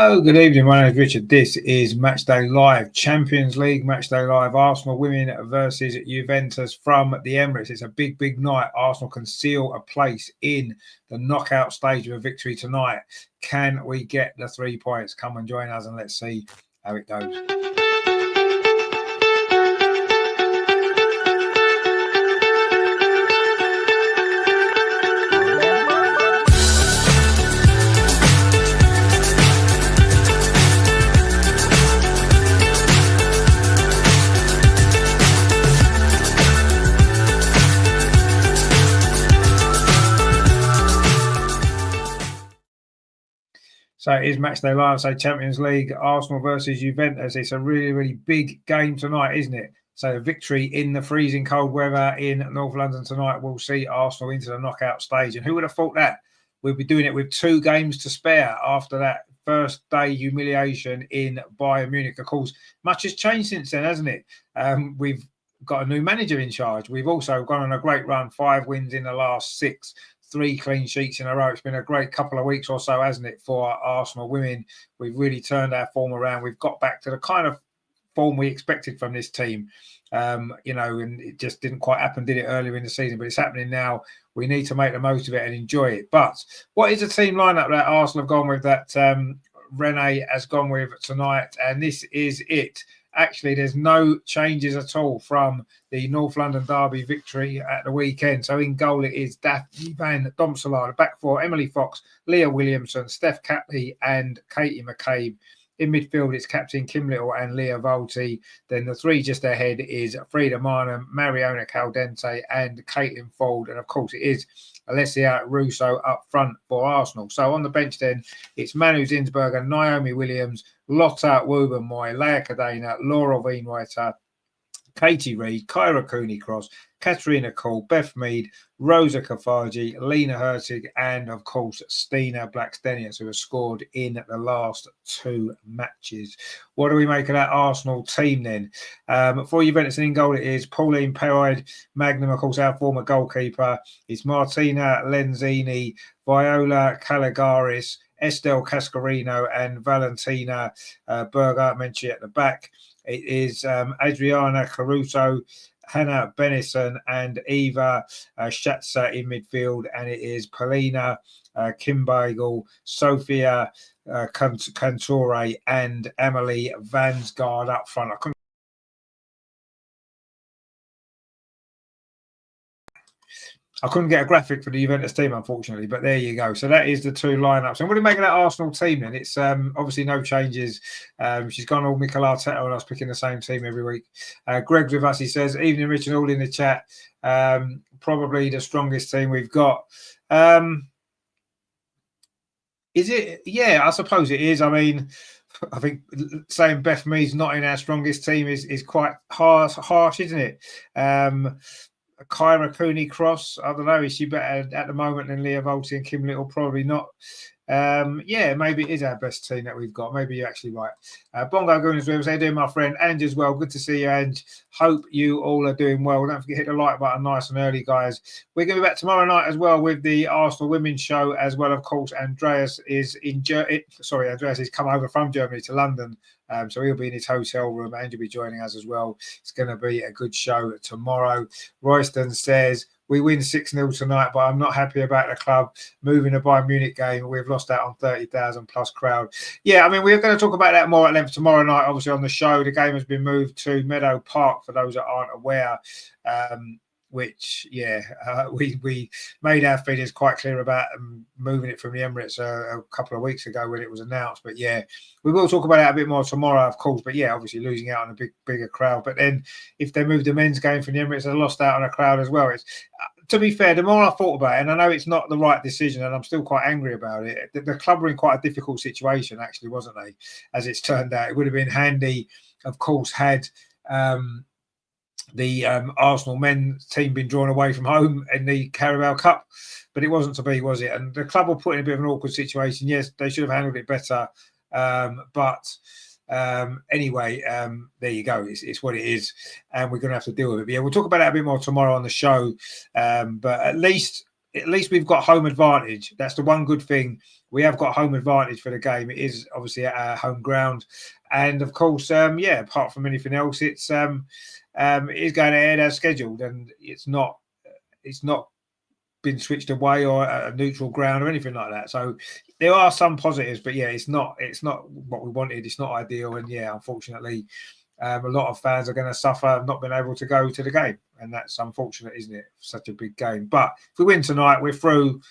Hello, good evening. My name is Richard. This is Matchday Live, Champions League Matchday Live. Arsenal women versus Juventus from the Emirates. It's a big, big night. Arsenal can seal a place in the knockout stage of a victory tonight. Can we get the 3 points? Come and join us and let's see how it goes. So it is Matchday Live, so Champions League, Arsenal versus Juventus. It's a really, really big game tonight, isn't it? So a victory in the freezing cold weather in North London tonight will see Arsenal into the knockout stage. And who would have thought that? We'll be doing it with 2 games to spare after that first day humiliation in Bayern Munich. Of course, much has changed since then, hasn't it? We've got a new manager in charge. We've also gone on a great run, 5 wins in the last 6. 3 clean sheets in a row. It's been a great couple of weeks or so, hasn't it, for Arsenal women? We've really turned our form around. We've got back to the kind of form we expected from this team, and it just didn't quite happen, did it, earlier in the season? But it's happening now. We need to make the most of it and enjoy it. But what is the team lineup that Arsenal have gone with, that Renee has gone with tonight? And this is it. Actually, there's no changes at all from the North London derby victory at the weekend. So in goal it is Daphne Van Domselaar, the back four, Emily Fox, Leah Williamson, Steph Catley and Katie McCabe. In midfield, it's captain Kim Little and Leah Volti. Then the 3 just ahead is Frida Marnham, Mariona Caldente and Caitlin Ford. And of course, it is Alessia Russo up front for Arsenal. So on the bench then, it's Manu Zinsberger, Naomi Williams, Lotta Wubben-Moy, Leah Cadena, Laura Wienreiter, Katie Reid, Kyra Cooney-Cross, Katarina Cole, Beth Mead, Rosa Kafaji, Lena Hertig, and of course Stina Blackstenius, who has scored in the last 2 matches. What do we make of that Arsenal team then? For Juventus in goal, it is Pauline Peroid Magnum, of course, our former goalkeeper. It's Martina Lenzini, Viola Caligaris, Estelle Cascarino, and Valentina Berger Menchi at the back. It is Adriana Caruso, Hannah Benison and Eva Schatzer in midfield. And it is Polina Kimbeigel, Sophia Cantore and Emily Vansgaard up front. I couldn't get a graphic for the Juventus team, unfortunately, but there you go. So that is the 2 lineups. And what do you make of that Arsenal team then? It's obviously no changes. She's gone all Mikel Arteta and I was picking the same team every week. Greg's with us. He says, evening, Richard, all in the chat. Probably the strongest team we've got. Is it? Yeah, I suppose it is. I mean, I think saying Beth Mead's not in our strongest team is quite harsh, isn't it? Kyra Cooney-Cross, I don't know, is she better at the moment than Leah Volti and Kim Little? Probably not. Yeah, maybe it is our best team that we've got. Maybe you're actually right. Bongo Gooners with us. How you doing, my friend? Ange as well. Good to see you, Ange. Hope you all are doing well. Don't forget to hit the like button nice and early, guys. We're going to be back tomorrow night as well with the Arsenal Women's Show as well. Of course, Andreas is Andreas has come over from Germany to London. So he'll be in his hotel room and he'll be joining us as well. It's going to be a good show tomorrow. Royston says, we win 6-0 tonight, but I'm not happy about the club moving the Bayern Munich game. We've lost out on 30,000 plus crowd. Yeah, I mean, we're going to talk about that more at length tomorrow night, obviously, on the show. The game has been moved to Meadow Park, for those that aren't aware. Which, we made our feelings quite clear about moving it from the Emirates a couple of weeks ago when it was announced. But yeah, we will talk about that a bit more tomorrow, of course. But yeah, obviously losing out on a bigger crowd. But then if they moved the men's game from the Emirates, they lost out on a crowd as well. It's to be fair, the more I thought about it, and I know it's not the right decision, and I'm still quite angry about it. The club were in quite a difficult situation, actually, wasn't they? As it's turned out, it would have been handy, of course, had the Arsenal men's team been drawn away from home in the Carabao Cup, but it wasn't to be, was it? And the club were put in a bit of an awkward situation. Yes, they should have handled it better, but anyway, there you go. It's what it is, and we're going to have to deal with it. But yeah, we'll talk about that a bit more tomorrow on the show. But at least at least we've got home advantage. That's the one good thing. We have got home advantage for the game. It is obviously at our home ground, and of course, apart from anything else, it is going ahead as scheduled, and it's not been switched away or a neutral ground or anything like that. So there are some positives, but yeah, it's not what we wanted. It's not ideal, and yeah, unfortunately, a lot of fans are going to suffer not being able to go to the game, and that's unfortunate, isn't it? Such a big game, but if we win tonight, we're through.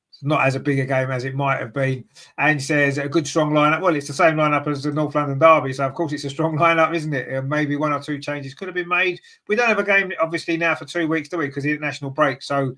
It's not as a big a game as it might have been. And says a good strong lineup. Well, it's the same lineup as the North London derby, so of course it's a strong lineup, isn't it? Maybe one or two changes could have been made. We don't have a game obviously now for 2 weeks, do we? Because the international break, so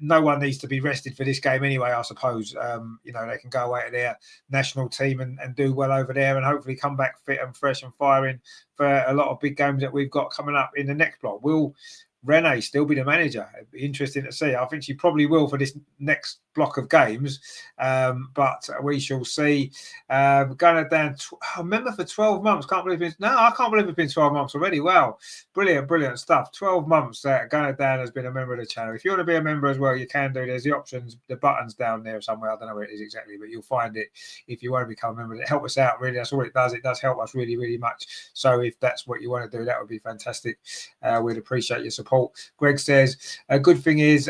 no one needs to be rested for this game anyway, I suppose. They can go away to their national team and do well over there and hopefully come back fit and fresh and firing for a lot of big games that we've got coming up in the next block. Will Renee still be the manager? It'd be interesting to see. I think she probably will for this next block of games, but we shall see. Going down, I remember for 12 months. I can't believe it's been 12 months already. Wow, brilliant stuff. 12 months. Going down has been a member of the channel. If you want to be a member as well, you can do. There's the options, the buttons down there somewhere. I don't know where it is exactly, but you'll find it if you want to become a member. Help us out, really. That's all it does. It does help us really much. So if that's what you want to do, that would be fantastic. We'd appreciate your support. Greg says a good thing is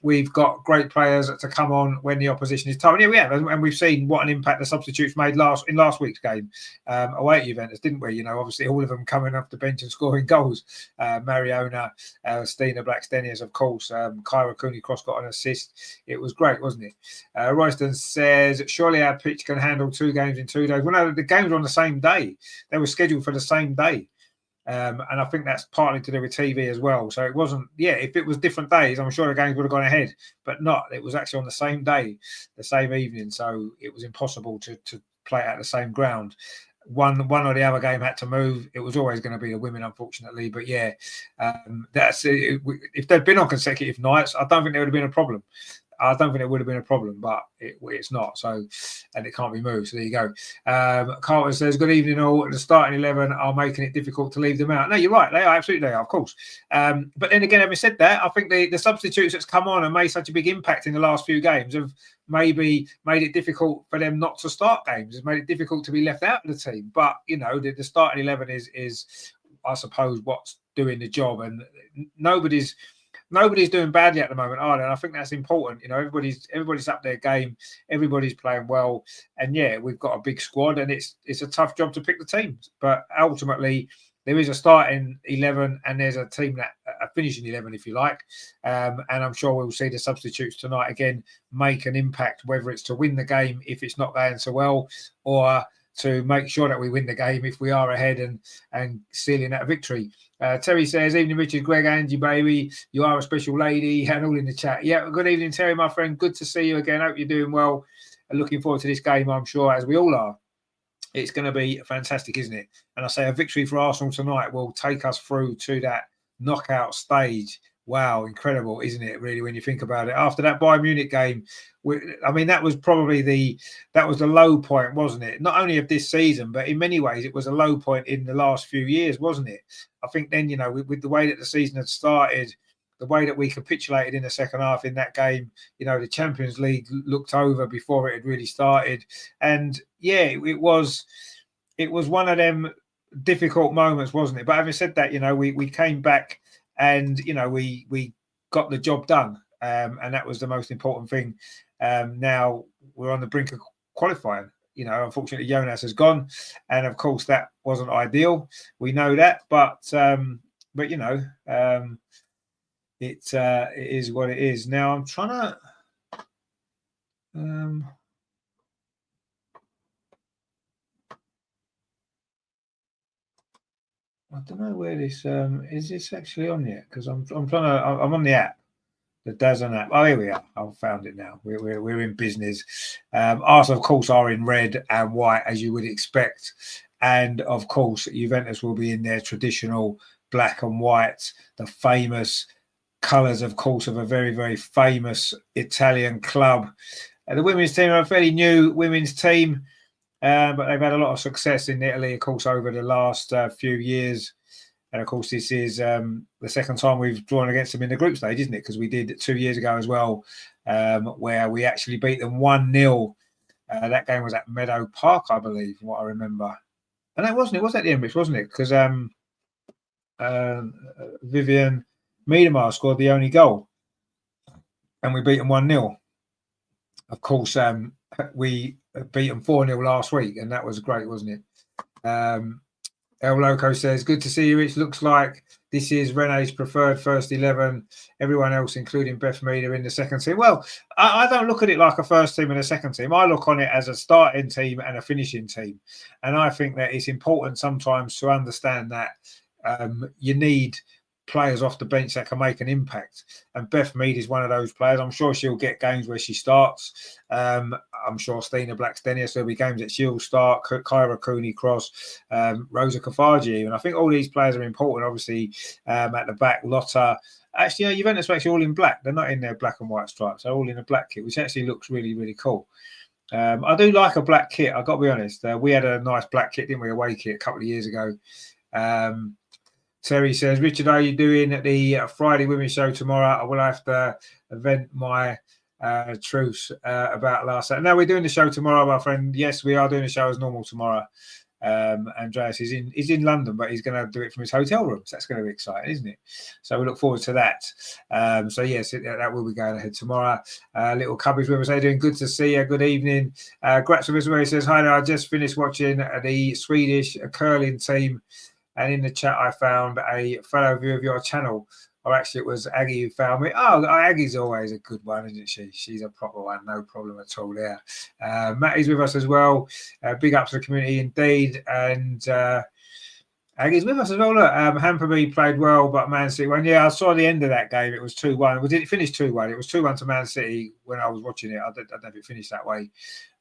we've got great players to come on when the opposition is tough. And yeah, we have, and we've seen what an impact the substitutes made in last week's game away at Juventus, didn't we? Obviously all of them coming off the bench and scoring goals. Mariona, Stina Blackstenius, of course. Kyra Cooney-Cross got an assist. It was great, wasn't it? Royston says surely our pitch can handle 2 games in 2 days. Well, no, the games were on the same day. They were scheduled for the same day. And I think that's partly to do with TV as well. So it wasn't, if it was different days, I'm sure the games would have gone ahead, but not. It was actually on the same day, the same evening. So it was impossible to play at the same ground. One or the other game had to move. It was always going to be the women, unfortunately. But yeah, that's it. If they'd been on consecutive nights, I don't think there would have been a problem. I don't think it would have been a problem, but it's not. So, and it can't be moved. So there you go. Carter says, good evening all. The starting 11 are making it difficult to leave them out. No, you're right. They are. Absolutely, they are, of course. But then again, having said that, I think the substitutes that's come on and made such a big impact in the last few games have maybe made it difficult for them not to start games. It's made it difficult to be left out of the team. But, the starting 11 is, I suppose, what's doing the job. And nobody's doing badly at the moment, are they? And I think that's important. Everybody's up their game, everybody's playing well, and yeah, we've got a big squad, and it's a tough job to pick the teams. But ultimately, there is a starting 11, and there's a team that a finishing 11, if you like. And I'm sure we'll see the substitutes tonight again make an impact, whether it's to win the game if it's not going so well, or to make sure that we win the game if we are ahead and sealing that victory. Terry says, evening, Richard, Greg, Angie, baby. You are a special lady. And all in the chat. Yeah, good evening, Terry, my friend. Good to see you again. Hope you're doing well. And looking forward to this game, I'm sure, as we all are. It's going to be fantastic, isn't it? And I say a victory for Arsenal tonight will take us through to that knockout stage. Wow, incredible, isn't it, really, when you think about it? After that Bayern Munich game, that was probably the low point, wasn't it? Not only of this season, but in many ways, it was a low point in the last few years, wasn't it? I think then, with the way that the season had started, the way that we capitulated in the second half in that game, the Champions League looked over before it had really started. And yeah, it was one of them difficult moments, wasn't it? But having said that, we came back and, we got the job done. And that was the most important thing. Now we're on the brink of qualifying. Unfortunately, Jonas has gone. And of course, that wasn't ideal. We know that. But it is what it is. Now I'm trying to I don't know where this is this actually on yet, because I'm on the app, the DAZN app. Oh, here we are. I've found it now. We're in business. Arsenal, of course, are in red and white, as you would expect. And of course, Juventus will be in their traditional black and white, the famous colours, of course, of a very, very famous Italian club. The women's team are a fairly new women's team, but they've had a lot of success in Italy, of course, over the last few years. And of course, this is the second time we've drawn against them in the group stage, isn't it? Because we did 2 years ago as well, where we actually beat them 1-0. That game was at Meadow Park, I believe, from what I remember. And that wasn't it. Was at the Emirates, wasn't it? Because Vivian Miedemar scored the only goal, and we beat them 1-0. Of course, we beat them 4-0 last week, and that was great, wasn't it? El Loco says, good to see you. It looks like this is Rene's preferred first 11. Everyone else, including Beth Mead, in the second team. Well, I don't look at it like a first team and a second team. I look on it as a starting team and a finishing team. And I think that it's important sometimes to understand that you need players off the bench that can make an impact. And Beth Mead is one of those players. I'm sure she'll get games where she starts. I'm sure Stina Blackstenius, there'll be games that she'll start. Kyra Cooney-Cross, Rosa Kafaji. And I think all these players are important, obviously, at the back. Lotta. Actually, Juventus are actually all in black. They're not in their black and white stripes. They're all in a black kit, which actually looks really, really cool. I do like a black kit, I've got to be honest. We had a nice black kit, didn't we? Away kit a couple of years ago. Terry says, Richard, are you doing the Friday Women's Show tomorrow? I will have to vent my truths about last night. No, we're doing the show tomorrow, my friend. Yes, we are doing the show as normal tomorrow. Andreas is in London, but he's going to do it from his hotel room. So that's going to be exciting, isn't it? So we look forward to that. So yes, that will be going ahead tomorrow. Little Cubbies with us. How you doing? Good to see you. Good evening. Gratz with us where he says, hi there. I just finished watching the Swedish curling team. And in the chat, I found a fellow viewer of your channel. Or actually, it was Aggie who found me. Oh, Aggie's always a good one, isn't she? She's a proper one. No problem at all there. Matty's with us as well. Big up to the community indeed. And Aggie's with us as well. Look, Hamperby played well, but Man City won. Yeah, I saw the end of that game. It was 2-1. Well, did it finish 2-1? It was 2-1 to Man City when I was watching it. I don't know if it finished that way.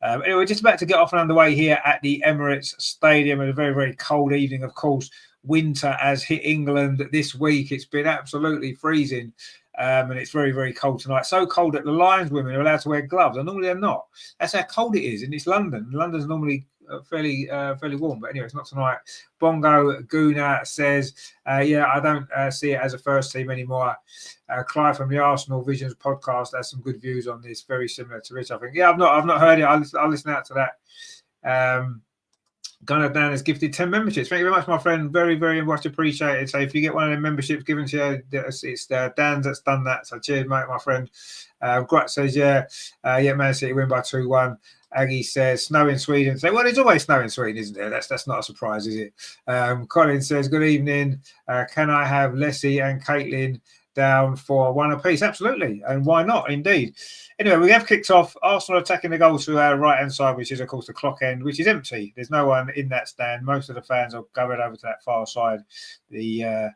Anyway, we're just about to get off and underway here at the Emirates Stadium. At a very, very cold evening, of course. Winter has hit England this week. It's been absolutely freezing. And it's very, very cold tonight. So cold that the Lions women are allowed to wear gloves. And normally they're not. That's how cold it is. And it's London. London's normally fairly warm. But anyway, it's not tonight. Bongo Guna says, yeah, I don't see it as a first team anymore. Clive from the Arsenal Visions podcast has some good views on this. Very similar to Rich, I think. Yeah, I've not heard it. I'll listen out to that. Gunnar Dan has gifted 10 memberships. Thank you very much, my friend. Very, very much appreciated. So if you get one of the memberships given to you, it's Dan that's done that. So cheers, mate, my friend. Grat says, yeah, Man City win by 2-1. Aggie says, snow in Sweden. So, well, there's always snow in Sweden, isn't there? That's not a surprise, is it? Colin says, good evening. Can I have Leslie and Caitlin down for one apiece? Absolutely. And why not? Indeed. Anyway, we have kicked off. Arsenal attacking the goal to our right-hand side, which is, of course, the clock end, which is empty. There's no one in that stand. Most of the fans are going over to that far side, the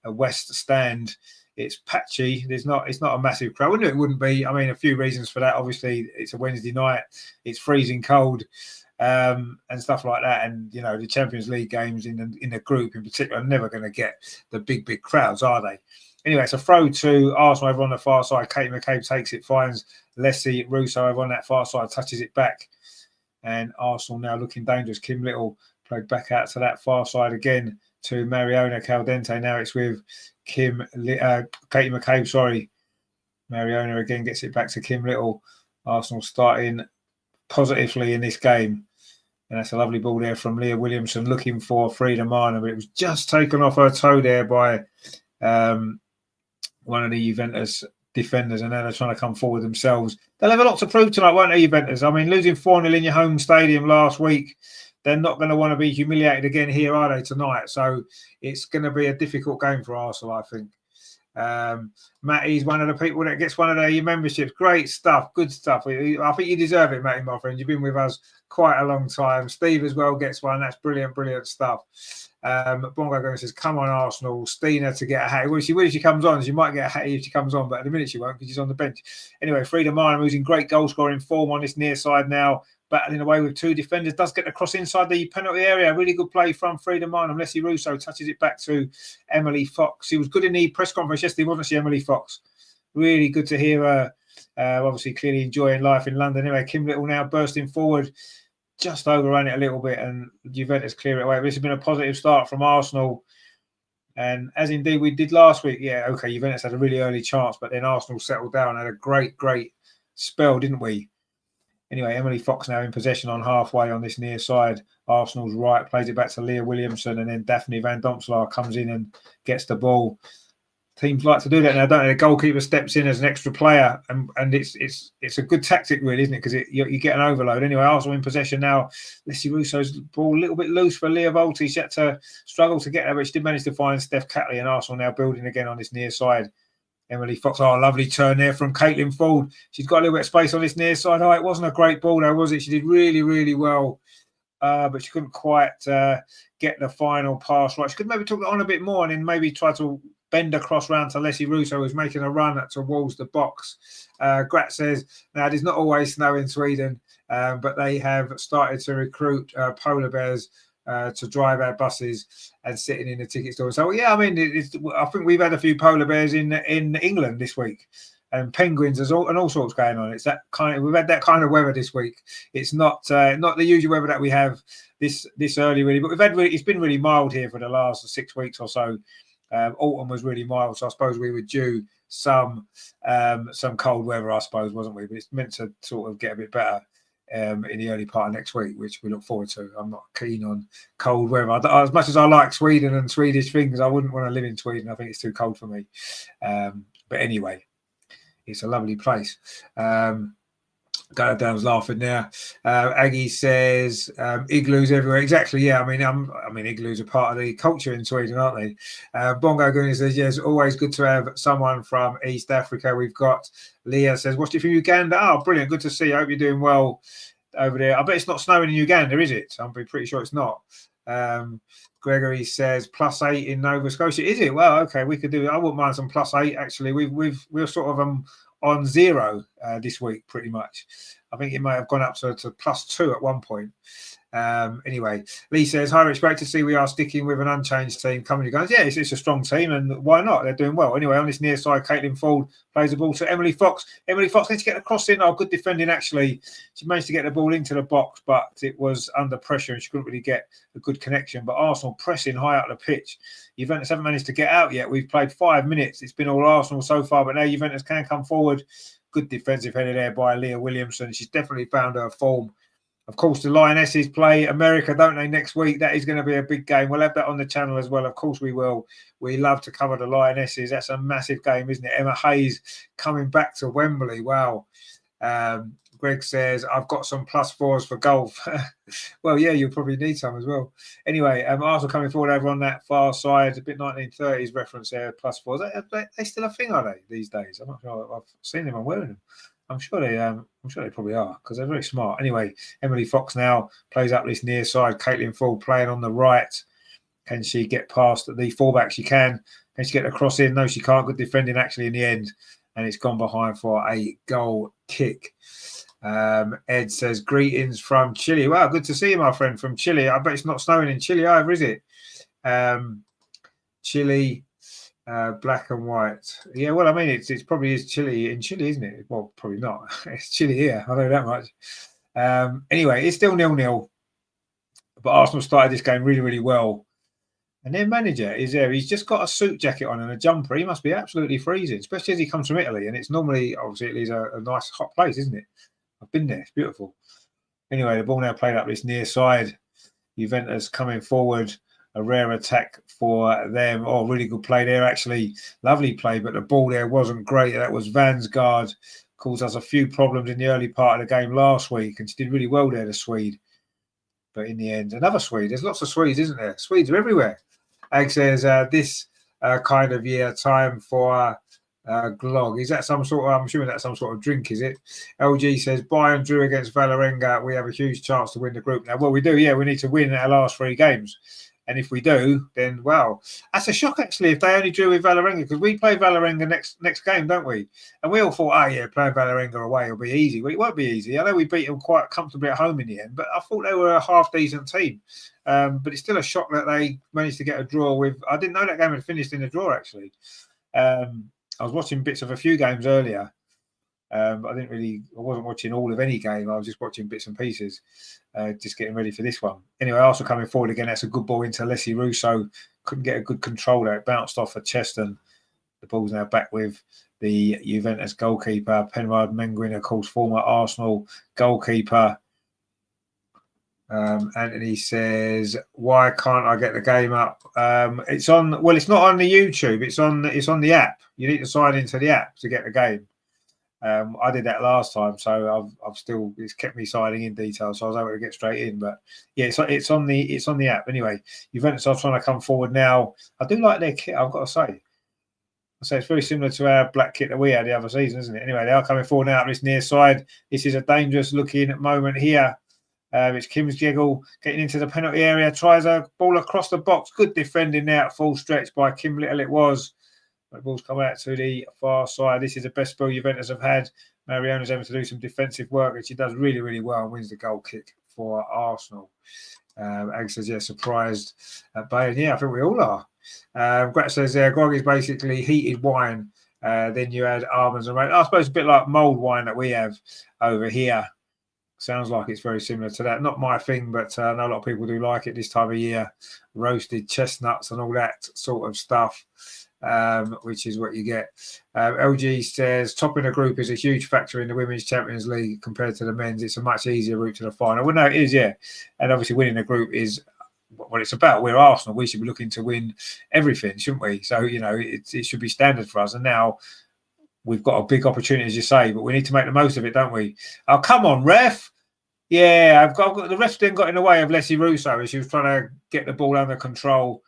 west stand. It's patchy. It's not a massive crowd. I knew it wouldn't be. I mean, a few reasons for that. Obviously, it's a Wednesday night. It's freezing cold and stuff like that. And, you know, the Champions League games in the group in particular are never going to get the big crowds, are they? Anyway, it's a throw to Arsenal over on the far side. Katie McCabe takes it, finds Leslie Russo over on that far side, touches it back. And Arsenal now looking dangerous. Kim Little played back out to that far side again to Mariona Caldente. Now it's with Katie McCabe, sorry. Mariona again gets it back to Kim Little. Arsenal starting positively in this game. And that's a lovely ball there from Leah Williamson looking for Frida Mana, but it was just taken off her toe there by one of the Juventus defenders, and now they're trying to come forward themselves. They'll have a lot to prove tonight, won't they, Juventus? I mean, losing 4-0 in your home stadium last week, they're not going to want to be humiliated again here, are they, tonight? So it's going to be a difficult game for Arsenal, I think. Matty's one of the people that gets one of their memberships. Great stuff, good stuff. I think you deserve it, Matty, my friend. You've been with us quite a long time. Steve as well gets one. That's brilliant stuff. Bongo Gomez says, come on, Arsenal. Stina to get a hat. Well, if she comes on, she might get a hat if she comes on, but at the minute she won't because she's on the bench. Anyway, Frida Mana, who's in great goal scoring form on this near side now, battling away with two defenders, does get the cross inside the penalty area. Really good play from Frida Mana. Leslie Russo touches it back to Emily Fox. She was good in the press conference yesterday, wasn't she, Emily Fox? Really good to hear her. Obviously, clearly enjoying life in London. Anyway, Kim Little now bursting forward. Just overrun it a little bit and Juventus clear it away. This has been a positive start from Arsenal. And as indeed we did last week, yeah, okay, Juventus had a really early chance, but then Arsenal settled down, had a great spell, didn't we? Anyway, Emily Fox now in possession on halfway on this near side. Arsenal's right, plays it back to Leah Williamson, and then Daphne Van Domslaar comes in and gets the ball. Teams like to do that now, don't they? The goalkeeper steps in as an extra player, and it's a good tactic, really, isn't it? Because you get an overload. Anyway, Arsenal in possession now. Leslie Russo's ball a little bit loose for Leah Volti. She had to struggle to get there, but she did manage to find Steph Catley, and Arsenal now building again on this near side. Emily Fox, lovely turn there from Caitlin Ford. She's got a little bit of space on this near side. It wasn't a great ball though, was it? She did really well, but she couldn't quite get the final pass right. She could maybe took it on a bit more and then maybe try to bend across round to Leslie Russo, who's making a run towards the box. Grat says, now it is not always snow in Sweden, but they have started to recruit polar bears to drive our buses and sitting in the ticket store. So yeah, I mean, I think we've had a few polar bears in England this week, and penguins and all sorts going on. It's that kind of, we've had that kind of weather this week. It's not the usual weather that we have this early, really. But it's been really mild here for the last 6 weeks or so. Autumn was really mild, so I suppose we were due some cold weather, I suppose, wasn't we? But it's meant to sort of get a bit better in the early part of next week, which we look forward to. I'm not keen on cold weather. As much as I like Sweden and Swedish things, I wouldn't want to live in Sweden. I think it's too cold for me. But anyway, it's a lovely place. Down's laughing now. Aggie says igloos everywhere. Exactly. Yeah. I mean, igloos are part of the culture in Sweden, aren't they? Bongo Goonie says yes. Always good to have someone from East Africa. We've got Leah says, watched it from Uganda. Oh, brilliant. Good to see you. I hope you're doing well over there. I bet it's not snowing in Uganda, is it? I'm pretty sure it's not. Gregory says +8 in Nova Scotia. Is it? Well, okay, we could do it. I wouldn't mind some +8 actually. We're sort of on 0 this week, pretty much. I think it may have gone up to +2 at one point. Anyway, Lee says, hi, it's great to see we are sticking with an unchanged team coming to guns. Yeah, it's a strong team, and why not? They're doing well. Anyway, on this near side, Caitlin Ford plays the ball to Emily Fox. Emily Fox needs to get the cross in. Good defending, actually. She managed to get the ball into the box, but it was under pressure and she couldn't really get a good connection. But Arsenal pressing high up the pitch. Juventus haven't managed to get out yet. We've played 5 minutes. It's been all Arsenal so far, but now Juventus can come forward. Good defensive header there by Leah Williamson. She's definitely found her form. Of course, the Lionesses play America, don't they, next week? That is going to be a big game. We'll have that on the channel as well. Of course we will. We love to cover the Lionesses. That's a massive game, isn't it? Emma Hayes coming back to Wembley. Wow. Greg says, I've got some +4s for golf. Well, yeah, you'll probably need some as well. Anyway, Arsenal coming forward over on that far side. A bit 1930s reference there, +4s. They still a thing, are they, these days? I'm not sure. I've seen them. I'm wearing them. I'm sure they probably are because they're very smart. Anyway, Emily Fox now plays up this near side. Caitlin Ford playing on the right. Can she get past the fullback? She can. Can she get the cross in? No, she can't. Good defending actually in the end. And it's gone behind for a goal kick. Ed says, greetings from Chile. Wow, good to see you, my friend, from Chile. I bet it's not snowing in Chile either, is it? Chile, black and white. Yeah, well, I mean, it's probably is Chile in Chile, isn't it? Well, probably not. It's Chile here. I know that much. Anyway, it's still 0-0. But Arsenal started this game really well. And their manager is there. He's just got a suit jacket on and a jumper. He must be absolutely freezing, especially as he comes from Italy. And it's normally, obviously, Italy's a nice hot place, isn't it? I've been there. It's beautiful. Anyway, the ball now played up this near side. Juventus coming forward. A rare attack for them. Oh, really good play there, actually. Lovely play, but the ball there wasn't great. That was Vansgaard. Caused us a few problems in the early part of the game last week. And she did really well there, the Swede. But in the end, another Swede. There's lots of Swedes, isn't there? Swedes are everywhere. Ag says, this kind of year, time for glog. Is that some sort of, I'm assuming that's some sort of drink, is it? LG says, Bayern drew against Valerenga. We have a huge chance to win the group now. Well, we do, yeah. We need to win our last 3 games. And if we do, then, wow. That's a shock, actually, if they only drew with Valerenga, because we play Valerenga next game, don't we? And we all thought, yeah, playing Valerenga away will be easy. Well, it won't be easy. I know we beat them quite comfortably at home in the end, but I thought they were a half-decent team. But it's still a shock that they managed to get a draw with... I didn't know that game had finished in a draw, actually. I was watching bits of a few games earlier, I wasn't watching all of any game. I was just watching bits and pieces, just getting ready for this one. Anyway, Arsenal coming forward again. That's a good ball into Leslie Russo. Couldn't get a good control there. It bounced off for Cheston. The ball's now back with the Juventus goalkeeper, Penrod Menguin, of course, former Arsenal goalkeeper. Anthony says, "Why can't I get the game up?" It's on. Well, it's not on the YouTube. It's on the app. You need to sign into the app to get the game. I did that last time, so it's kept me signing in details, so I was able to get straight in. But yeah, it's on the app anyway. Juventus are trying to come forward now. I do like their kit, I've got to say. It's very similar to our black kit that we had the other season, isn't it? Anyway, they are coming forward now up this near side. This is a dangerous looking moment here. It's Kim's Jiggle getting into the penalty area, tries a ball across the box. Good defending there at full stretch by Kim Little it was. The ball's come out to the far side. This is the best spell Juventus have had. Mariona's having to do some defensive work, and she does really, really well and wins the goal kick for Arsenal. Ag says, yeah, surprised at Bayern. Yeah, I think we all are. Grat says, Grog is basically heated wine. Then you add almonds and raisins. I suppose a bit like mulled wine that we have over here. Sounds like it's very similar to that. Not my thing, but I know a lot of people do like it this time of year. Roasted chestnuts and all that sort of stuff. Which is what you get. LG says topping a group is a huge factor in the Women's Champions League compared to the men's. It's a much easier route to the final. Well, no, it is, yeah. And obviously winning a group is what it's about. We're Arsenal. We should be looking to win everything, shouldn't we? So, it should be standard for us. And now we've got a big opportunity, as you say, but we need to make the most of it, don't we? Oh, come on, ref. Yeah, I've got the ref then got in the way of Leslie Russo as she was trying to get the ball under control.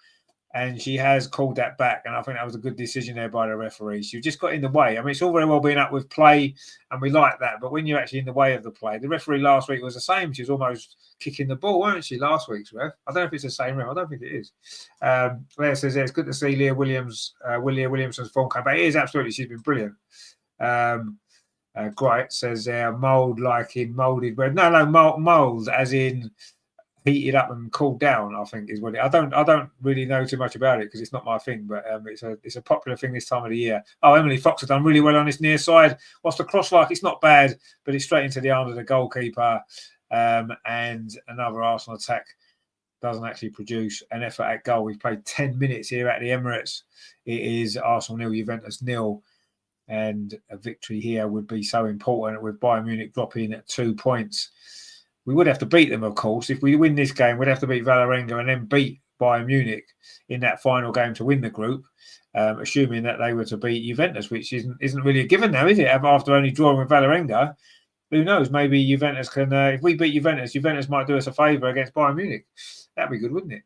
And she has called that back. And I think that was a good decision there by the referee. She just got in the way. I mean, it's all very well being up with play, and we like that. But when you're actually in the way of the play, the referee last week was the same. She was almost kicking the ball, weren't she, last week's ref? I don't know if it's the same ref. I don't think it is. Leah says, yeah, it's good to see Leah Williamson's form come back. It is, absolutely. She's been brilliant. Great says, mould like in moulded bread. No, mould as in heated up and cooled down, I think is what I don't really know too much about it because it's not my thing, but it's a popular thing this time of the year. Oh, Emily Fox has done really well on this near side. What's the cross like? It's not bad, but it's straight into the arm of the goalkeeper. And another Arsenal attack doesn't actually produce an effort at goal. We've played 10 minutes here at the Emirates. It is Arsenal 0, Juventus 0. And a victory here would be so important with Bayern Munich dropping 2 points. We would have to beat them, of course. If we win this game, we'd have to beat Vålerenga and then beat Bayern Munich in that final game to win the group, assuming that they were to beat Juventus, which isn't really a given now, is it? After only drawing with Vålerenga, who knows? Maybe Juventus can, if we beat Juventus, Juventus might do us a favour against Bayern Munich. That'd be good, wouldn't it?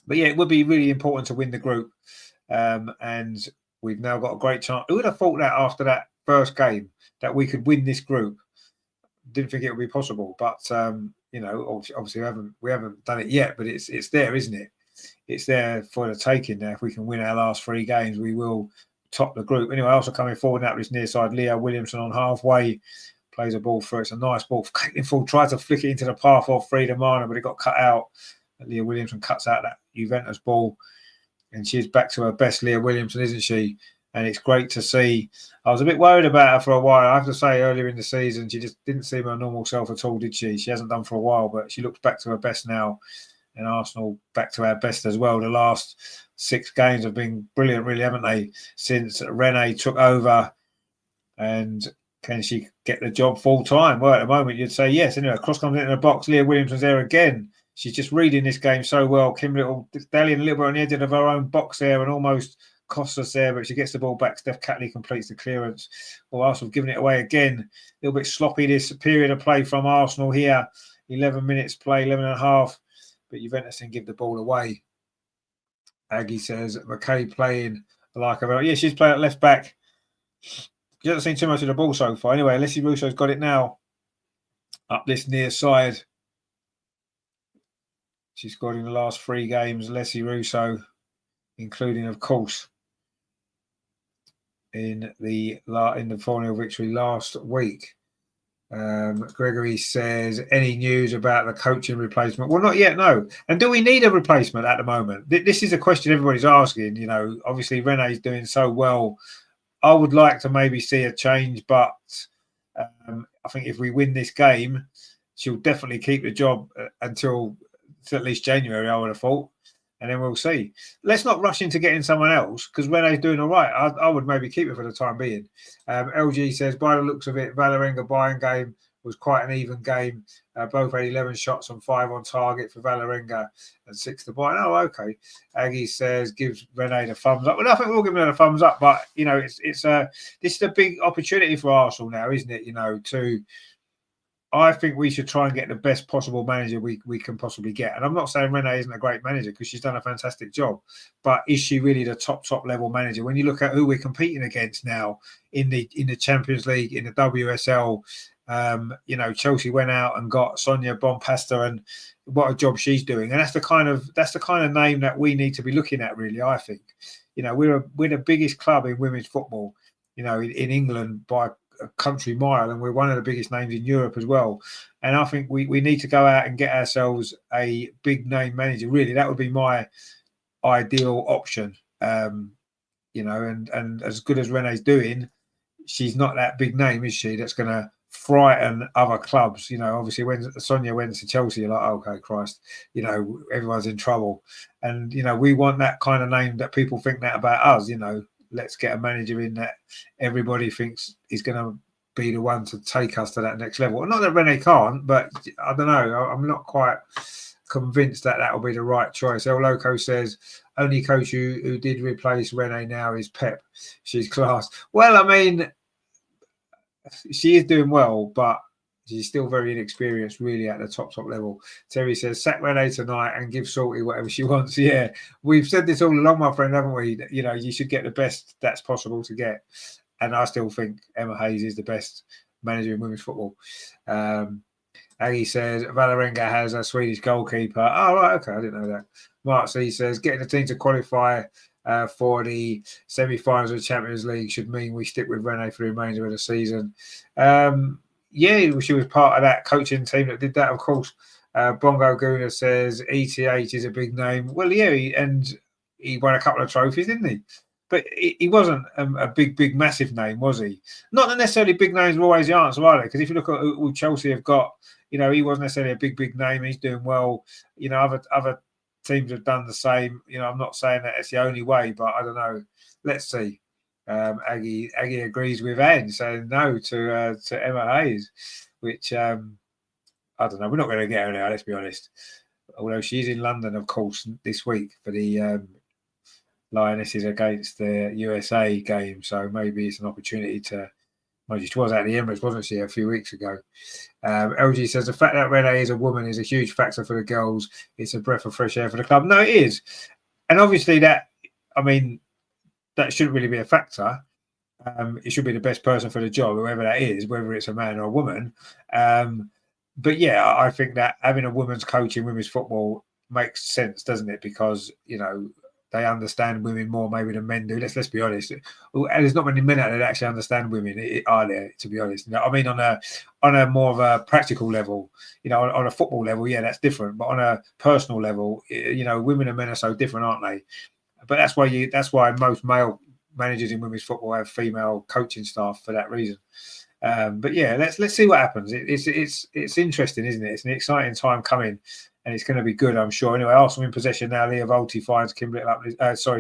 But yeah, it would be really important to win the group. And we've now got a great chance. Who would have thought that after that first game that we could win this group? Didn't think it would be possible, but obviously we haven't done it yet, but it's there, isn't it? It's there for the taking now. If we can win our last 3 games, we will top the group. Anyway, also coming forward now this near side, Leah Williamson on halfway plays a ball through. It's a nice ball. Caitlin Ford tried to flick it into the path of Frida Mana, but it got cut out. Leah Williamson cuts out that Juventus ball, and she's back to her best, Leah Williamson, isn't she? And it's great to see. I was a bit worried about her for a while. I have to say, earlier in the season, she just didn't seem her normal self at all, did she? She hasn't done for a while, but she looks back to her best now. And Arsenal back to our best as well. The last 6 games have been brilliant, really, haven't they? Since Renee took over. And can she get the job full time? Well, at the moment, you'd say yes. Anyway, cross comes into the box. Leah Williamson's there again. She's just reading this game so well. Kim Little dallying a little bit on the edge of her own box there and almost costs us there, but she gets the ball back. Steph Catley completes the clearance. Well, Arsenal giving it away again. A little bit sloppy this period of play from Arsenal here. 11 minutes play, 11 and a half. But Juventus didn't give the ball away. Aggie says, McKay playing like a... Yeah, she's playing at left back. She hasn't seen too much of the ball so far. Anyway, Leslie Russo's got it now. Up this near side. She scored in the last 3 games. Leslie Russo, including, of course, in the 4-0 victory last week. Gregory says, any news about the coaching replacement? Well, not yet, no. And do we need a replacement at the moment? This is a question everybody's asking. Obviously Renee's doing so well I would like to maybe see a change, but I think if we win this game, she'll definitely keep the job until at least January, I would have thought. And then we'll see. Let's not rush into getting someone else because Rene's doing all right. I would maybe keep it for the time being. LG says, by the looks of it, Vålerenga-Bayern game was quite an even game. Both had 11 shots and 5 on target for Vålerenga and 6 to Bayern. Oh, okay. Aggie says, gives Rene the thumbs up. Well, I think we'll give him the thumbs up, but this is a big opportunity for Arsenal now, isn't it? I think we should try and get the best possible manager we can possibly get. And I'm not saying Rene isn't a great manager because she's done a fantastic job, but is she really the top level manager? When you look at who we're competing against now in the Champions League, in the WSL, Chelsea went out and got Sonia Bonpasta, and what a job she's doing. And that's the kind of name that we need to be looking at, really. I think, we're the biggest club in women's football, in England by a country mile, and we're one of the biggest names in Europe as well. And I think we need to go out and get ourselves a big name manager. Really, that would be my ideal option. And as good as Rene's doing, she's not that big name, is she? That's going to frighten other clubs. Obviously when Sonia went to Chelsea, you're like, okay, Christ, everyone's in trouble. And we want that kind of name that people think that about us. Let's get a manager in that everybody thinks is going to be the one to take us to that next level. Not that Rene can't, but I don't know. I'm not quite convinced that will be the right choice. El Loco says, only coach who did replace Rene now is Pep. She's class. Well, I mean, she is doing well, but she's still very inexperienced, really, at the top level. Terry says, sack Rene tonight and give Salty whatever she wants. Yeah, we've said this all along, my friend, haven't we? You should get the best that's possible to get. And I still think Emma Hayes is the best manager in women's football. Aggie says, Vålerenga has a Swedish goalkeeper. Oh, right, okay, I didn't know that. Mark C says, getting the team to qualify for the semi-finals of the Champions League should mean we stick with Rene for the remainder of the season. Yeah, she was part of that coaching team that did that, of course. Bongo Guna says ETH is a big name. Well, yeah, and he won a couple of trophies, didn't he? But he wasn't a big, massive name, was he? Not that necessarily big names are always the answer, are they? Because if you look at who Chelsea have got, he wasn't necessarily a big name. He's doing well. Other teams have done the same. I'm not saying that it's the only way, but I don't know. Let's see. Aggie agrees with Anne, saying no to Emma Hayes, which I don't know. We're not going to get her now, let's be honest. Although she's in London, of course, this week for the Lionesses against the USA game, so maybe it's an opportunity to. Well, she was at the Emirates, wasn't she, a few weeks ago? LG says the fact that Rene is a woman is a huge factor for the girls. It's a breath of fresh air for the club. No, it is, and obviously that shouldn't really be a factor. It should be the best person for the job, whoever that is, whether it's a man or a woman. But yeah, I think that having a woman's coach in women's football makes sense, doesn't it? Because they understand women more maybe than men do. Let's be honest. And there's not many men out there that actually understand women, are there? To be honest, I mean, on a more of a practical level, on a football level, yeah, that's different. But on a personal level, women and men are so different, aren't they? But that's why most male managers in women's football have female coaching staff for that reason. But yeah, let's see what happens. It's interesting, isn't it? It's an exciting time coming. And it's going to be good, I'm sure. Anyway, Arsenal in possession now. Leah Volti finds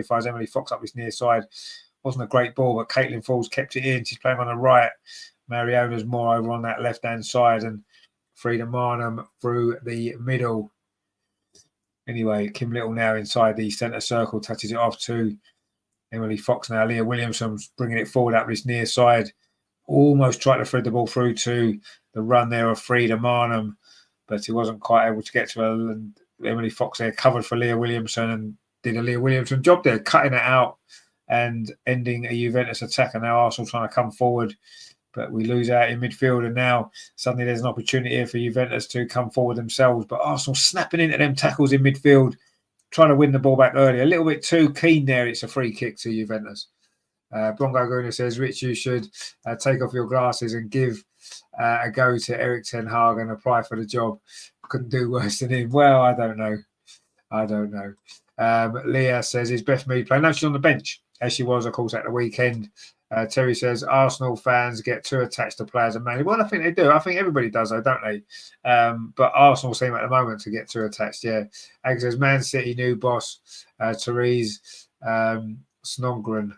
finds Emily Fox up this near side. Wasn't a great ball, but Caitlin Falls kept it in. She's playing on the right. Mariona's more over on that left-hand side, and Frida Marnham through the middle. Anyway, Kim Little now inside the centre circle, touches it off to Emily Fox now. Leah Williamson's bringing it forward up this near side. Almost tried to thread the ball through to the run there of Frida Marnham, but he wasn't quite able to get to her. And Emily Fox there covered for Leah Williamson and did a Leah Williamson job there, cutting it out and ending a Juventus attack. And now Arsenal trying to come forward, but we lose out in midfield. And now suddenly there's an opportunity here for Juventus to come forward themselves. But Arsenal snapping into them tackles in midfield, trying to win the ball back early. A little bit too keen there. It's a free kick to Juventus. Bongo Guna says, Rich, you should take off your glasses and give a go to Eric Ten Hag and apply for the job. Couldn't do worse than him. Well, I don't know. Leah says, is Beth Mead playing? No, she's on the bench, as she was, of course, at the weekend. Terry says Arsenal fans get too attached to players and managers. Well, I think they do. I think everybody does, though, don't they? But Arsenal seem at the moment to get too attached. Yeah. Ag says Man City new boss, Therese Snodgren.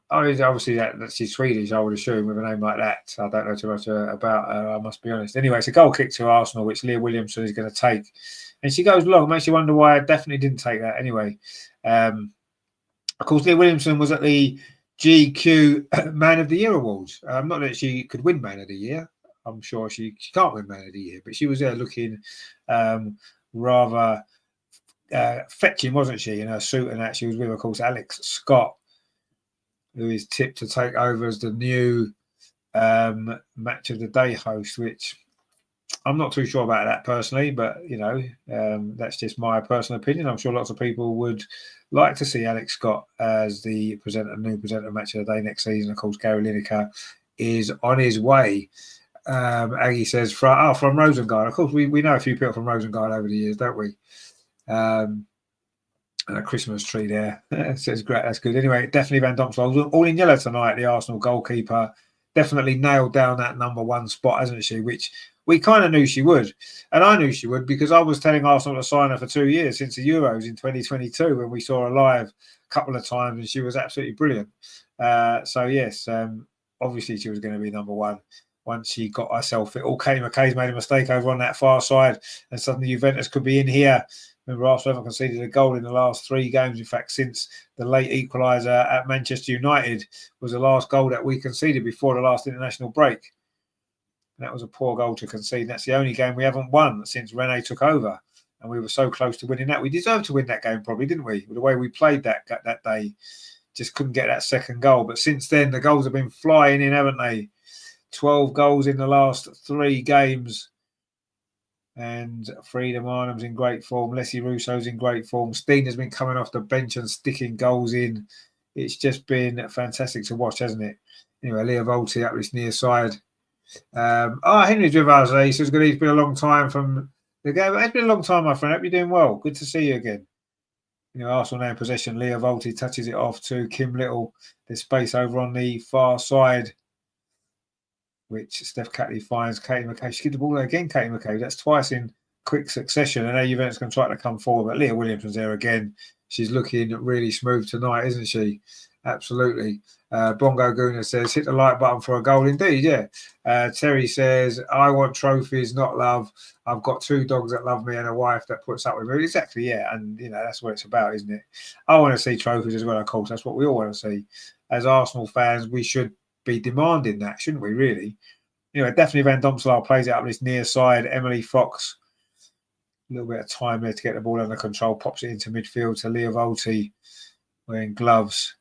Obviously she's Swedish, I would assume, with a name like that. I don't know too much about her, I must be honest. Anyway, it's a goal kick to Arsenal, which Leah Williamson is going to take. And she goes long. Makes you wonder why I definitely didn't take that. Anyway, of course, Leah Williamson was at the GQ Man of the Year Awards. Not that she could win Man of the Year. I'm sure she can't win Man of the Year, but she was there looking rather fetching, wasn't she, in her suit and that. She was with, of course, Alex Scott, who is tipped to take over as the new Match of the Day host, which I'm not too sure about that personally, but, that's just my personal opinion. I'm sure lots of people would like to see Alex Scott as the new presenter of Match of the Day next season. Of course, Gary Lineker is on his way. Aggie says, from Rosengard. Of course, we know a few people from Rosengard over the years, don't we? And a Christmas tree there. Says great, that's good. Anyway, definitely Van Domsel. All in yellow tonight, the Arsenal goalkeeper. Definitely nailed down that number one spot, hasn't she? Which we kind of knew she would. And I knew she would because I was telling Arsenal to sign her for 2 years since the Euros in 2022 when we saw her live a couple of times and she was absolutely brilliant. So, yes, obviously she was going to be number one once she got herself fit. All Katie McKay's made a mistake over on that far side and suddenly Juventus could be in here. Remember, Arsenal haven't conceded a goal in the last 3 games. In fact, since the late equaliser at Manchester United was the last goal that we conceded before the last international break. And that was a poor goal to concede. That's the only game we haven't won since Rene took over. And we were so close to winning that. We deserved to win that game probably, didn't we? With the way we played that day. Just couldn't get that second goal. But since then, the goals have been flying in, haven't they? 12 goals in the last 3 games. And Frida Marnham's in great form. Leslie Russo's in great form. Steen has been coming off the bench and sticking goals in. It's just been fantastic to watch, hasn't it? Anyway, Leah Volti up this near side. Henry's with us. He says it's been a long time from the game. It's been a long time, my friend. Hope you're doing well. Good to see you again. Arsenal now in possession. Leah Volti touches it off to Kim Little. There's space over on the far side, which Steph Catley finds Katie McKay. She gives the ball again, Katie McKay. That's twice in quick succession. And now Juventus can try to come forward, but Leah Williamson's there again. She's looking really smooth tonight, isn't she? Absolutely. Bongo Guna says, hit the like button for a goal. Indeed, yeah. Terry says, I want trophies, not love. I've got 2 dogs that love me and a wife that puts up with me. Exactly, yeah. And, that's what it's about, isn't it? I want to see trophies as well, of course. That's what we all want to see. As Arsenal fans, we should be demanding that, shouldn't we, really? Definitely Van Domselaar plays it up this near side. Emily Fox, a little bit of time there to get the ball under control, pops it into midfield to Leah Volti wearing gloves.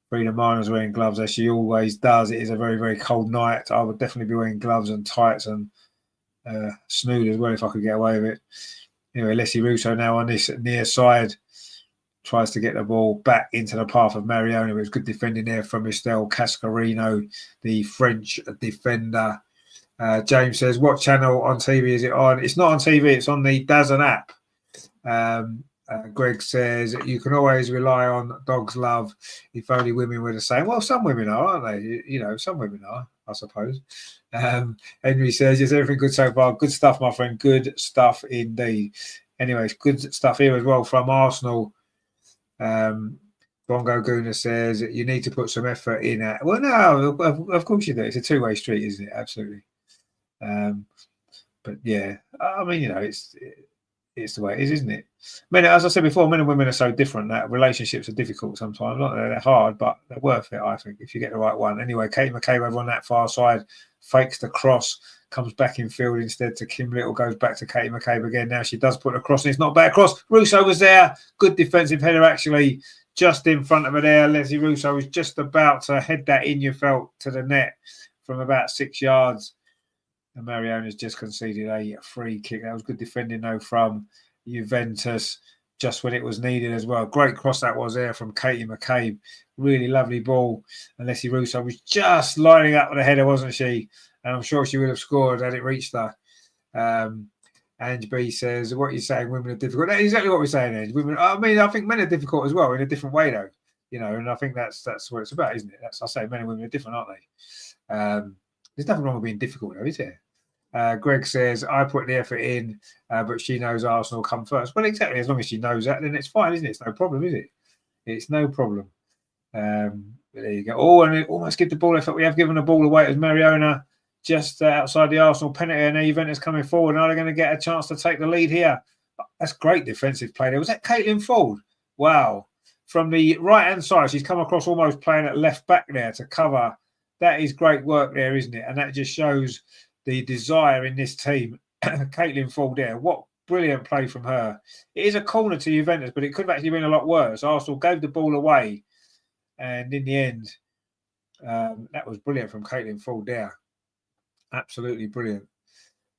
Frida Marner's wearing gloves as she always does. It is a very, very cold night. I would definitely be wearing gloves and tights and snood as well if I could get away with it. Anyway, Leslie Russo now on this near side. Tries to get the ball back into the path of Mariona. It was good defending there from Estelle Cascarino, the French defender. James says, what channel on TV is it on? It's not on TV. It's on the DAZN app. Greg says, you can always rely on dog's love if only women were the same. Well, some women are, aren't they? Some women are, I suppose. Henry says, is everything good so far? Good stuff, my friend. Good stuff indeed. Anyways, good stuff here as well from Arsenal. Bongo Guna says you need to put some effort in. Well, no, of course you do. It's a two-way street, isn't it? Absolutely. But yeah, I mean, it's the way it is, isn't it? As I said before, men and women are so different that relationships are difficult sometimes. Not that they're hard, but they're worth it, I think, if you get the right one. Anyway, Katie McKay over on that far side fakes the cross, comes back in field instead to Kim Little, goes back to Katie McCabe again. Now she does put a cross, and it's not a bad cross. Russo was there. Good defensive header, actually, just in front of her there. Leslie Russo was just about to head that in, you felt, to the net from about 6 yards. And Mariona's just conceded a free kick. That was good defending, though, from Juventus, just when it was needed as well. Great cross that was there from Katie McCabe. Really lovely ball. And Leslie Russo was just lining up with a header, wasn't she? And I'm sure she would have scored had it reached her. Ange B says, what are you saying? Women are difficult. That's exactly what we're saying, Ange. Women, I mean, I think men are difficult as well in a different way, though. And I think that's what it's about, isn't it? I say men and women are different, aren't they? There's nothing wrong with being difficult, though, is there? Greg says, I put the effort in, but she knows Arsenal come first. Well, exactly. As long as she knows that, then it's fine, isn't it? It's no problem, is it? It's no problem. But there you go. Oh, and we almost give the ball effort. We have given the ball away as Mariona just outside the Arsenal penalty, and Juventus coming forward. Now they're going to get a chance to take the lead here. That's great defensive play there. Was that Caitlin Ford? Wow. From the right-hand side, she's come across almost playing at left back there to cover. That is great work there, isn't it? And that just shows the desire in this team. Caitlin Ford there. What brilliant play from her. It is a corner to Juventus, but it could have actually been a lot worse. Arsenal gave the ball away. And in the end, that was brilliant from Caitlin Ford there. Absolutely brilliant.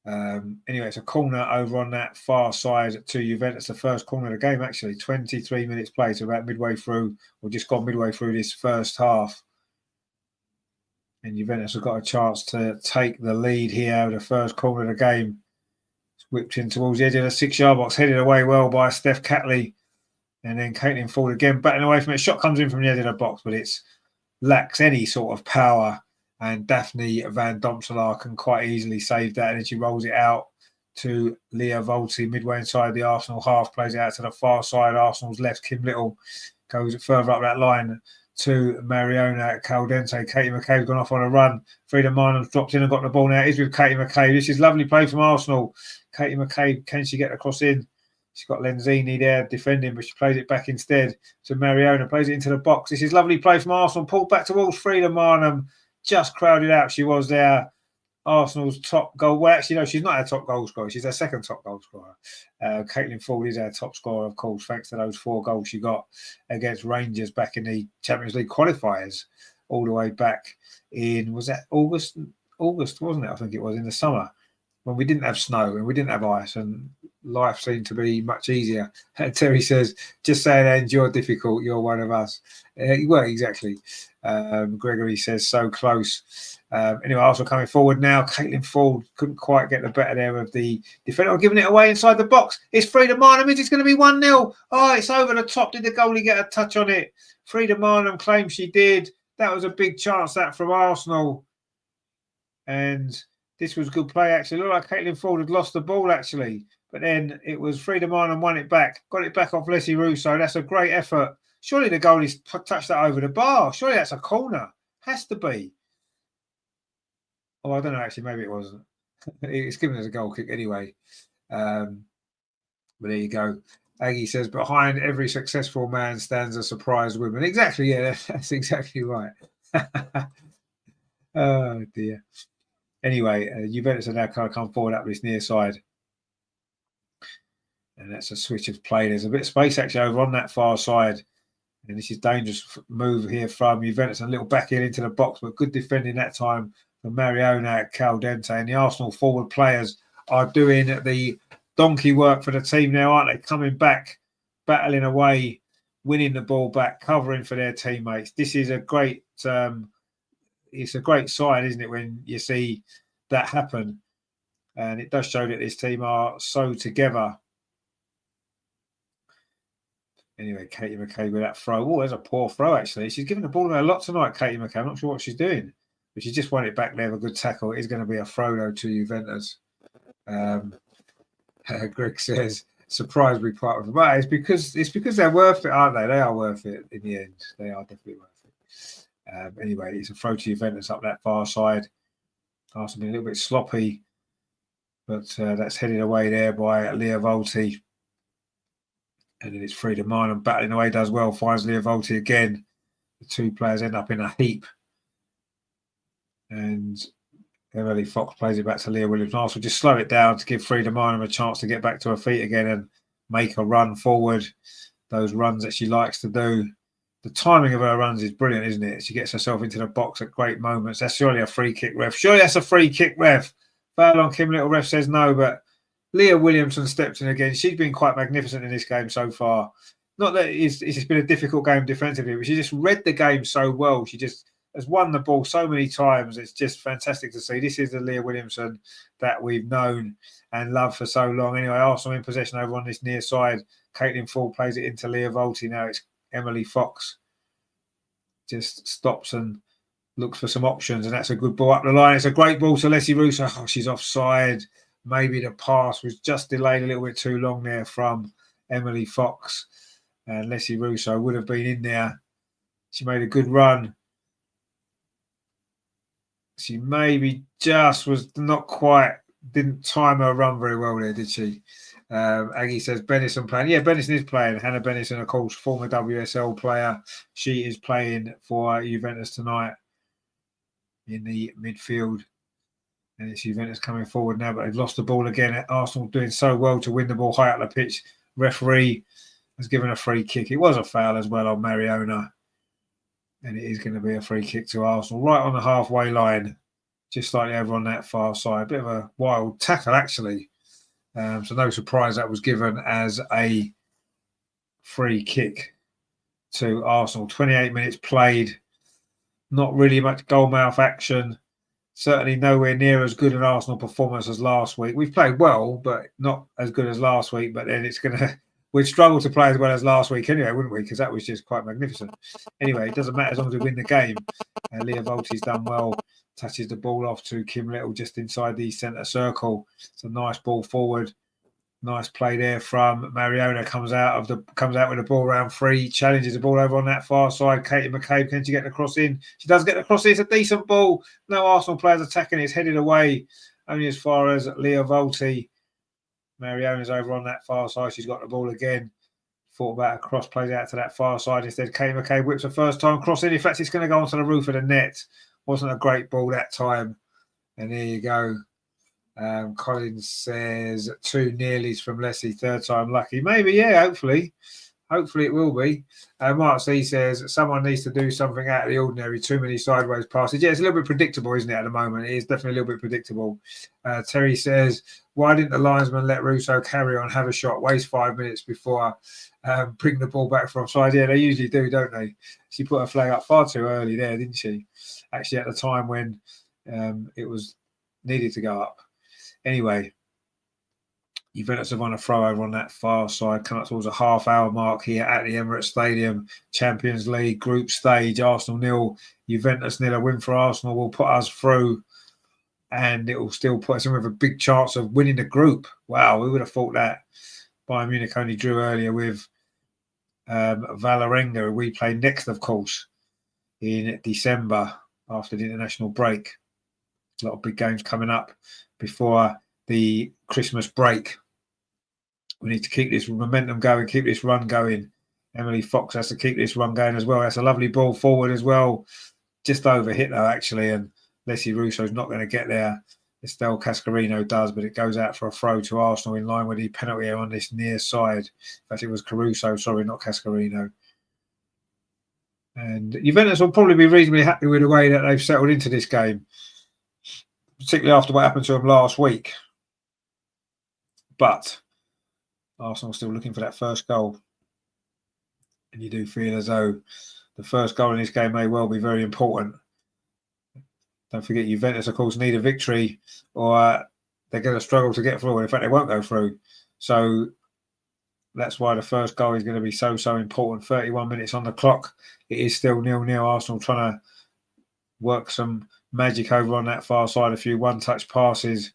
Anyway, it's a corner over on that far side to Juventus, the first corner of the game, actually. 23 minutes played, so about midway through, or just gone midway through this first half. And Juventus have got a chance to take the lead here. The first corner of the game. It's whipped in towards the edge of the 6-yard box, headed away well by Steph Catley. And then Caitlin Ford again, batting away from it. Shot comes in from the edge of the box, but it lacks any sort of power. And Daphne Van Domselaar can quite easily save that. And then she rolls it out to Leah Volti midway inside the Arsenal half, plays it out to the far side. Arsenal's left. Kim Little goes further up that line to Mariona Caldente. Katie McCabe's gone off on a run. Frida Marnham's dropped in and got the ball now. It is with Katie McCabe. This is lovely play from Arsenal. Katie McCabe, can she get across in? She's got Lenzini there defending, but she plays it back instead to Mariona. Plays it into the box. This is lovely play from Arsenal. Pulled back towards Frida Marnham. Just crowded out. She was there. Arsenal's top goal. Well, actually, no, she's not our top goal scorer. She's our second top goal scorer. Caitlin Ford is our top scorer, of course, thanks to those 4 goals she got against Rangers back in the Champions League qualifiers all the way back in, was that August, wasn't it? I think it was in the summer when we didn't have snow and we didn't have ice and life seemed to be much easier. Terry says, just saying that you're difficult, you're one of us. Well, exactly. Gregory says, so close. Anyway, Arsenal coming forward now. Caitlin Ford couldn't quite get the better there of the defender, giving it away inside the box. It's Frida Marnham. It's going to be 1-0. Oh, it's over the top. Did the goalie get a touch on it? Frida Marnham claims she did. That was a big chance, that, from Arsenal. And this was good play, actually. It looked like Caitlin Ford had lost the ball, actually. But then it was Frida Marnham won it back. Got it back off Leslie Russo. That's a great effort. Surely the goalie's touched that over the bar. Surely that's a corner. Has to be. Oh, I don't know, actually. Maybe it wasn't. It's given as a goal kick anyway. But there you go. Aggie says, behind every successful man stands a surprised woman. Exactly, yeah. That's exactly right. Oh, dear. Anyway, Juventus are now kind of come forward up this near side. And that's a switch of play. There's a bit of space actually over on that far side. And this is dangerous move here from Juventus. A little back in into the box, but good defending that time from Mariona Caldente. And the Arsenal forward players are doing the donkey work for the team now, aren't they? Coming back, battling away, winning the ball back, covering for their teammates. This is a great it's a great sign, isn't it, when you see that happen? And it does show that this team are so together. Anyway, Katie McCabe with that throw. Oh, there's a poor throw, actually. She's given the ball away a lot tonight, Katie McCabe. I'm not sure what she's doing. But she just won it back there with a good tackle. It is going to be a throw, though, to Juventus. Greg says, surprise we part with them. But it's because they're worth it, aren't they? They are worth it in the end. They are definitely worth it. Anyway, it's a throw to Juventus up that far side. Arsenal been a little bit sloppy. But that's headed away there by Leah Volti. And then it's Frida Marnham battling away, does well, finds Leah Volti again. The 2 players end up in a heap. And Emily Fox plays it back to Leah Williams. Arsenal just slow it down to give Frida Marnham a chance to get back to her feet again and make a run forward. Those runs that she likes to do. The timing of her runs is brilliant, isn't it? She gets herself into the box at great moments. That's surely a free kick, ref. Surely that's a free kick, ref. Foul on Kim Little, ref says no, but Leah Williamson stepped in again. She's been quite magnificent in this game so far. Not that it's been a difficult game defensively, but she just read the game so well. She just has won the ball so many times. It's just fantastic to see. This is the Leah Williamson that we've known and loved for so long. Anyway, Arsenal in possession over on this near side. Caitlin Ford plays it into Leah Volti. Now it's Emily Fox just stops and looks for some options, and that's a good ball up the line. It's a great ball to Leslie Russo. Oh, she's offside. Maybe the pass was just delayed a little bit too long there from Emily Fox. And Leslie Russo would have been in there. She made a good run. She maybe just was not quite, didn't time her run very well there, did she? Aggie says Bennison playing. Yeah, Bennison is playing. Hannah Bennison, of course, former WSL player. She is playing for Juventus tonight in the midfield. And it's Juventus coming forward now, but they've lost the ball again. Arsenal doing so well to win the ball high up the pitch. Referee has given a free kick. It was a foul as well on Mariona. And it is going to be a free kick to Arsenal right on the halfway line, just slightly over on that far side. A bit of a wild tackle, actually. So no surprise that was given as a free kick to Arsenal. 28 minutes played. Not really much goalmouth action. Certainly nowhere near as good an Arsenal performance as last week. We've played well, but not as good as last week. But then it's going to... We'd struggle to play as well as last week anyway, wouldn't we? Because that was just quite magnificent. Anyway, it doesn't matter as long as we win the game. Leah Volti's done well. Touches the ball off to Kim Little just inside the centre circle. It's a nice ball forward. Nice play there from Mariona. Comes out with the ball around free. Challenges the ball over on that far side. Katie McCabe, can she get the cross in? She does get the cross in. It's a decent ball. No Arsenal players attacking. It's headed away only as far as Leah Volti. Mariona's over on that far side. She's got the ball again. Thought about a cross, plays out to that far side. Instead, Katie McCabe whips a first time cross in. In fact, it's going to go onto the roof of the net. Wasn't a great ball that time. And there you go. Collins says 2 nearlies from Leslie, third time lucky. Maybe, yeah, hopefully. Hopefully it will be. Mark C says someone needs to do something out of the ordinary. Too many sideways passes. Yeah, it's a little bit predictable, isn't it, at the moment? It is definitely a little bit predictable. Terry says, why didn't the linesman let Russo carry on, have a shot, waste 5 minutes before bring the ball back from offside? Yeah, they usually do, don't they? She put her flag up far too early there, didn't she? Actually, at the time when it was needed to go up. Anyway, Juventus have won a throw over on that far side, come up towards a half-hour mark here at the Emirates Stadium. Champions League group stage, Arsenal 0, Juventus 0. A win for Arsenal will put us through, and it will still put us in with a big chance of winning the group. Wow, we would have thought that. Bayern Munich only drew earlier with Valerenga. We play next, of course, in December after the international break. A lot of big games coming up before the Christmas break. We need to keep this momentum going, keep this run going. Emily Fox has to keep this run going as well. That's a lovely ball forward as well. Just over hit though, actually, and Leslie Russo's not going to get there. Estelle Cascarino does, but it goes out for a throw to Arsenal in line with the penalty on this near side. In fact, it was Caruso, sorry, not Cascarino. And Juventus will probably be reasonably happy with the way that they've settled into this game, particularly after what happened to them last week. But Arsenal still looking for that first goal. And you do feel as though the first goal in this game may well be very important. Don't forget, Juventus, of course, need a victory or they're going to struggle to get through. In fact, they won't go through. So that's why the first goal is going to be so important. 31 minutes on the clock. It is still 0-0. Arsenal trying to work some magic over on that far side. A few one-touch passes.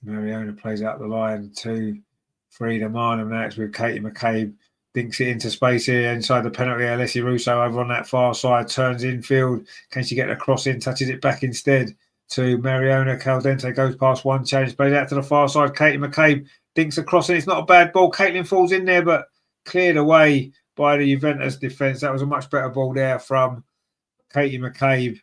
Mariona plays out the line to Frida Marnham. Now it's with Katie McCabe. Dinks it into space here inside the penalty area. Leslie Russo over on that far side. Turns infield. Can she get a cross in? Touches it back instead to Mariona. Caldente goes past one change. Plays out to the far side. Katie McCabe dinks a cross in. It's not a bad ball. Caitlin falls in there, but cleared away by the Juventus defence. That was a much better ball there from Katie McCabe.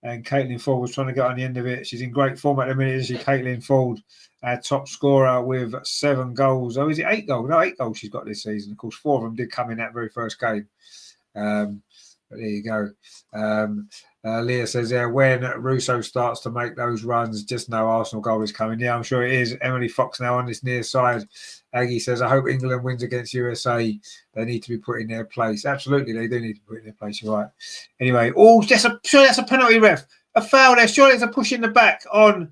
And Caitlin Ford was trying to get on the end of it. She's in great form at the minute, isn't she? Caitlin Ford, our top scorer with 7 goals. Oh, is it 8 goals? No, 8 goals she's got this season. Of course, 4 of them did come in that very first game. But there you go. Leah says there, when Russo starts to make those runs, just know Arsenal goal is coming. Yeah, I'm sure it is. Emily Fox now on this near side. Aggie says, I hope England wins against USA. They need to be put in their place. Absolutely, they do need to be put in their place. You're right. Anyway, surely that's a penalty, ref. A foul there. Surely it's a push in the back on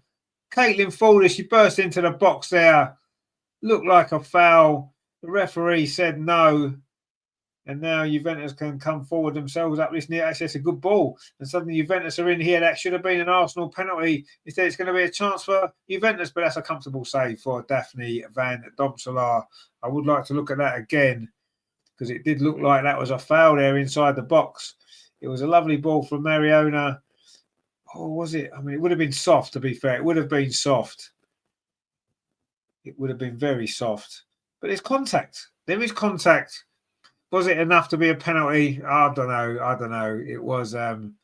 Caitlin Ford as she burst into the box there. Looked like a foul. The referee said no. And now Juventus can come forward themselves up this near. Actually, it's a good ball. And suddenly Juventus are in here. That should have been an Arsenal penalty. Instead, it's going to be a chance for Juventus, but that's a comfortable save for Daphne Van Domselaar. I would like to look at that again because it did look like that was a foul there inside the box. It was a lovely ball from Mariona. Oh, was it? I mean, it would have been soft, to be fair. It would have been soft. It would have been very soft. But there's contact. There is contact. Was it enough to be a penalty? I don't know. It was, I don't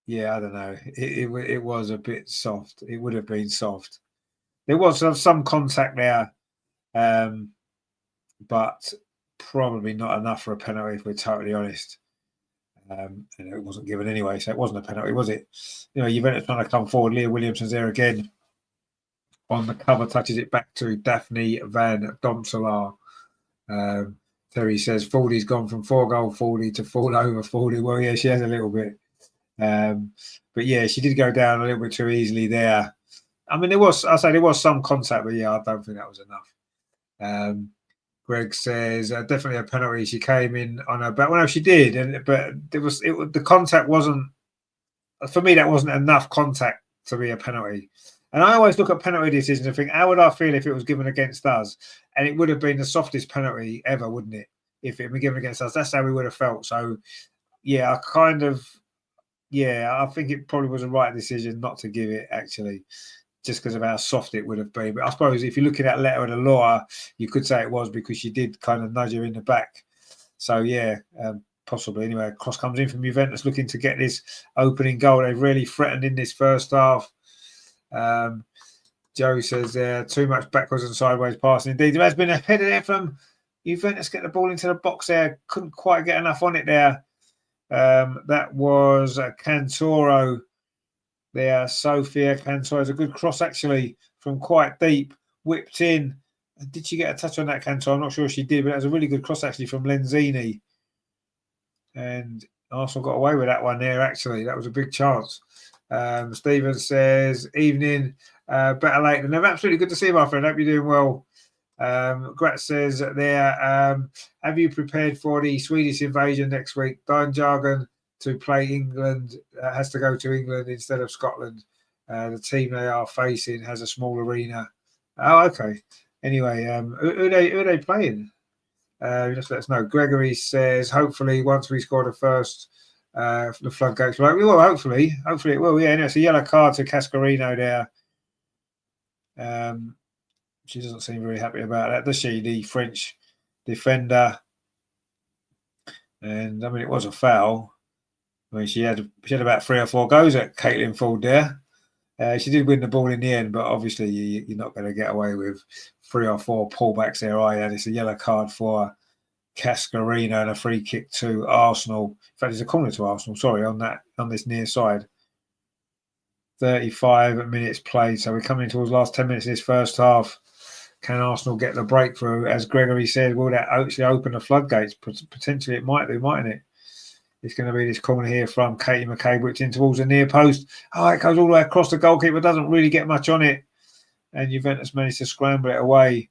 know. It was a bit soft. It would have been soft. There was some contact there, but probably not enough for a penalty, if we're totally honest. And it wasn't given anyway, so it wasn't a penalty, was it? Juventus trying to come forward. Leah Williamson's there again on the cover, touches it back to Daphne Van Domselaar. Terry says Fordy's gone from 4-goal Fordy to fall over Fordy. Well, yeah, she has a little bit. But yeah, she did go down a little bit too easily there. I mean, there was some contact, but yeah, I don't think that was enough. Greg says definitely a penalty. She came in on her back. Well, no, she did, but the contact wasn't. For me, that wasn't enough contact to be a penalty. And I always look at penalty decisions and think, how would I feel if it was given against us? And it would have been the softest penalty ever, wouldn't it? If it had been given against us, that's how we would have felt. So, yeah, I think it probably was a right decision not to give it, actually, just because of how soft it would have been. But I suppose if you're looking at letter of the law, you could say it was because she did kind of nudge her in the back. So, yeah, possibly. Anyway, cross comes in from Juventus looking to get this opening goal. They've really threatened in this first half. Joe says too much backwards and sideways passing. Indeed, there has been a header there from Juventus. Get the ball into the box there. Couldn't quite get enough on it there. That was Cantoro there. Sofia Cantoro is a good cross actually from quite deep. Whipped in. Did she get a touch on that, Cantoro? I'm not sure she did, but that was a really good cross actually from Lenzini. And Arsenal got away with that one there actually. That was a big chance. Stephen says, evening, better late than never. Absolutely good to see you, my friend. Hope you're doing well. Grat says there, have you prepared for the Swedish invasion next week? Don Jargon to play England, has to go to England instead of Scotland. The team they are facing has a small arena. Oh, okay. Anyway, who are they playing? Just let us know. Gregory says, hopefully, once we score the first, the floodgates will open. Well, hopefully it will. Yeah, it's a yellow card to Cascarino there. She doesn't seem very happy about that, does she? The French defender. And I mean, it was a foul. I mean, she had about 3 or 4 goes at Caitlin Ford there. She did win the ball in the end, but obviously you're not going to get away with 3 or 4 pullbacks there, are you? And it's a yellow card for Cascarino and a free kick to Arsenal. In fact, it's a corner to Arsenal, sorry, on this near side. 35 minutes played, so we're coming towards the last 10 minutes of this first half. Can Arsenal get the breakthrough? As Gregory said, will that actually open the floodgates? Potentially it might do, mightn't it? It's going to be this corner here from Katie McCabe, which in towards the near post. Oh, it goes all the way across the goalkeeper, doesn't really get much on it. And Juventus managed to scramble it away.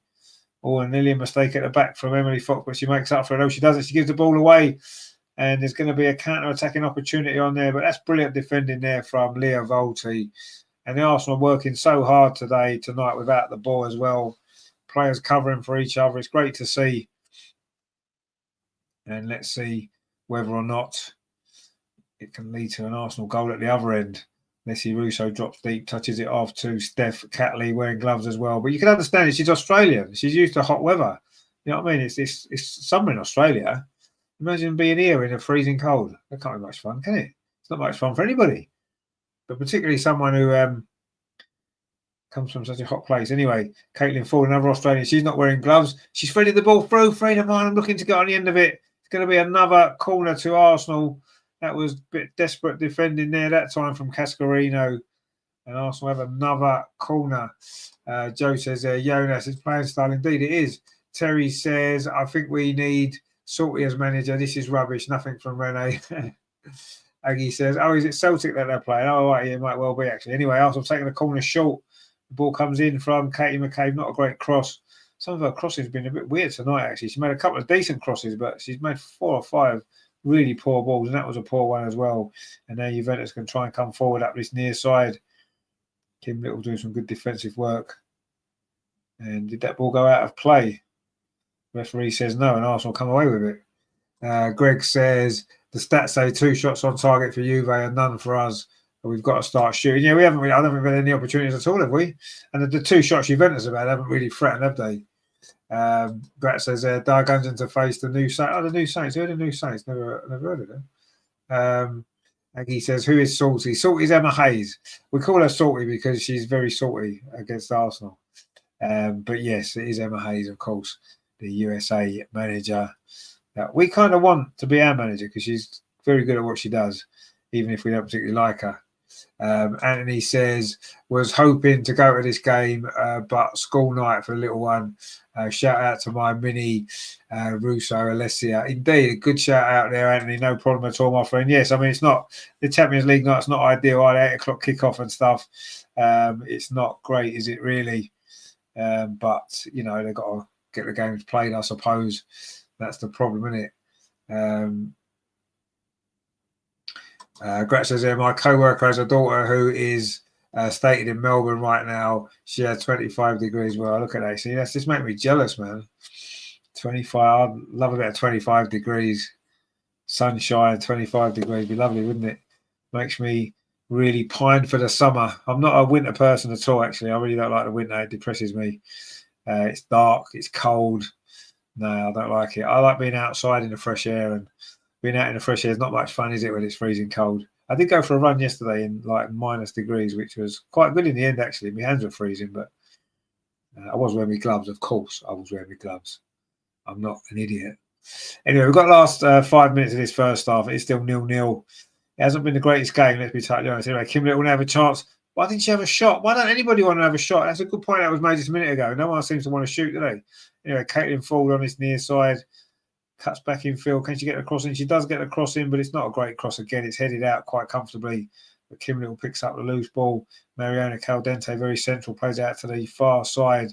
Oh, and nearly a mistake at the back from Emily Fox, but she makes up for it. No, she doesn't. She gives the ball away. And there's going to be a counter-attacking opportunity on there. But that's brilliant defending there from Leah Volti. And the Arsenal working so hard tonight without the ball as well. Players covering for each other. It's great to see. And let's see whether or not it can lead to an Arsenal goal at the other end. Nessie Russo drops deep, touches it off to Steph Catley wearing gloves as well. But you can understand it. She's Australian. She's used to hot weather. You know what I mean? It's summer in Australia. Imagine being here in a freezing cold. That can't be much fun, can it? It's not much fun for anybody. But particularly someone who comes from such a hot place. Anyway, Caitlin Ford, another Australian. She's not wearing gloves. She's threaded the ball through. Freda Marlin looking to get on the end of it. It's going to be another corner to Arsenal. That was a bit desperate defending there that time from Cascarino. And Arsenal have another corner. Joe says, Jonas, it's playing style. Indeed, it is. Terry says, I think we need Salty as manager. This is rubbish. Nothing from Rene. Aggie says, oh, is it Celtic that they're playing? Oh, right, yeah, it might well be, actually. Anyway, Arsenal taking the corner short. The ball comes in from Katie McCabe. Not a great cross. some of her crosses have been a bit weird tonight, actually. She made a couple of decent crosses, but she's made 4 or 5 really poor balls, and that was a poor one as well. And now Juventus can try and come forward up this near side. Kim Little doing some good defensive work. And did that ball go out of play? Referee says no, and Arsenal come away with it. Greg says the stats say 2 shots on target for Juve and none for us. But we've got to start shooting. Yeah, we haven't really. I don't think we've had any opportunities at all, have we? And the 2 shots Juventus have had haven't really threatened, have they? Grat says Dar goes into face the new Saints. Oh, the new Saints. Who are the new Saints? Never heard of them. Aggie says, who is salty? Salty's Emma Hayes. We call her salty because she's very salty against Arsenal. But yes, it is Emma Hayes, of course, the USA manager that we kind of want to be our manager because she's very good at what she does, even if we don't particularly like her. Anthony says, was hoping to go to this game, but school night for the little one. Shout out to my mini Russo Alessia. Indeed, a good shout out there, Anthony. No problem at all, my friend. Yes, I mean, it's not the Champions League night. It's not ideal. 8 o'clock kickoff and stuff. It's not great, is it really? But, you know, they've got to get the games played, I suppose. That's the problem, isn't it? Grat says my co-worker has a daughter who is stated in Melbourne right now. She had 25 degrees. Well, look at that. See, that's just making me jealous, man. 25. I'd love a bit of 25 degrees. Sunshine, 25 degrees. Be lovely, wouldn't it? Makes me really pine for the summer. I'm not a winter person at all, actually. I really don't like the winter. It depresses me. It's dark. It's cold. No, I don't like it. I like being outside in the fresh air, and being out in the fresh air is not much fun, is it, when it's freezing cold? I did go for a run yesterday in like minus degrees, which was quite good in the end, actually. My hands were freezing, but I was wearing my gloves. Of course, I was wearing my gloves. I'm not an idiot. Anyway, we've got the last 5 minutes of this first half. It's still 0-0. It hasn't been the greatest game, let's be totally honest. Anyway, Kim Little will have a chance. Why didn't she have a shot? Why don't anybody want to have a shot? That's a good point that was made just a minute ago. No one seems to want to shoot, do they? Anyway, Caitlin Ford on this near side. Cuts back in field. Can she get the cross in? She does get the cross in, but it's not a great cross again. It's headed out quite comfortably. But Kim Little picks up the loose ball. Mariona Caldente, very central, plays out to the far side.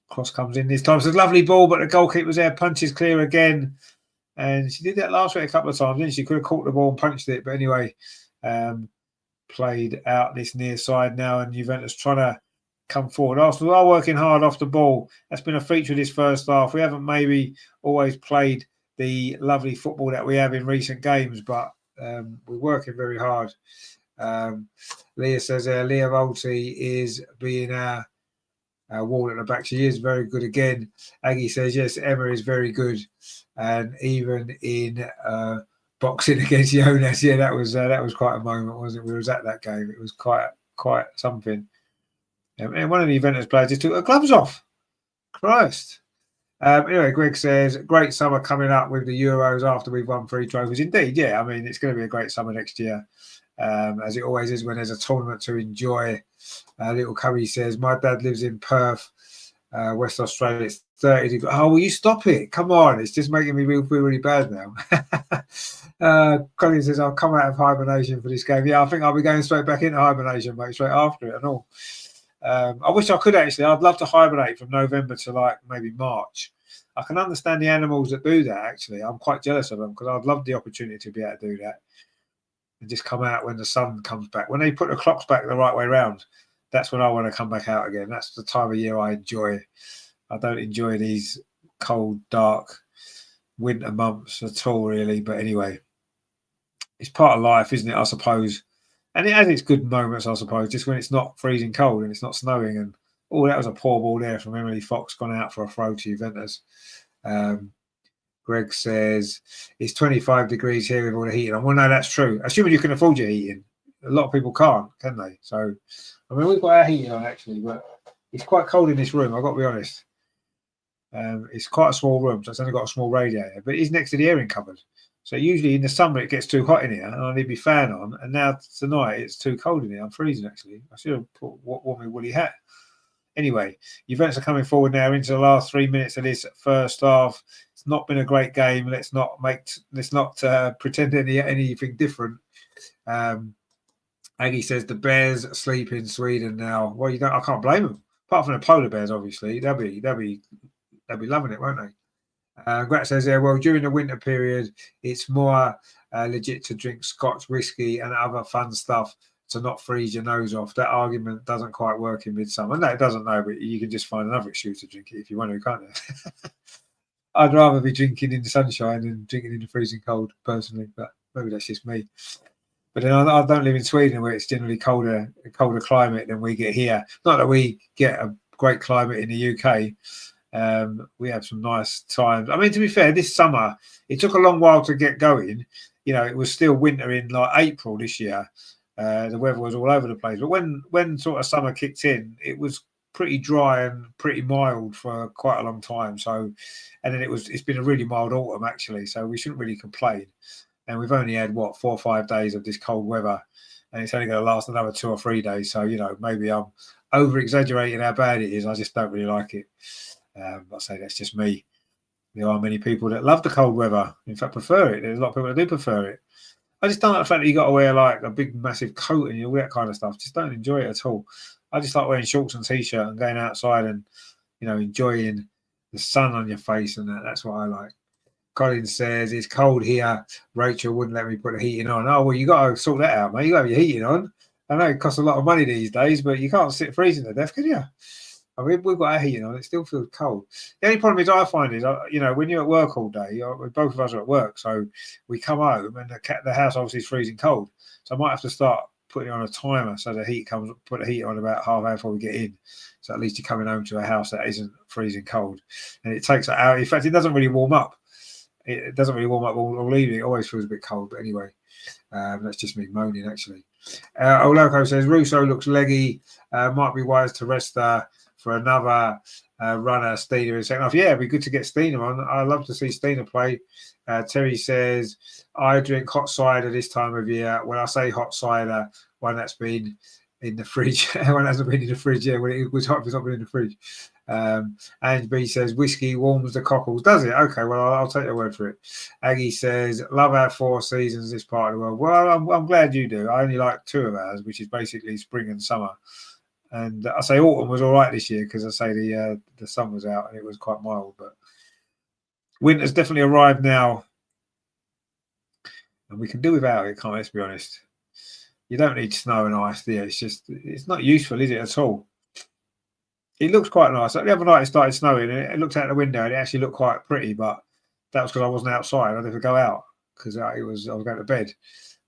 Cross comes in this time. It's a lovely ball, but the goalkeeper's there, punches clear again. And she did that last week a couple of times, didn't she? She could have caught the ball and punched it. But anyway, played out this near side now, and Juventus trying to come forward. Arsenal are working hard off the ball. That's been a feature of this first half. We haven't maybe always played the lovely football that we have in recent games, but we're working very hard. Leah says Leah Volti is being our wall at the back. She is very good again. Aggie says, yes, Emma is very good. And even in boxing against Jonas, yeah, that was quite a moment, wasn't it? We was at that game. It was quite something. And one of the Juventus players just took her gloves off. Christ. Anyway, Greg says, great summer coming up with the Euros after we've won 3 trophies. Indeed, yeah. I mean, it's going to be a great summer next year, as it always is when there's a tournament to enjoy. Little Cubby says, my dad lives in Perth, West Australia. It's 30 degrees. Oh, will you stop it? Come on. It's just making me feel really bad now. Colin says, I'll come out of hibernation for this game. Yeah, I think I'll be going straight back into hibernation, mate, straight after it and all. I wish I could actually. I'd love to hibernate from November to like maybe March. I can understand the animals that do that, actually. I'm quite jealous of them because I'd love the opportunity to be able to do that and just come out when the sun comes back. When they put the clocks back the right way round, that's when I want to come back out again. That's the time of year I enjoy. I don't enjoy these cold, dark winter months at all, really. But anyway, it's part of life, isn't it, I suppose? And it has its good moments, I suppose, just when it's not freezing cold and it's not snowing. And, oh, that was a poor ball there from Emily Fox, gone out for a throw to Juventus. Greg says, it's 25 degrees here with all the heating on. Well, no, that's true. Assuming you can afford your heating. A lot of people can't, can they? So, I mean, we've got our heating on, actually, but it's quite cold in this room, I've got to be honest. It's quite a small room, so it's only got a small radiator, but it is next to the airing cupboard. So usually in the summer it gets too hot in here and I need my fan on. And now tonight it's too cold in here. I'm freezing, actually. I should have worn my woolly hat. Anyway, Juventus are coming forward now into the last 3 minutes of this first half. It's not been a great game. Let's not pretend anything different. Aggie says the Bears sleep in Sweden now. Well, I can't blame them. Apart from the polar bears, obviously, they'll be loving it, won't they? Grat says, yeah, well, during the winter period, it's more legit to drink Scotch whiskey and other fun stuff to not freeze your nose off. That argument doesn't quite work in midsummer. No, it doesn't, no, but you can just find another excuse to drink it if you want to, can't you? I'd rather be drinking in the sunshine than drinking in the freezing cold, personally, but maybe that's just me. But then I don't live in Sweden, where it's generally a colder climate than we get here. Not that we get a great climate in the UK. We have some nice times. I mean, to be fair, this summer, it took a long while to get going. You know, it was still winter in like April this year. The weather was all over the place. But when sort of summer kicked in, it was pretty dry and pretty mild for quite a long time. So, and then it's been a really mild autumn, actually. So we shouldn't really complain. And we've only had, 4 or 5 days of this cold weather. And it's only going to last another 2 or 3 days. So, you know, maybe I'm over-exaggerating how bad it is. I just don't really like it. I say that's just me. There are many people that love the cold weather. In fact, prefer it. There's a lot of people that do prefer it. I just don't like the fact that you got to wear like a big, massive coat and all that kind of stuff. Just don't enjoy it at all. I just like wearing shorts and t-shirt and going outside and, you know, enjoying the sun on your face and that. That's what I like. Colin says, it's cold here. Rachel wouldn't let me put the heating on. Oh, well, you got to sort that out, mate. You got to have your heating on. I know it costs a lot of money these days, but you can't sit freezing to death, can you? I mean, we've got our heating on. It still feels cold. The only problem is I find is, you know, when you're at work all day, both of us are at work, so we come home and the house obviously is freezing cold. So I might have to start putting on a timer so the heat comes. Put the heat on about half hour before we get in. So at least you're coming home to a house that isn't freezing cold, and it takes an hour. In fact, it doesn't really warm up. It doesn't really warm up all evening. It always feels a bit cold, but anyway, that's just me moaning actually. Oloko says Russo looks leggy. Might be wise to rest for another runner, Steiner in second half. Yeah, it'd be good to get Steiner on. I love to see Steiner play. Terry says, I drink hot cider this time of year. When I say hot cider, one that's been in the fridge, one hasn't been in the fridge. Yeah, when it was hot, it's not been in the fridge. And B says, whiskey warms the cockles. Does it? Okay, well, I'll take your word for it. Aggie says, love our 4 seasons this part of the world. Well, I'm glad you do. I only like 2 of ours, which is basically spring and summer. And I say autumn was all right this year because I say the sun was out and it was quite mild. But winter's definitely arrived now, and we can do without it, can't we? Let's be honest. You don't need snow and ice there. It's not useful, is it, at all? It looks quite nice. Like the other night it started snowing and it looked out the window and it actually looked quite pretty, but that was because I wasn't outside. I had to go out because I was going to bed.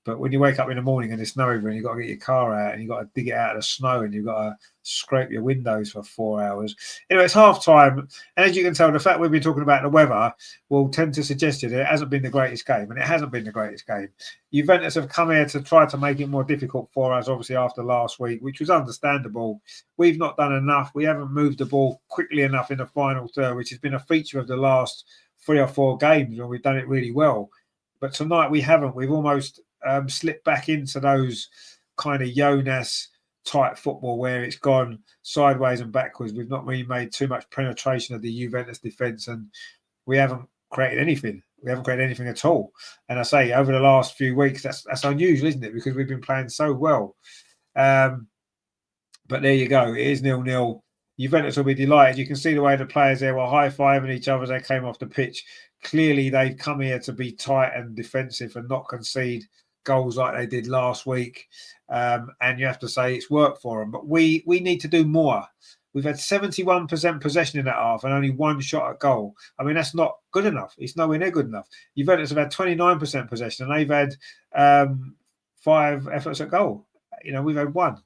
But when you wake up in the morning and it's snowing and you've got to get your car out and you've got to dig it out of the snow and you've got to scrape your windows for 4 hours. Anyway, it's half time. And as you can tell, the fact we've been talking about the weather will tend to suggest that it hasn't been the greatest game. And it hasn't been the greatest game. Juventus have come here to try to make it more difficult for us, obviously, after last week, which was understandable. We've not done enough. We haven't moved the ball quickly enough in the final third, which has been a feature of the last 3 or 4 games when we've done it really well. But tonight we haven't. We've almost slipped back into those kind of Jonas type football where it's gone sideways and backwards. We've not really made too much penetration of the Juventus defence, and we haven't created anything. We haven't created anything at all. And I say over the last few weeks, that's unusual, isn't it? Because we've been playing so well. But there you go. It is 0-0. Juventus will be delighted. You can see the way the players there were high-fiving each other as they came off the pitch. Clearly, they've come here to be tight and defensive and not concede goals like they did last week. And you have to say it's worked for them. But we need to do more. We've had 71% possession in that half and only 1 shot at goal. I mean, that's not good enough. It's nowhere near good enough. Juventus have had 29% possession and they've had 5 efforts at goal. You know, we've had 1.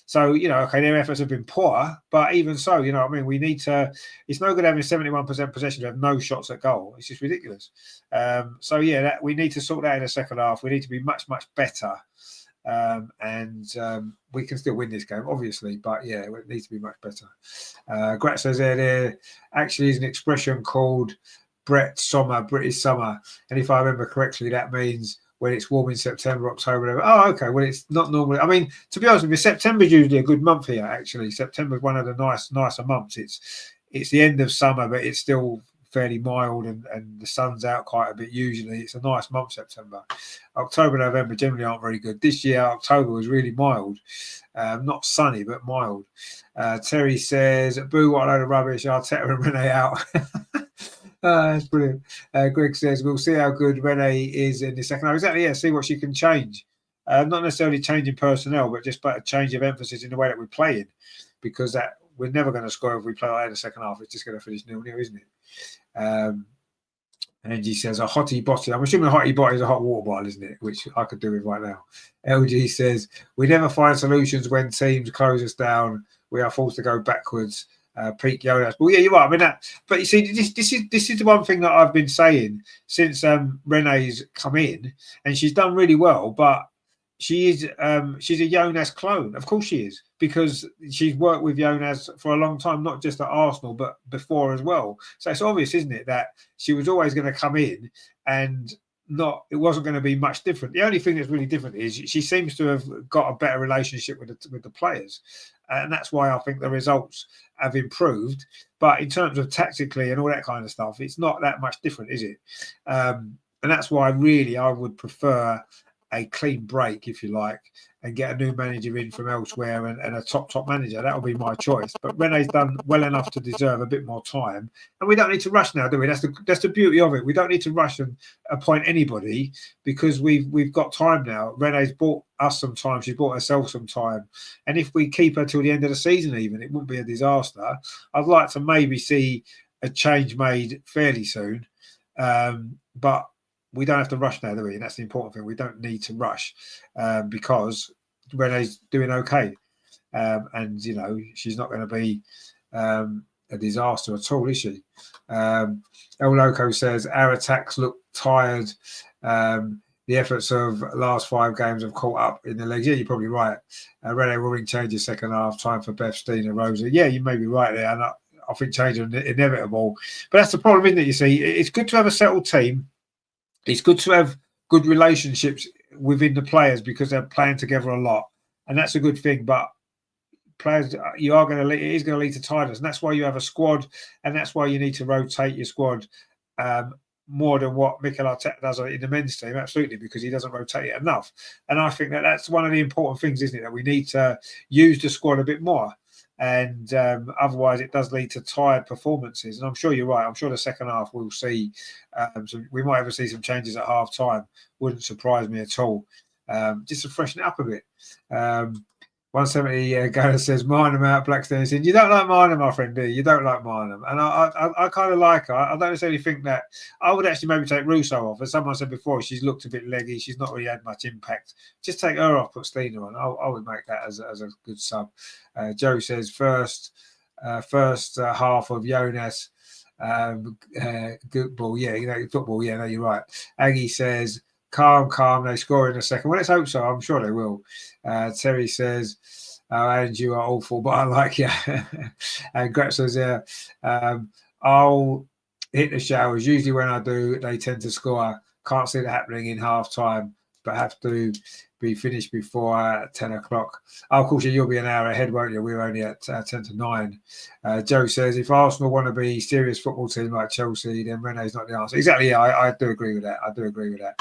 So, you know, okay, their efforts have been poor, but even so, you know what I mean? We need to, it's no good having 71% possession to have no shots at goal. It's just ridiculous. So, yeah, we need to sort that in the second half. We need to be much, much better. And we can still win this game, obviously, but yeah, it needs to be much better. Grat says there actually is an expression called British summer. And if I remember correctly, that means when it's warm in September, October, whatever. Oh, okay. Well, it's not normally. I mean, to be honest with you, September is usually a good month here. Actually, September is one of the nicer months. It's the end of summer, but it's still fairly mild and the sun's out quite a bit usually. It's a nice month, September. October, November generally aren't very good. This year, October was really mild. Not sunny, but mild. Terry says, boo, what a load of rubbish. Arteta and Rene out. That's brilliant. Greg says, we'll see how good Rene is in the second half. Exactly, yeah, see what she can change. Not necessarily changing personnel, but just a change of emphasis in the way that we're playing, because that we're never going to score if we play like that in the second half. It's just going to finish 0-0, isn't it? Angie says, a hottie bottle. I'm assuming a hottie bottle is a hot water bottle, isn't it? Which I could do with right now. LG says, we never find solutions when teams close us down. We are forced to go backwards. Peak Jonas. Well, yeah, you're right. I mean, but you see, this is the one thing that I've been saying since Rene's come in, and she's done really well, but she's a Jonas clone. Of course she is, because she's worked with Jonas for a long time, not just at Arsenal, but before as well. So it's obvious, isn't it, that she was always going to come in and it wasn't going to be much different. The only thing that's really different is she seems to have got a better relationship with the players. And that's why I think the results have improved. But in terms of tactically and all that kind of stuff, it's not that much different, is it? And that's why really I would prefer a clean break, if you like, and get a new manager in from elsewhere and a top manager. That will be my choice. But Rene's done well enough to deserve a bit more time, and we don't need to rush now, do we? That's the beauty of it. We don't need to rush and appoint anybody, because we've got time now. Rene's bought us some time. She's bought herself some time, and if we keep her till the end of the season, even, it wouldn't be a disaster. I'd like to maybe see a change made fairly soon, but we don't have to rush now, do we? And that's the important thing. We don't need to rush because Rene's doing okay. And, she's not going to be a disaster at all, is she? El Loco says, our attacks look tired. The efforts of last 5 games have caught up in the legs. Yeah, you're probably right. Rene will changes second half, time for Beth, Stina, Rosa. Yeah, you may be right there. And I think change is inevitable. But that's the problem, isn't it? You see, it's good to have a settled team. It's good to have good relationships within the players because they're playing together a lot, and that's a good thing. But players, it is going to lead to tiredness, and that's why you have a squad, and that's why you need to rotate your squad more than what Mikel Arteta does in the men's team. Absolutely, because he doesn't rotate it enough. And I think that's one of the important things, isn't it? That we need to use the squad a bit more. And otherwise it does lead to tired performances. And I'm sure you're right. I'm sure the second half we'll see we might ever see some changes at half time. Wouldn't surprise me at all. Just to freshen it up a bit. 170 Gareth says, Marnham out, Blackstone saying, you don't like Marnham, my friend, do you? You don't like Marnham. And I kind of like her. I don't necessarily think that. I would actually maybe take Russo off. As someone said before, she's looked a bit leggy. She's not really had much impact. Just take her off, put Stina on. I would make that as a good sub. Joe says, first half of Jonas. Good ball. Yeah, football. Yeah, no, you're right. Aggie says, calm. They score in a second. Well, let's hope so. I'm sure they will. Terry says, and you are awful, but I like you. And Gretz says, I'll hit the showers. Usually when I do, they tend to score. Can't see that happening in half time, but have to be finished before 10 o'clock. Oh, of course, you'll be an hour ahead, won't you? We're only at 10 to 9. Joe says, if Arsenal want to be a serious football team like Chelsea, then Rene's not the answer. Exactly, yeah, I do agree with that.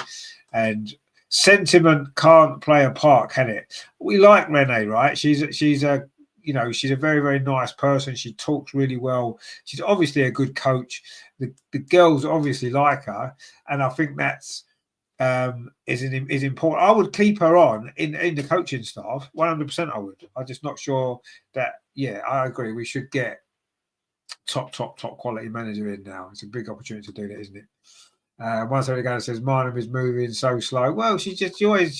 And sentiment can't play a part, can it? We like Rene, right? She's a very, very nice person. She talks really well. She's obviously a good coach. The girls obviously like her, and I think that's is important. I would keep her on in the coaching staff, 100%. I would. I'm just not sure that. Yeah, I agree. We should get top quality manager in now. It's a big opportunity to do that, isn't it? One somebody guy says Marnham is moving so slow. Well, she's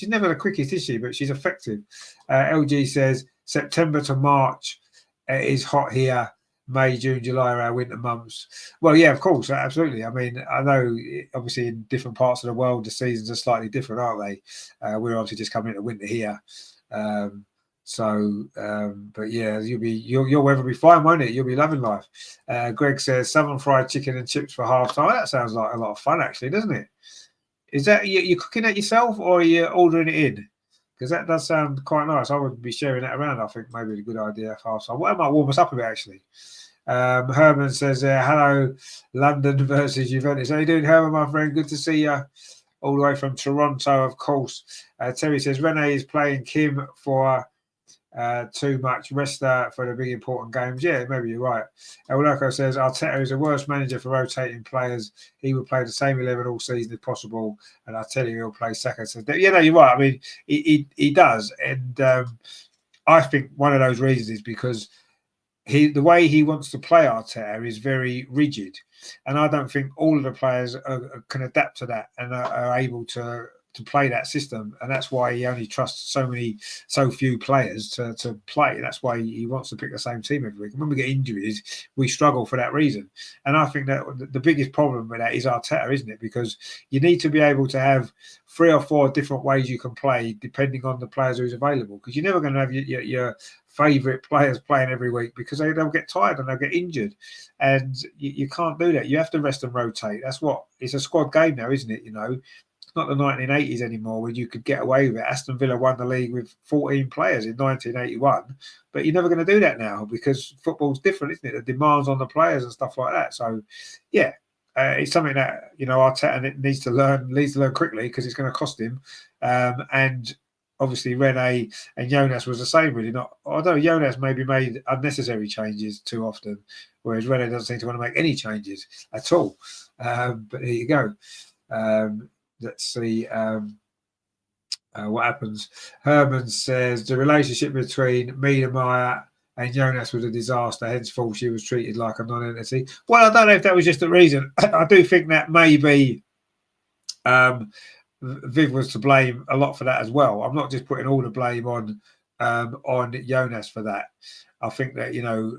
never the quickest, is she? But she's effective. LG says September to March is hot here. May, June, July are our winter months. Well, yeah, of course, absolutely. I mean, I know obviously in different parts of the world the seasons are slightly different, aren't they? We're obviously just coming into winter here. But yeah, your weather will be fine, won't it? You'll be loving life. Greg says southern fried chicken and chips for half time. That sounds like a lot of fun, actually, doesn't it? Is that you cooking that yourself or are you ordering it in? Because that does sound quite nice. I would be sharing that around. I think maybe a good idea for half time. Well, that might warm us up a bit, actually. Herman says, hello, London versus Juventus. How you doing, Herman, my friend? Good to see you. All the way from Toronto, of course. Terry says, Rene is playing Kim for too much. Rest for the big important games. Yeah, maybe you're right. El Loco says, Arteta is the worst manager for rotating players. He would play the same 11 all season if possible. And I tell you, he'll play Saka. So, yeah, no, you're right. I mean, he does. And I think one of those reasons is because the way he wants to play Arteta is very rigid, and I don't think all of the players can adapt to that and are able to play that system, and that's why he only trusts so few players to play. That's why he wants to pick the same team every week. And when we get injuries, we struggle for that reason. And I think that the biggest problem with that is Arteta, isn't it? Because you need to be able to have 3 or 4 different ways you can play depending on the players who's available. Because you're never going to have your favourite players playing every week because they'll get tired and they'll get injured, and you can't do that. You have to rest and rotate. That's what it's a squad game now, isn't it? You know, it's not the 1980s anymore where you could get away with it. Aston Villa won the league with 14 players in 1981, but you're never going to do that now because football's different, isn't it? The demands on the players and stuff like that. So, yeah. It's something that Arteta needs to learn quickly because it's going to cost him, and obviously Rene and Jonas was the same, really. Although Jonas maybe made unnecessary changes too often, whereas Rene doesn't seem to want to make any changes at all. But here you go. Let's see what happens. Herman says the relationship between Miedemeier and Jonas was a disaster. Henceforth, she was treated like a non-entity. Well, I don't know if that was just the reason. I do think that maybe Viv was to blame a lot for that as well. I'm not just putting all the blame on Jonas for that. I think that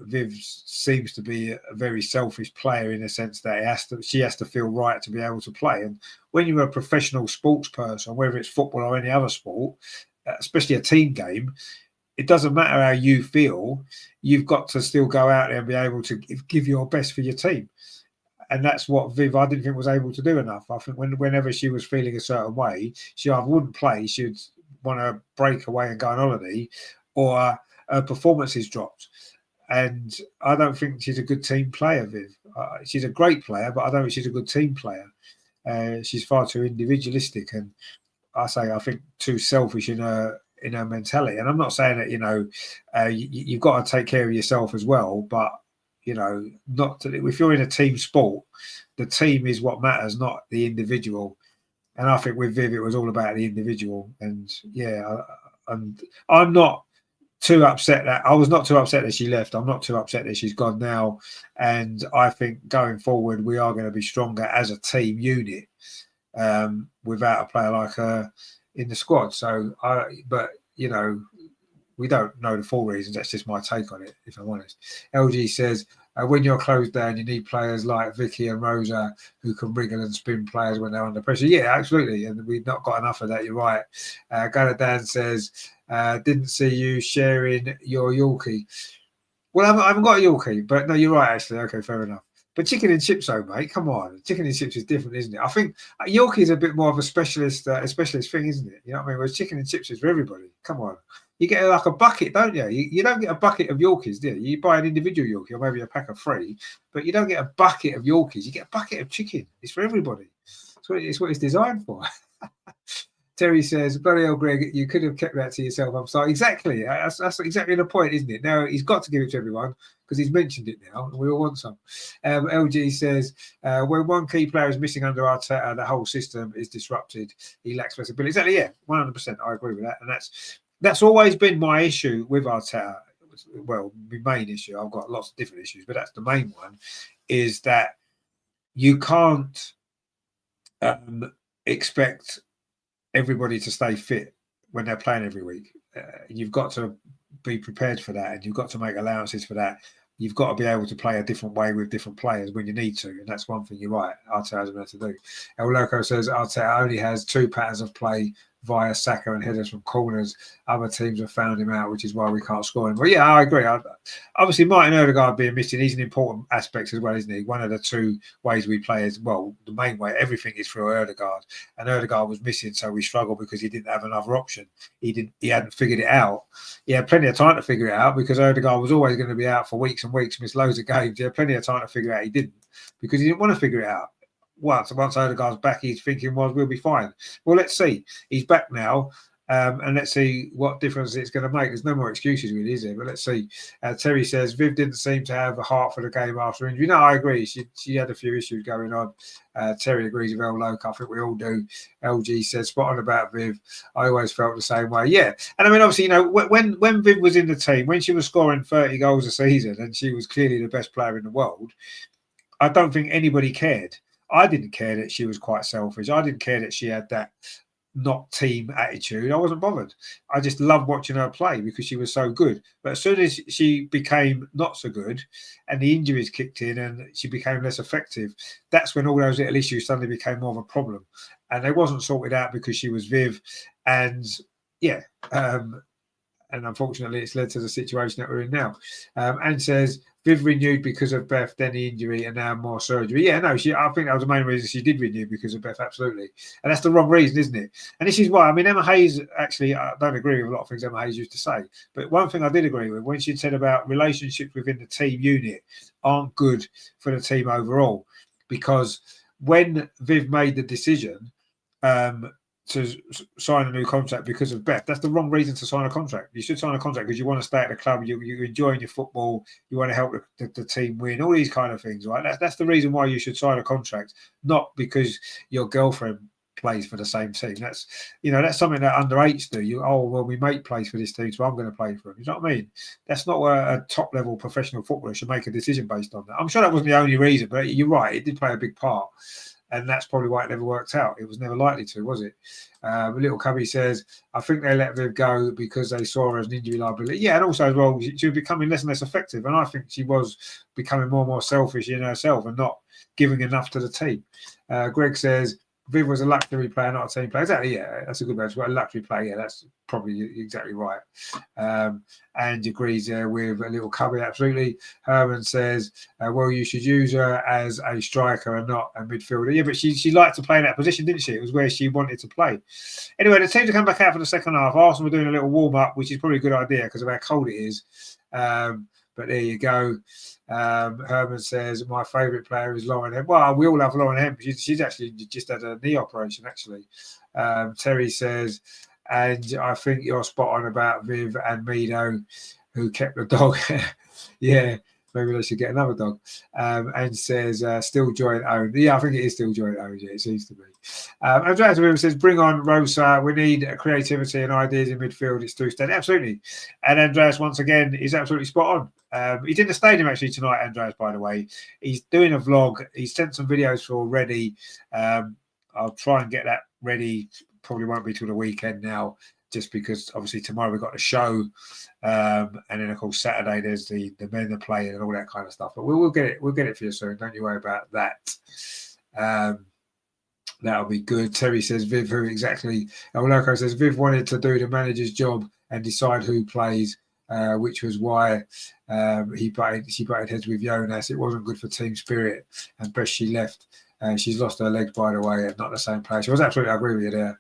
Viv seems to be a very selfish player in the sense that she has to feel right to be able to play. And when you're a professional sports person, whether it's football or any other sport, especially a team game, it doesn't matter how you feel. You've got to still go out there and be able to give your best for your team. And that's what Viv, I didn't think, was able to do enough. I think whenever she was feeling a certain way, she either wouldn't play, she'd want to break away and go on holiday, or her performances dropped. And I don't think she's a good team player, Viv. She's a great player, but I don't think she's a good team player. She's far too individualistic, and I think too selfish in her mentality. And I'm not saying that you've got to take care of yourself as well, but if you're in a team sport, the team is what matters, not the individual. And I think with Viv, it was all about the individual. And I'm not too upset that I was not too upset that she left. I'm not too upset that she's gone now. And I think going forward, we are going to be stronger as a team unit without a player like her in the squad. So, we don't know the full reasons. That's just my take on it, if I'm honest. LG says, when you're closed down, you need players like Vicky and Rosa who can wriggle and spin players when they're under pressure. Yeah, absolutely. And we've not got enough of that. You're right. Galadan says, didn't see you sharing your Yorkie. Well, I haven't got a Yorkie, but no, you're right, actually. Okay, fair enough. But chicken and chips, though, mate, come on. Chicken and chips is different, isn't it? I think Yorkie is a bit more of a specialist thing, isn't it? You know what I mean? Whereas chicken and chips is for everybody. Come on. You get like a bucket, don't you? You don't get a bucket of Yorkies, do you? You buy an individual Yorkie or maybe a pack of 3, but you don't get a bucket of Yorkies. You get a bucket of chicken. It's for everybody. It's what it's designed for. Terry says, bloody hell, Greg, you could have kept that to yourself. I'm sorry. Exactly. That's exactly the point, isn't it? Now, he's got to give it to everyone because he's mentioned it now and we all want some. LG says, when one key player is missing under Arteta, the whole system is disrupted. He lacks flexibility. Exactly, yeah, 100%. I agree with that. And that's always been my issue with Arteta. Well, my main issue. I've got lots of different issues, but that's the main one, is that you can't expect everybody to stay fit when they're playing every week. You've got to be prepared for that, and you've got to make allowances for that. You've got to be able to play a different way with different players when you need to, and that's one thing you're right. Arteta has been able to do. El Loco says Arteta only has 2 patterns of play via Saka and headers from corners. Other teams have found him out, which is why we can't score him. But yeah, I agree. Obviously, Martin Odegaard being missing, he's an important aspect as well, isn't he? One of the two ways we play is, well, the main way, everything is through Odegaard. And Odegaard was missing, so we struggled because he didn't have another option. He hadn't figured it out. He had plenty of time to figure it out because Odegaard was always going to be out for weeks and weeks, missed loads of games. He had plenty of time to figure it out. He didn't because he didn't want to figure it out. Once Odegaard's back, his thinking was, we'll be fine. Well, let's see. He's back now. And let's see what difference it's going to make. There's no more excuses, really, is there? But let's see. Terry says Viv didn't seem to have a heart for the game after injury. No, I agree. She had a few issues going on. Terry agrees with El Loco. I think we all do. LG says spot on about Viv. I always felt the same way. Yeah, and I mean, obviously, when Viv was in the team, when she was scoring 30 goals a season, and she was clearly the best player in the world, I don't think anybody cared. I didn't care that she was quite selfish. I didn't care that she had that not team attitude. I wasn't bothered. I just loved watching her play because she was so good. But as soon as she became not so good and the injuries kicked in and she became less effective, that's when all those little issues suddenly became more of a problem. And they wasn't sorted out because she was Viv. And yeah, and unfortunately it's led to the situation that we're in now. And says Viv renewed because of Beth, then the injury, and now more surgery. Yeah, no, I think that was the main reason she did renew, because of Beth, absolutely. And that's the wrong reason, isn't it? And this is why, I mean, Emma Hayes, actually, I don't agree with a lot of things Emma Hayes used to say. But one thing I did agree with, when she said about relationships within the team unit aren't good for the team overall. Because when Viv made the decision, to sign a new contract because of Beth, that's the wrong reason to sign a contract. You should sign a contract because you want to stay at the club, you're enjoying your football, you want to help the team win, all these kind of things, right? That's the reason why you should sign a contract, not because your girlfriend plays for the same team. That's something that under eights do. My mate plays for this team, so I'm going to play for him. You know what I mean? That's not where a top level professional footballer should make a decision based on that. I'm sure that wasn't the only reason, but you're right, it did play a big part. And that's probably why it never worked out. It was never likely to, was it? Little Cubby says, I think they let Viv go because they saw her as an injury liability. Yeah, and also as well, she was becoming less and less effective. And I think she was becoming more and more selfish in herself and not giving enough to the team. Greg says, Viv was a luxury player, not a team player. Exactly, yeah, that's a good word. A luxury player, yeah, that's probably exactly right. And agrees there with a little cubby, absolutely. Herman says, well, you should use her as a striker and not a midfielder. Yeah, but she liked to play in that position, didn't she? It was where she wanted to play. Anyway, the team to come back out for the second half. Arsenal were doing a little warm-up, which is probably a good idea because of how cold it is. But there you go. Herman says, my favourite player is Lauren Hemp. Well, we all love Lauren Hemp. She's actually just had a knee operation, actually. Terry says, and I think you're spot on about Viv and Mido, who kept the dog. Yeah, maybe they should get another dog. And says, still joint owned. Yeah, I think it is still joint owned. Yeah, it seems to be. Andreas Williams says, bring on Rosa. We need creativity and ideas in midfield. It's too steady. Absolutely. And Andreas, once again, is absolutely spot on. He's in the stadium actually tonight, Andreas, by the way. He's doing a vlog. He's sent some videos for already. I'll try and get that ready. Probably won't be till the weekend now, just because obviously tomorrow we've got a show. And then of course Saturday there's the men are playing and all that kind of stuff. But we'll get it. We'll get it for you soon. Don't you worry about that. That'll be good. Terry says Viv, who exactly? Loco says Viv wanted to do the manager's job and decide who plays, which was why she butted heads with Jonas. It wasn't good for team spirit, and best she left. She's lost her legs, by the way, and not the same place. I agree with you there.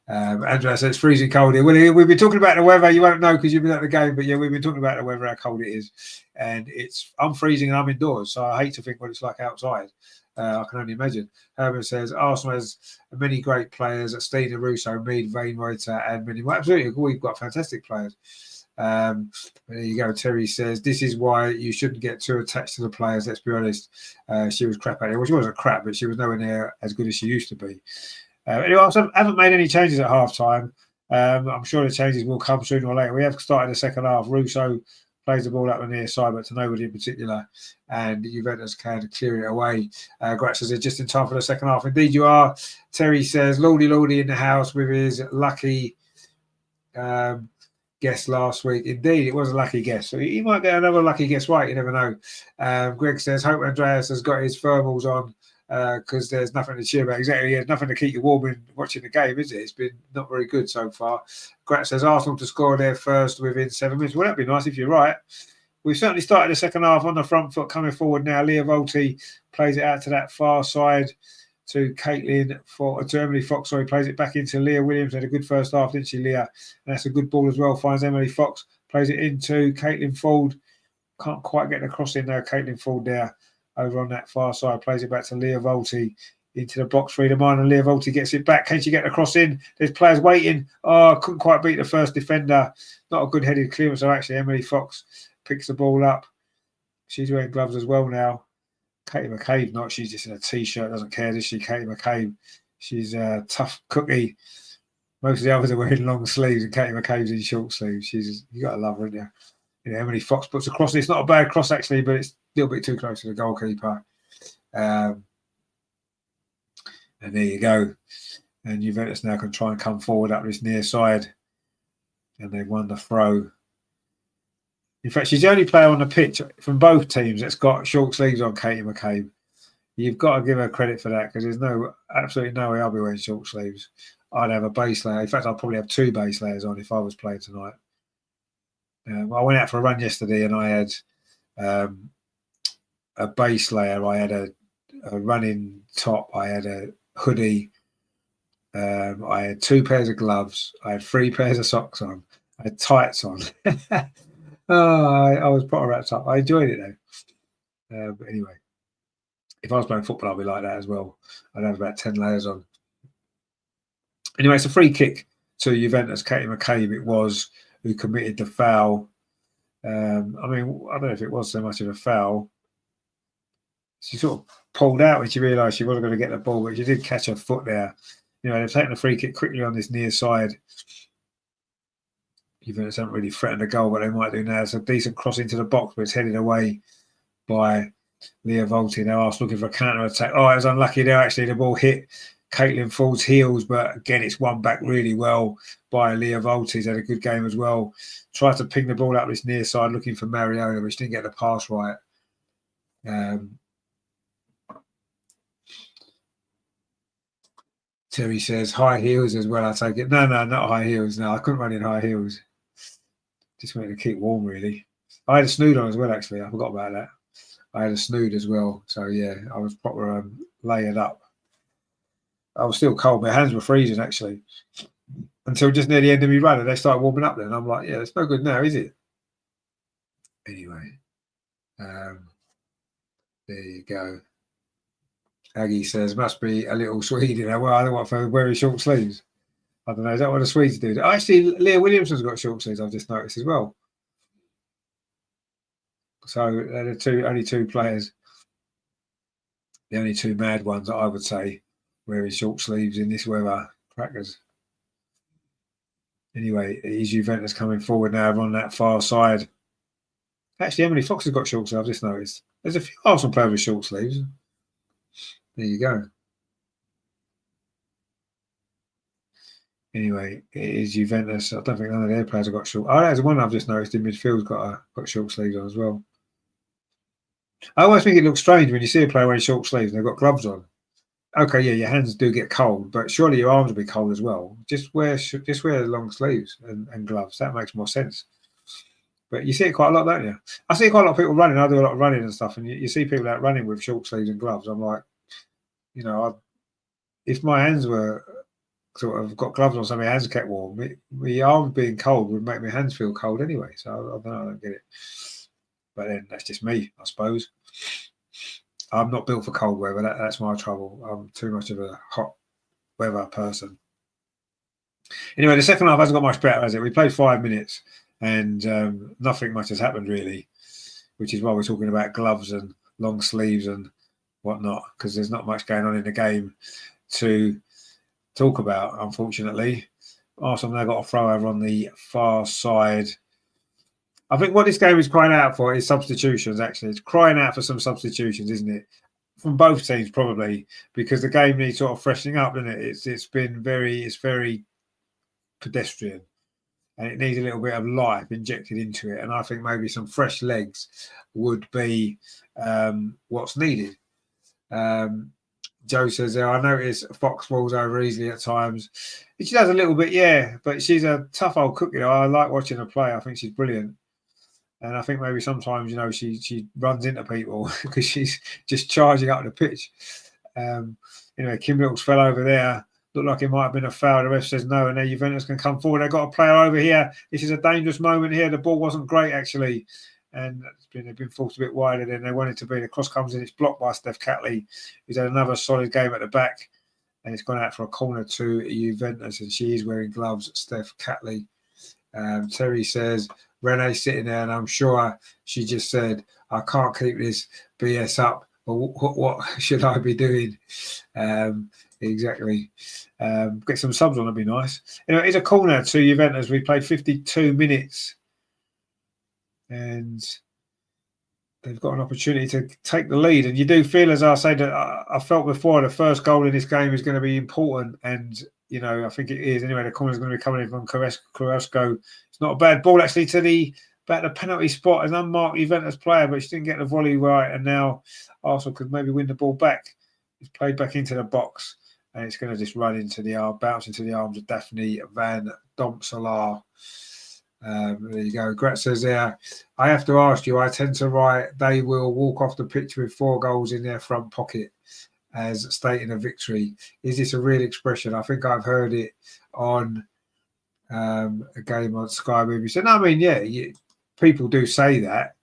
Andrea says it's freezing cold here. Well, we've been talking about the weather. You won't know because you've been at the game, but yeah, we've been talking about the weather, how cold it is, and I'm freezing and I'm indoors, so I hate to think what it's like outside. I can only imagine. Herbert says Arsenal has many great players: Stina, Russo, Mead, Wainwrighter, and many more. Absolutely, we've got fantastic players. There you go. Terry says this is why you shouldn't get too attached to the players. Let's be honest. She was crap at it. Well, she wasn't crap, but she was nowhere near as good as she used to be. Anyway, I haven't made any changes at half time. I'm sure the changes will come sooner or later. We have started the second half. Russo plays the ball up the near side, but to nobody in particular. And Juventus can clear it away. Gratz says just in time for the second half. Indeed, you are. Terry says Lordy in the house with his lucky guess last week. Indeed, it was a lucky guess. So he might get another lucky guess right. You never know. Greg says, hope Andreas has got his thermals on because there's nothing to cheer about. Exactly, there's nothing to keep you warm in watching the game, is it? It's been not very good so far. Grat says Arsenal to score their first within 7 minutes. Well, that'd be nice if you're right. We've certainly started the second half on the front foot, coming forward now. Leah Volti plays it out to that far side to Emily Fox. Sorry, plays it back into Leah Williams. Had a good first half, didn't she, Leah? And that's a good ball as well. Finds Emily Fox, plays it into Caitlin Ford. Can't quite get the cross in there. Caitlin Ford there over on that far side. Plays it back to Leah Volti into the box. Freedom Mine, and Leah Volti gets it back. Can she get the cross in? There's players waiting. Oh, couldn't quite beat the first defender. Not a good headed clearance. So actually, Emily Fox picks the ball up. She's wearing gloves as well now. Katie McCabe, not. She's just in a t-shirt. Doesn't care, does she? Katie McCabe. She's a tough cookie. Most of the others are wearing long sleeves, and Katie McCabe's in short sleeves. You got to love her, haven't you? You know, Emily Fox puts a cross. It's not a bad cross actually, but it's a little bit too close to the goalkeeper. And there you go. And Juventus now can try and come forward up this near side, and they've won the throw. In fact, she's the only player on the pitch from both teams that's got short sleeves on, Katie McCabe. You've got to give her credit for that, because there's absolutely no way I'll be wearing short sleeves. I'd have a base layer. In fact, I'd probably have 2 base layers on if I was playing tonight. I went out for a run yesterday and I had a base layer. I had a running top. I had a hoodie. I had 2 pairs of gloves. I had 3 pairs of socks on. I had tights on. I was proper wrapped up. I enjoyed it though. But anyway, if I was playing football, I'd be like that as well. I'd have about 10 layers on. Anyway, it's a free kick to Juventus. Katie McCabe it was, who committed the foul. I mean, I don't know if it was so much of a foul. She sort of pulled out when she realised she wasn't going to get the ball, but she did catch her foot there. You know, they've taken a free kick quickly on this near side. Juventus haven't really threatened a goal, but they might do now. It's a decent cross into the box, but it's headed away by Leah Volti. Now Arsenal looking for a counter-attack. Oh, it was unlucky there, actually. The ball hit Caitlin Ford's heels, but again, it's won back really well by Leah Volti. He's had a good game as well. Tried to ping the ball up this near side, looking for Mariona, which didn't get the pass right. Terry says, high heels as well, I take it. No, not high heels. No, I couldn't run in high heels. Just wanted to keep warm, really. I had a snood on as well, actually. I forgot about that. I had a snood as well. So, yeah, I was proper layered up. I was still cold. My hands were freezing, actually. Until just near the end of me run, and they started warming up then. I'm like, yeah, it's no good now, is it? Anyway. There you go. Aggie says, must be a little Swede. You know, well, I don't want for wearing short sleeves. I don't know. Is that what the Swedes do? Actually, Leah Williamson's got short sleeves, I've just noticed as well. So they're the only two players, the only 2 mad ones that I would say wearing short sleeves in this weather. Crackers. Anyway, is Juventus coming forward now on that far side? Actually, Emily Fox has got short sleeves, I've just noticed. There's a few Arsenal players with short sleeves. There you go. Anyway, it is Juventus. I don't think none of their players have got short. Oh, there's one I've just noticed in midfield's got short sleeves on as well. I always think it looks strange when you see a player wearing short sleeves and they've got gloves on. Okay, yeah, your hands do get cold, but surely your arms will be cold as well. Just wear long sleeves and gloves. That makes more sense. But you see it quite a lot, don't you? I see quite a lot of people running. I do a lot of running and stuff, and you see people out running with short sleeves and gloves. I'm like, you know, if my hands were sort of got gloves on, so my hands kept warm, my arms being cold would make my hands feel cold anyway. So I don't get it. But then that's just me, I suppose. I'm not built for cold weather. That's my trouble. I'm too much of a hot weather person. Anyway, the second half hasn't got much better, has it? We played 5 minutes and nothing much has happened really, which is why we're talking about gloves and long sleeves and whatnot, because there's not much going on in the game to talk about, unfortunately. Arsenal now got a throw over on the far side. I think what this game is crying out for is substitutions, actually. It's crying out for some substitutions, isn't it? From both teams, probably, because the game needs sort of freshening up, doesn't it? It's very pedestrian, and it needs a little bit of life injected into it. And I think maybe some fresh legs would be what's needed. Joe says there, I notice Fox falls over easily at times. She does a little bit, yeah, but she's a tough old cook. I like watching her play. I think she's brilliant. And I think maybe sometimes, she runs into people because she's just charging up the pitch. Kim Little's fell over there. Looked like it might have been a foul. The ref says no, and now Juventus can come forward. They've got a player over here. This is a dangerous moment here. The ball wasn't great, actually. And they've been forced a bit wider than they wanted to be. The cross comes in. It's blocked by Steph Catley, who's had another solid game at the back. And it's gone out for a corner to Juventus, and she is wearing gloves, Steph Catley. Terry says, Renee's sitting there, and I'm sure she just said, I can't keep this BS up. What should I be doing? Exactly. Get some subs on, that'd be nice. It's a corner to Juventus. We played 52 minutes. And they've got an opportunity to take the lead. And you do feel, as I say, that I felt before, the first goal in this game is going to be important. And, I think it is. Anyway, the corner is going to be coming in from Carrasco. It's not a bad ball, actually, to about the penalty spot. An unmarked Juventus player, but she didn't get the volley right. And now Arsenal could maybe win the ball back. It's played back into the box. And it's going to just run into the arm, bounce into the arms of Daphne Van Domselaar. There you go. Grat says there, I have to ask you, I tend to write, they will walk off the pitch with 4 goals in their front pocket as stating a victory. Is this a real expression? I think I've heard it on a game on Sky BBC. No, I mean, yeah, people do say that.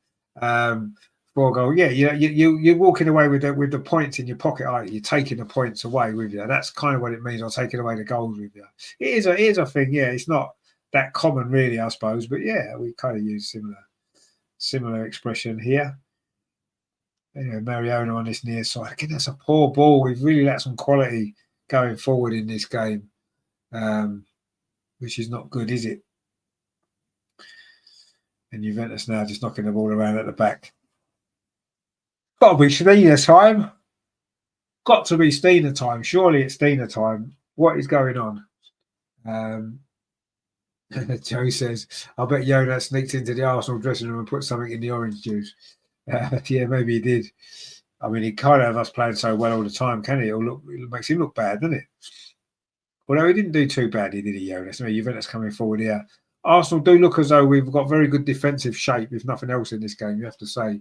4 goals. Yeah, you're walking away with the points in your pocket, aren't you? You're taking the points away with you. That's kind of what it means, or taking away the goals with you. It is a thing, yeah. It's not that common, really, I suppose, but yeah, we kind of use similar expression here. Anyway, Mariona on this near side. Again, that's a poor ball. We've really lacked some quality going forward in this game, which is not good, is it? And Juventus now just knocking the ball around at the back. Got to be Stina time. Got to be Stina time. Surely it's Stina time. What is going on? Joe says, I bet Yoda sneaked into the Arsenal dressing room and put something in the orange juice. Yeah, maybe he did. I mean, he can't have us playing so well all the time, can he? It makes him look bad, doesn't it? Although he didn't do too badly, did he, Yoda? So Juventus coming forward here. Arsenal do look as though we've got very good defensive shape, if nothing else, in this game, you have to say.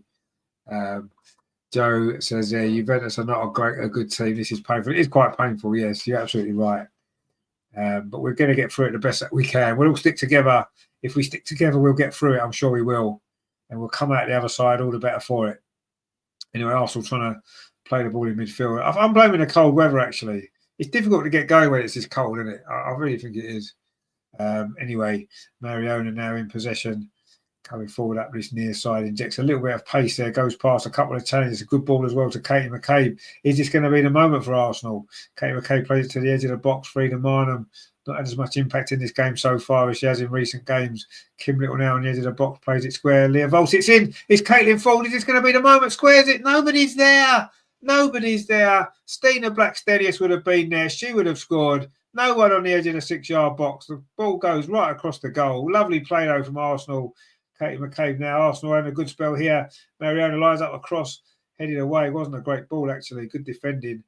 Joe says, yeah, Juventus are not a good team. This is painful. It is quite painful, yes, you're absolutely right. But we're going to get through it the best that we can. We'll all stick together. If we stick together, we'll get through it. I'm sure we will. And we'll come out the other side all the better for it. Anyway, Arsenal trying to play the ball in midfield. I'm blaming the cold weather, actually. It's difficult to get going when it's this cold, isn't it? I really think it is. Anyway, Mariona now in possession. Coming forward up this near side, injects a little bit of pace there, goes past a couple of challenges. A good ball as well to Katie McCabe. Is this going to be the moment for Arsenal? Katie McCabe plays it to the edge of the box. Frida Marnham not had as much impact in this game so far as she has in recent games. Kim Little now on the edge of the box, plays it square. Leah Volts, it's in. It's Caitlin Ford. Is this going to be the moment? Squares it. Nobody's there. Nobody's there. Stina Blackstenius would have been there. She would have scored. No one on the edge of the 6-yard box. The ball goes right across the goal. Lovely play though from Arsenal. Katie McCabe now. Arsenal having a good spell here. Mariona lines up across, headed away. It wasn't a great ball, actually. Good defending.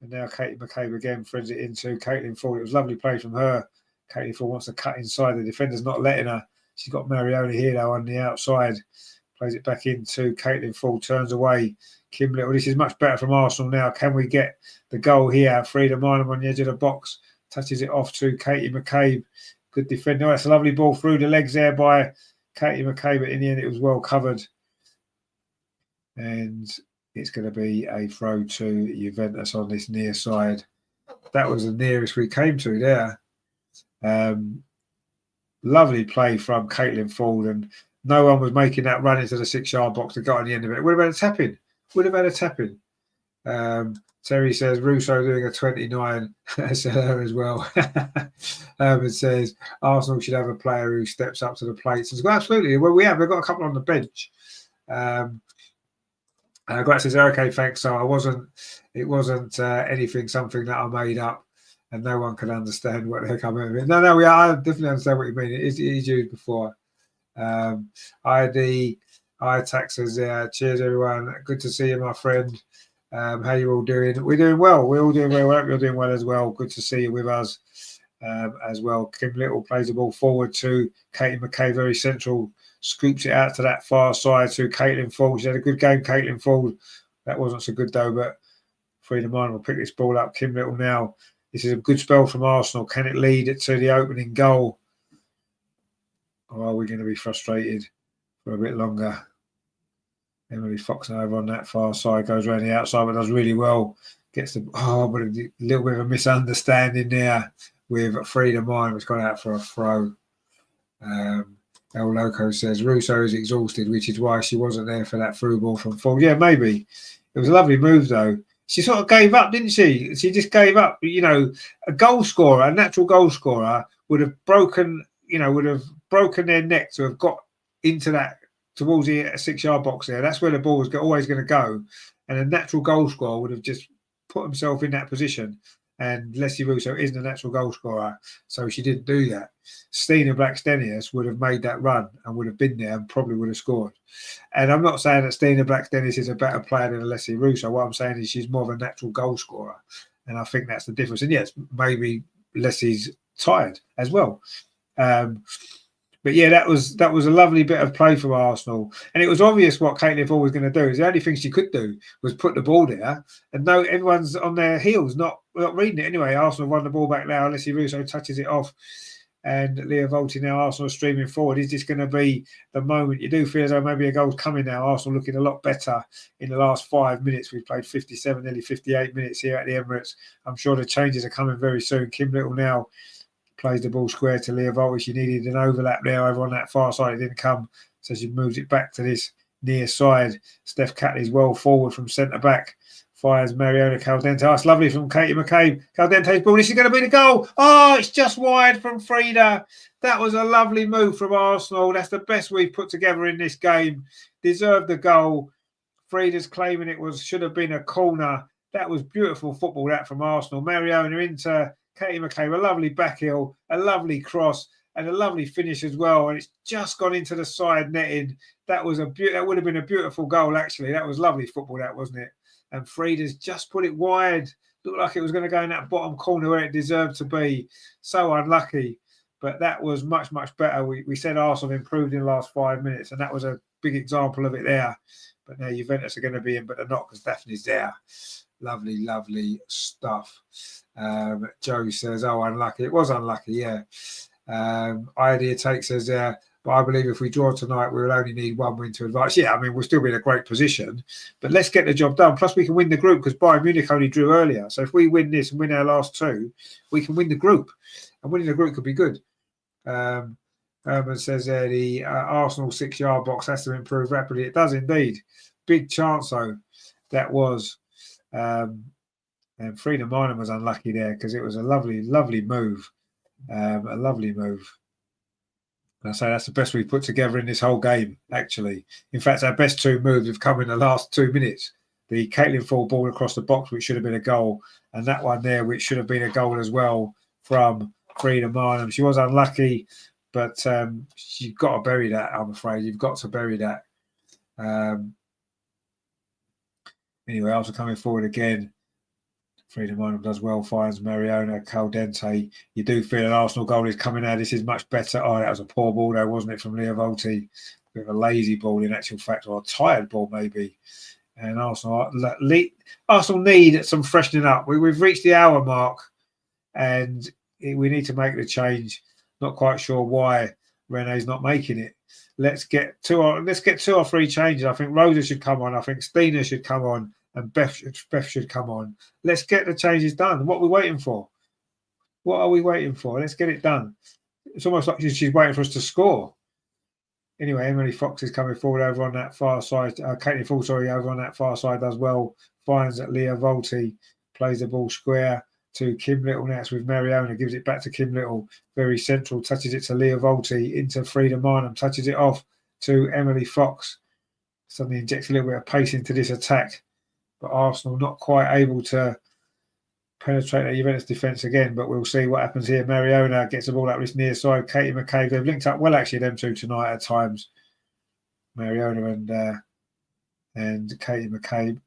And now Katie McCabe again threads it into Caitlin Ford. It was lovely play from her. Caitlin Ford wants to cut inside. The defender's not letting her. She's got Mariona here, though, on the outside. Plays it back into Caitlin Ford. Turns away. Kim Little. This is much better from Arsenal now. Can we get the goal here? Frida Marnham on the edge of the box. Touches it off to Katie McCabe. Good defender. Oh, that's a lovely ball through the legs there by Katie McCabe, but in the end it was well covered. And it's going to be a throw to Juventus on this near side. That was the nearest we came to there. Lovely play from Caitlin Ford, and no one was making that run into the 6-yard box to get on the end of it. Would have had a tap-in. Would have had a tap-in. Terry says, Russo doing a 29 as well. Herbert says, Arsenal should have a player who steps up to the plates. Well, absolutely. Well, we have. We've got a couple on the bench. Grant says, okay, thanks. So it wasn't something that I made up and no one can understand what they're coming with. No, I definitely understand what you mean. It is used before. I Tax says, cheers, everyone. Good to see you, my friend. How you all doing? We're doing well. We're all doing very well. You're doing well as well. Good to see you with us as well. Kim Little plays the ball forward to Katie McKay, very central, scoops it out to that far side to Caitlin Ford. She had a good game, Caitlin Ford. That wasn't so good though, but Freedom Mind will pick this ball up. Kim Little now. This is a good spell from Arsenal. Can it lead to the opening goal? Or are we going to be frustrated for a bit longer? Emily Fox over on that far side, goes around the outside, but does really well. Gets the but a little bit of a misunderstanding there with Freedom Mind, which got out for a throw. El Loco says Russo is exhausted, which is why she wasn't there for that through ball from Ford. Yeah, maybe. It was a lovely move though. She sort of gave up, didn't she? She just gave up. You know, a goal scorer, a natural goal scorer, would have broken their neck to have got into that towards the 6-yard box there. That's where the ball was always going to go. And a natural goal scorer would have just put himself in that position. And Leslie Russo isn't a natural goal scorer, so she didn't do that. Stina Blackstenius would have made that run and would have been there and probably would have scored. And I'm not saying that Stina Blackstenius is a better player than Leslie Russo. What I'm saying is she's more of a natural goal scorer. And I think that's the difference. And yes, maybe Leslie's tired as well. But yeah, that was a lovely bit of play from Arsenal, and it was obvious what Caitlin Ford was going to do. The only thing she could do was put the ball there, and no, everyone's on their heels, not reading it anyway. Arsenal won the ball back now. Leslie Russo touches it off, and Leah Volti now. Arsenal streaming forward. Is this going to be the moment? You do feel as though maybe a goal's coming now. Arsenal looking a lot better in the last 5 minutes. We've played 57, nearly 58 minutes here at the Emirates. I'm sure the changes are coming very soon. Kim Little now plays the ball square to Leah Volti. She needed an overlap there over on that far side. It didn't come, so she moves it back to this near side. Steph Catley's well forward from centre back. Fires Mariona Caldente. Oh, it's lovely from Katie McCabe. Caldente's ball. This is going to be the goal. Oh, it's just wide from Frida. That was a lovely move from Arsenal. That's the best we've put together in this game. Deserved the goal. Frida's claiming it should have been a corner. That was beautiful football, that from Arsenal. Mariona into Katie McCabe, a lovely back heel, a lovely cross, and a lovely finish as well. And it's just gone into the side netting. That would have been a beautiful goal, actually. That was lovely football, that, wasn't it? And Frida's just put it wide. Looked like it was going to go in that bottom corner where it deserved to be. So unlucky. But that was much, much better. We said Arsenal improved in the last 5 minutes, and that was a big example of it there. But now Juventus are going to be in, but they're not because Daphne's there. Lovely, lovely stuff. Joe says, oh, unlucky. It was unlucky, yeah. Idea takes us there. But I believe if we draw tonight, we will only need one win to advance. Yeah, I mean, we'll still be in a great position. But let's get the job done. Plus, we can win the group because Bayern Munich only drew earlier. So if we win this and win our last two, we can win the group. And winning the group could be good. Herman says there, the Arsenal 6-yard box has to improve rapidly. It does indeed. Big chance, though, that was. And Frida Minor was unlucky there because it was a lovely, lovely move. A lovely move. And I say that's the best we've put together in this whole game, actually. In fact, our best two moves have come in the last 2 minutes. The Caitlin Ford ball across the box, which should have been a goal, and that one there, which should have been a goal as well from Frida Minor. She was unlucky, but you've got to bury that, I'm afraid. You've got to bury that. Anyway, after coming forward again, Freedom Minor does well, finds Mariona Caldente. You do feel an Arsenal goal is coming out. This is much better. Oh, that was a poor ball though, wasn't it, from Leah Volti? A bit of a lazy ball in actual fact, or a tired ball maybe. And Arsenal need some freshening up. We've reached the hour mark and we need to make the change. Not quite sure why Rene's not making it. Let's get two or three changes. I think Rosa should come on. I think Stina should come on. And Beth should come on. Let's get the changes done. What are we waiting for? What are we waiting for? Let's get it done. It's almost like she's waiting for us to score. Anyway, Emily Fox is coming forward over on that far side. Caitlin Ford, over on that far side does well. Finds that Leah Volti plays the ball square to Kim Little next with Mariona. Gives it back to Kim Little. Very central. Touches it to Leah Volti into Frida Minor. Touches it off to Emily Fox. Suddenly injects a little bit of pace into this attack. But Arsenal not quite able to penetrate the Juventus defence again. But we'll see what happens here. Mariona gets the ball up this near side. Katie McCabe, they've linked up well, actually, them two tonight at times. Mariona and Katie McCabe.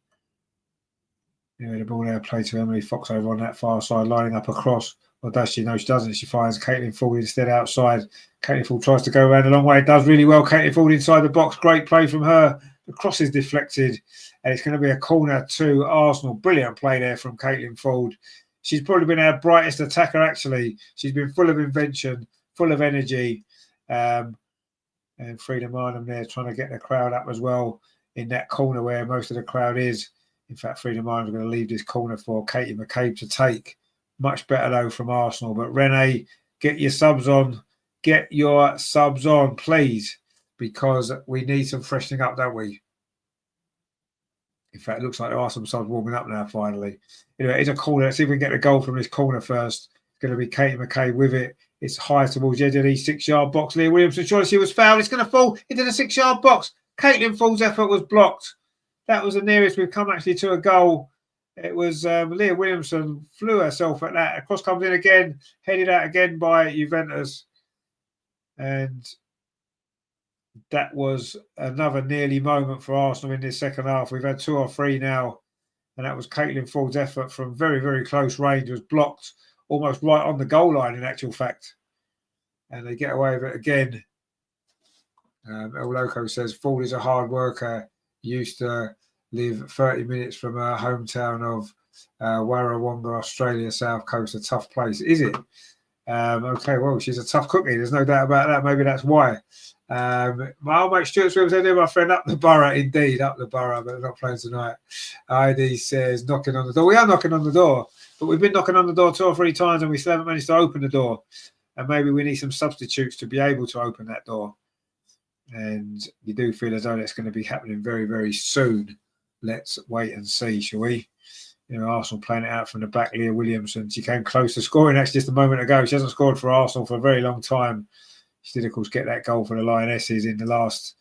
Anyway, the ball there played to Emily Fox over on that far side, lining up across. Or does she? No, she doesn't. She finds Caitlin Ford instead outside. Caitlin Ford tries to go around a long way. It does really well. Caitlin Ford inside the box. Great play from her. The cross is deflected, and it's going to be a corner to Arsenal. Brilliant play there from Caitlin Ford. She's probably been our brightest attacker, actually. She's been full of invention, full of energy. And Frida Marnham there trying to get the crowd up as well in that corner where most of the crowd is. In fact, Frida Marnham's going to leave this corner for Katie McCabe to take. Much better, though, from Arsenal. But Renee, get your subs on. Get your subs on, please, because we need some freshening up, don't we? In fact, it looks like there are some subs warming up now, finally. Anyway, it's a corner. Let's see if we can get the goal from this corner first. It's going to be Katie McCabe with it. It's high towards the edge of the 6-yard box. Leah Williamson trying to see was fouled. It's going to fall into the 6-yard box. Caitlin Ford's effort was blocked. That was the nearest we've come actually to a goal. It was Leah Williamson flew herself at that. Across comes in again, headed out again by Juventus. And that was another nearly moment for Arsenal in this second half. We've had 2 or 3 now. And that was Caitlin Ford's effort from very, very close range. It was blocked almost right on the goal line in actual fact. And they get away with it again. El Loco says, Ford is a hard worker. Used to live 30 minutes from her hometown of Warrawonga, Australia, South Coast. A tough place, is it? Okay, well, she's a tough cookie. There's no doubt about that. Maybe that's why. My old mate Stuart Swims, my friend up the borough, indeed, up the borough, but they're not playing tonight. ID says, knocking on the door. We are knocking on the door, but we've been knocking on the door 2 or 3 times and we still haven't managed to open the door. And maybe we need some substitutes to be able to open that door. And you do feel as though that's going to be happening very, very soon. Let's wait and see, shall we? Arsenal playing it out from the back. Leah Williamson, she came close to scoring actually just a moment ago. She hasn't scored for Arsenal for a very long time. She did, of course, get that goal for the Lionesses in the last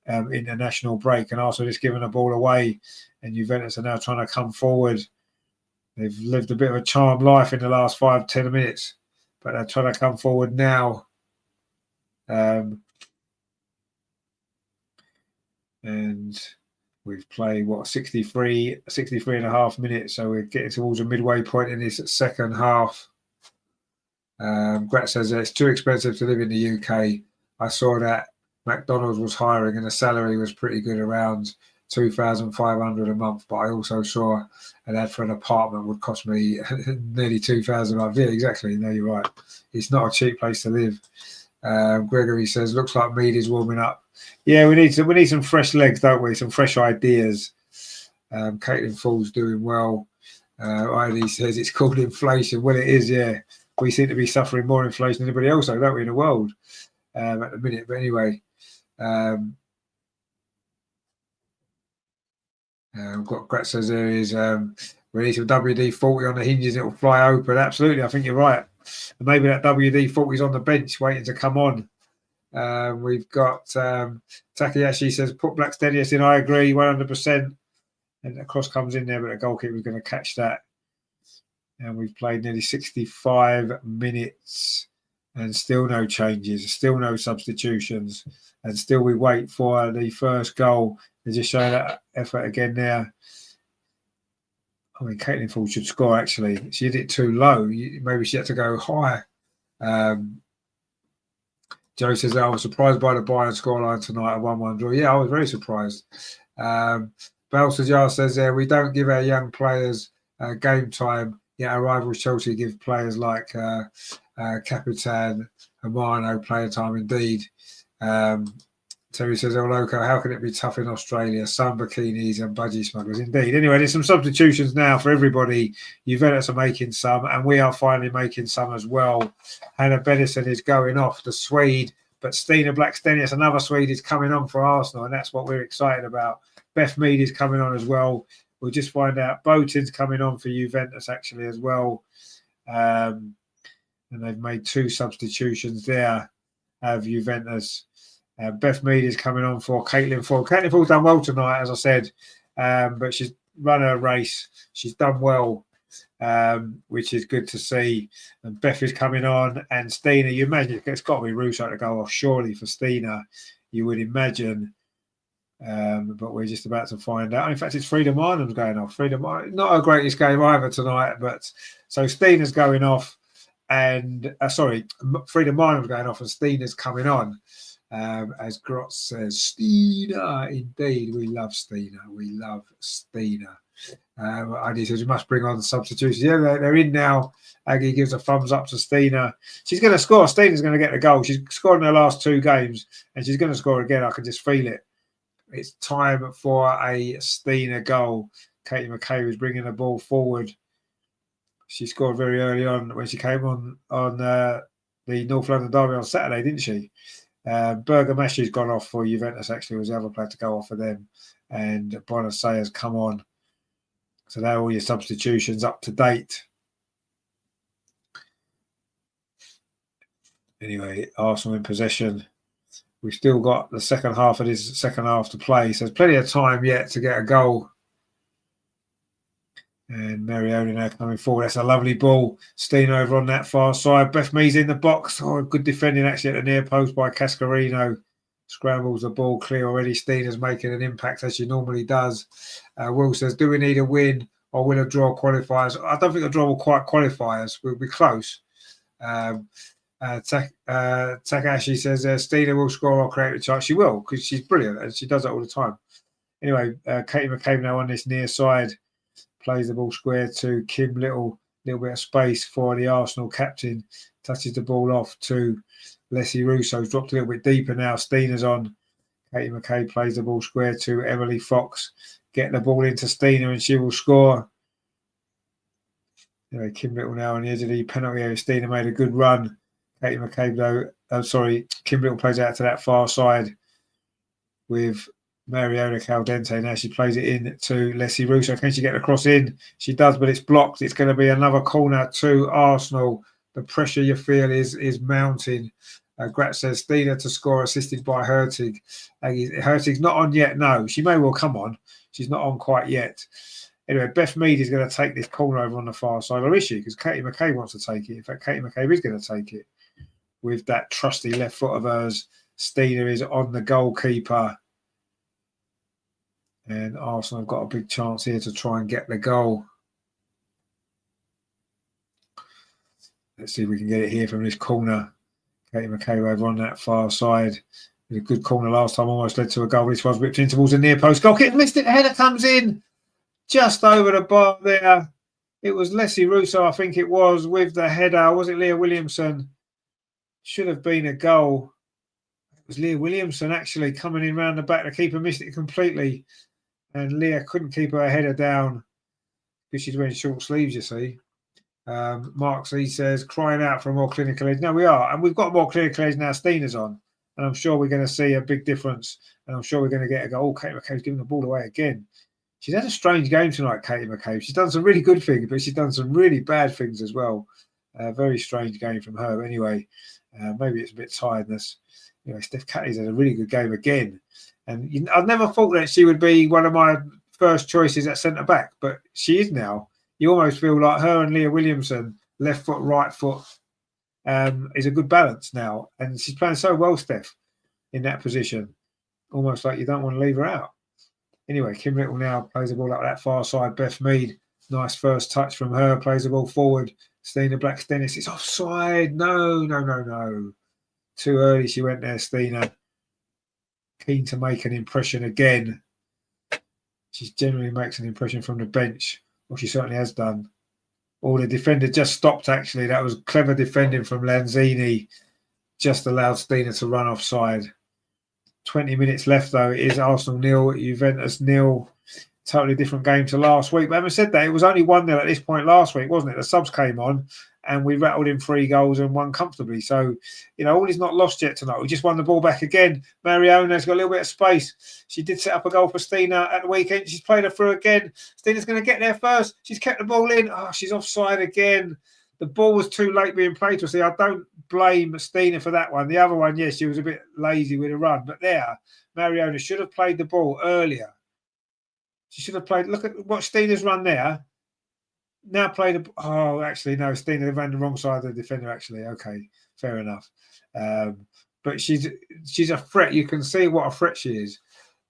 international break. And Arsenal just giving the ball away. And Juventus are now trying to come forward. They've lived a bit of a charmed life in the last 5-10 minutes. But they're trying to come forward now. And we've played, 63 and a half minutes. So we're getting towards a midway point in this second half. Grat says it's too expensive to live in the UK. I saw that McDonald's was hiring and the salary was pretty good, around 2,500 a month. But I also saw an ad for an apartment would cost me nearly 2,000 a month. Yeah, exactly. No, you're right. It's not a cheap place to live. Gregory says, looks like Mead is warming up. Yeah, we need some fresh legs, don't we? Some fresh ideas. Caitlin Ford's doing well. ID says it's called inflation. Well, it is, yeah. We seem to be suffering more inflation than anybody else, though, don't we, in the world at the minute. But anyway, what Grat says there is we need some WD-40 on the hinges. It'll fly open. Absolutely, I think you're right. And maybe that WD-40 is on the bench waiting to come on. We've got Takayashi says, put Blackstenius in. I agree, 100%. And the cross comes in there, but the goalkeeper's going to catch that. And we've played nearly 65 minutes and still no changes, still no substitutions. And still we wait for the first goal. They're just showing that effort again there. I mean, Caitlin Ford should score, actually. She did it too low. Maybe she had to go high. Joe says, I was surprised by the Bayern scoreline tonight, a 1-1 draw. Yeah, I was very surprised. Balsajar says, we don't give our young players game time. Yeah, our rivals Chelsea give players like Capitan Hermano player time indeed. Terry says, oh, Loco, how can it be tough in Australia? Sun bikinis and budgie smugglers. Indeed. Anyway, there's some substitutions now for everybody. Juventus are making some, and we are finally making some as well. Hannah Bennison is going off, the Swede, but Stina Blackstenius, another Swede, is coming on for Arsenal, and that's what we're excited about. Beth Mead is coming on as well. We'll just find out. Boatin's coming on for Juventus, actually, as well. And they've made 2 substitutions there of Juventus. Beth Mead is coming on for Caitlin Ford. Caitlin Ford's done well tonight, as I said, but she's run her race. She's done well, which is good to see. And Beth is coming on, and Stina, you imagine it's got to be Russo to go off, surely, for Stina, you would imagine. But we're just about to find out. In fact, it's Frida Minam's going off. Frida Minam, not her greatest game either tonight, but so Stina's going off, and Frida Minam's going off, and Stina's coming on. As Grotz says, Stina, indeed, we love Stina. We love Stina. Andy says we must bring on the substitutions. Yeah, they're in now. Aggie gives a thumbs up to Stina. She's going to score. Stina's going to get the goal. She's scored in her last 2 games, and she's going to score again. I can just feel it. It's time for a Stina goal. Katie McKay was bringing the ball forward. She scored very early on when she came on the North London derby on Saturday, didn't she? Bergamaschi's gone off for Juventus, actually, was the other player to go off for them. And Bonasay has come on. So they're all your substitutions up to date. Anyway, Arsenal in possession. We've still got the second half of this second half to play. So there's plenty of time yet to get a goal. And Mariona now coming forward. That's a lovely ball. Stina over on that far side. Beth Mees in the box. Oh, good defending actually at the near post by Cascarino. Scrambles the ball clear already. Stina's making an impact as she normally does. Will says, do we need a win or will a draw qualify us? I don't think a draw will quite qualify us. We'll be close. Takashi says, Stina will score or create a chance. She will, because she's brilliant and she does that all the time. Anyway, Katie McCabe now on this near side. Plays the ball square to Kim Little. Little bit of space for the Arsenal captain. Touches the ball off to Leslie Russo's dropped a little bit deeper now. Stina's on. Katie McKay plays the ball square to Emily Fox. Getting the ball into Stina and she will score. Anyway, Kim Little now on the edge of the penalty area. Stina made a good run. Katie McCabe, though, Kim Little plays out to that far side with Mariona Caldente. Now she plays it in to Leslie Russo. Can she get the cross in? She does, but it's blocked. It's going to be another corner to Arsenal. The pressure you feel is mounting. Gratz says Stina to score, assisted by Hurtig. Hurtig's not on yet. No, she may well come on. She's not on quite yet. Anyway, Beth Mead is going to take this corner over on the far side, or is she? Because Katie McCabe wants to take it. In fact, Katie McCabe is going to take it with that trusty left foot of hers. Stina is on the goalkeeper. And Arsenal have got a big chance here to try and get the goal. Let's see if we can get it here from this corner. Katie McCabe over on that far side. With a good corner last time, almost led to a goal. This one's whipped in towards the near post. Goal kick, missed it. The header comes in just over the bar there. It was Leslie Russo, I think it was, with the header. Was it Leah Williamson? Should have been a goal. It was Leah Williamson actually coming in round the back. The keeper missed it completely. And Leah couldn't keep her header down because she's wearing short sleeves, you see. Mark C says, crying out for a more clinical edge. No, we are. And we've got more clinical edge now. Stina's on. And I'm sure we're going to see a big difference. And I'm sure we're going to get a goal. Oh, Katie McCabe's giving the ball away again. She's had a strange game tonight, Katie McCabe. She's done some really good things, but she's done some really bad things as well. Very strange game from her. Anyway, maybe it's a bit tiredness. Anyway, Steph Cattley's had a really good game again. And I never thought that she would be one of my first choices at centre-back, but she is now. You almost feel like her and Leah Williamson, left foot, right foot, is a good balance now. And she's playing so well, Steph, in that position. Almost like you don't want to leave her out. Anyway, Kim Little now plays the ball up that far side. Beth Mead, nice first touch from her, plays the ball forward. Stina Blackstenius, it's offside. No. Too early she went there, Stina. Keen to make an impression again. She generally makes an impression from the bench. Well, she certainly has done. Oh, the defender just stopped, actually. That was clever defending from Lanzini. Just allowed Stina to run offside. 20 minutes left, though. It is Arsenal 0, Juventus 0. Totally different game to last week. But having said that, it was only 1-0 at this point last week, wasn't it? The subs came on and we rattled in 3 goals and won comfortably. So, all is not lost yet tonight. We just won the ball back again. Mariona's got a little bit of space. She did set up a goal for Stina at the weekend. She's played her through again. Stina's going to get there first. She's kept the ball in. Oh, she's offside again. The ball was too late being played to. See, I don't blame Stina for that one. The other one, yes, she was a bit lazy with a run. But there, Mariona should have played the ball earlier. She should have played. Look at what Stina's run there. Now play the. Oh, actually, no. Stina ran the wrong side of the defender. Actually, okay, fair enough. But she's a threat. You can see what a threat she is.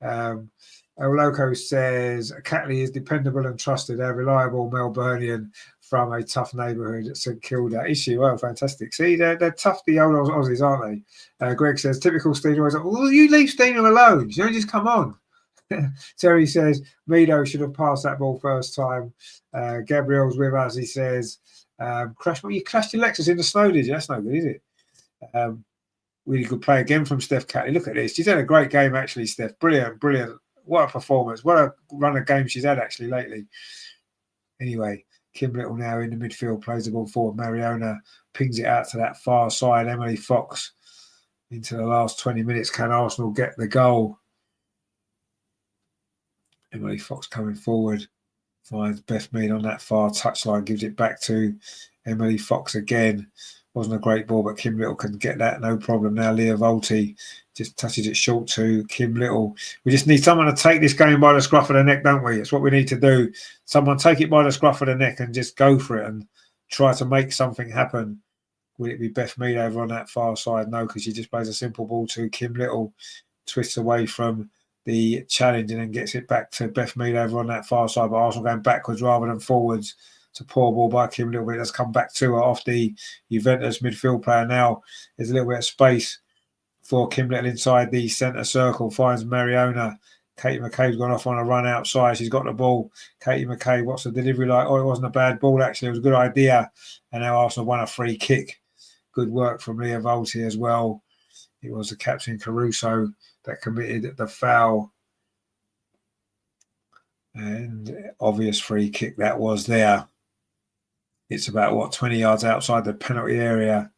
El Loco says Catley is dependable and trusted, a reliable Melburnian from a tough neighbourhood at St Kilda. Is she? Well, fantastic. See, they're tough, the old Aussies, aren't they? Greg says typical Steiner. Well, you leave Steiner alone. You don't just come on. Terry says Mido should have passed that ball first time. Gabriel's with us. He says, you crashed your Lexus in the snow, did you? That's no good, is it? Really good play again from Steph Catley. Look at this. She's had a great game, actually, Steph. Brilliant, brilliant. What a performance. What a run of games she's had, actually, lately. Anyway, Kim Little now in the midfield, plays the ball forward. Mariona pings it out to that far side. Emily Fox into the last 20 minutes. Can Arsenal get the goal? Emily Fox coming forward. Finds Beth Mead on that far touchline. Gives it back to Emily Fox again. Wasn't a great ball, but Kim Little can get that, no problem. Now Leah Volti just touches it short to Kim Little. We just need someone to take this game by the scruff of the neck, don't we? It's what we need to do. Someone take it by the scruff of the neck and just go for it and try to make something happen. Will it be Beth Mead over on that far side? No, because she just plays a simple ball to Kim Little, twists away from the challenge and then gets it back to Beth Mead over on that far side. But Arsenal going backwards rather than forwards. It's a poor ball by Kim Little, but it has come back to her off the Juventus midfield player. Now there's a little bit of space for Kim Little inside the centre circle. Finds Mariona. Katie McCabe's gone off on a run outside. She's got the ball. Katie McCabe, what's the delivery like? Oh, it wasn't a bad ball, actually. It was a good idea. And now Arsenal won a free kick. Good work from Leah Volti as well. It was the captain Caruso that committed the foul. And obvious free kick that was there. It's about, 20 yards outside the penalty area.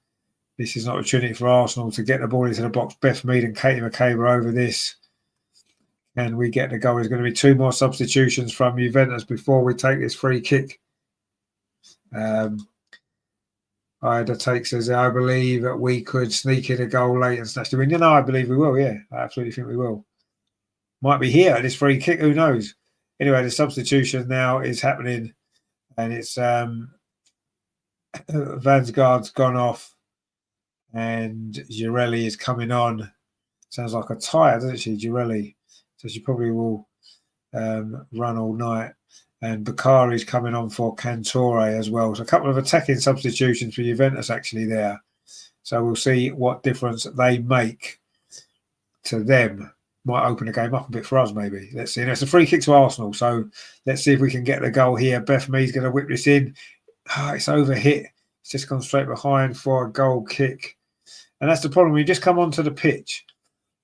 This is an opportunity for Arsenal to get the ball into the box. Beth Mead and Katie McCabe are over this. And we get the goal. There's going to be 2 more substitutions from Juventus before we take this free kick. Ida takes says, I believe that we could sneak in a goal late and snatch the win. I believe we will, yeah. I absolutely think we will. Might be here at this free kick, who knows? Anyway, the substitution now is happening. And it's Vansgaard's gone off and Girelli is coming on. Sounds like a tyre, doesn't she, Girelli? So she probably will run all night. And Bakari's coming on for Cantore as well. So a couple of attacking substitutions for Juventus actually there. So we'll see what difference they make to them. Might open the game up a bit for us, maybe. Let's see. And it's a free kick to Arsenal. So let's see if we can get the goal here. Beth Mead's going to whip this in. It's overhit. It's just gone straight behind for a goal kick. And that's the problem. When you just come onto the pitch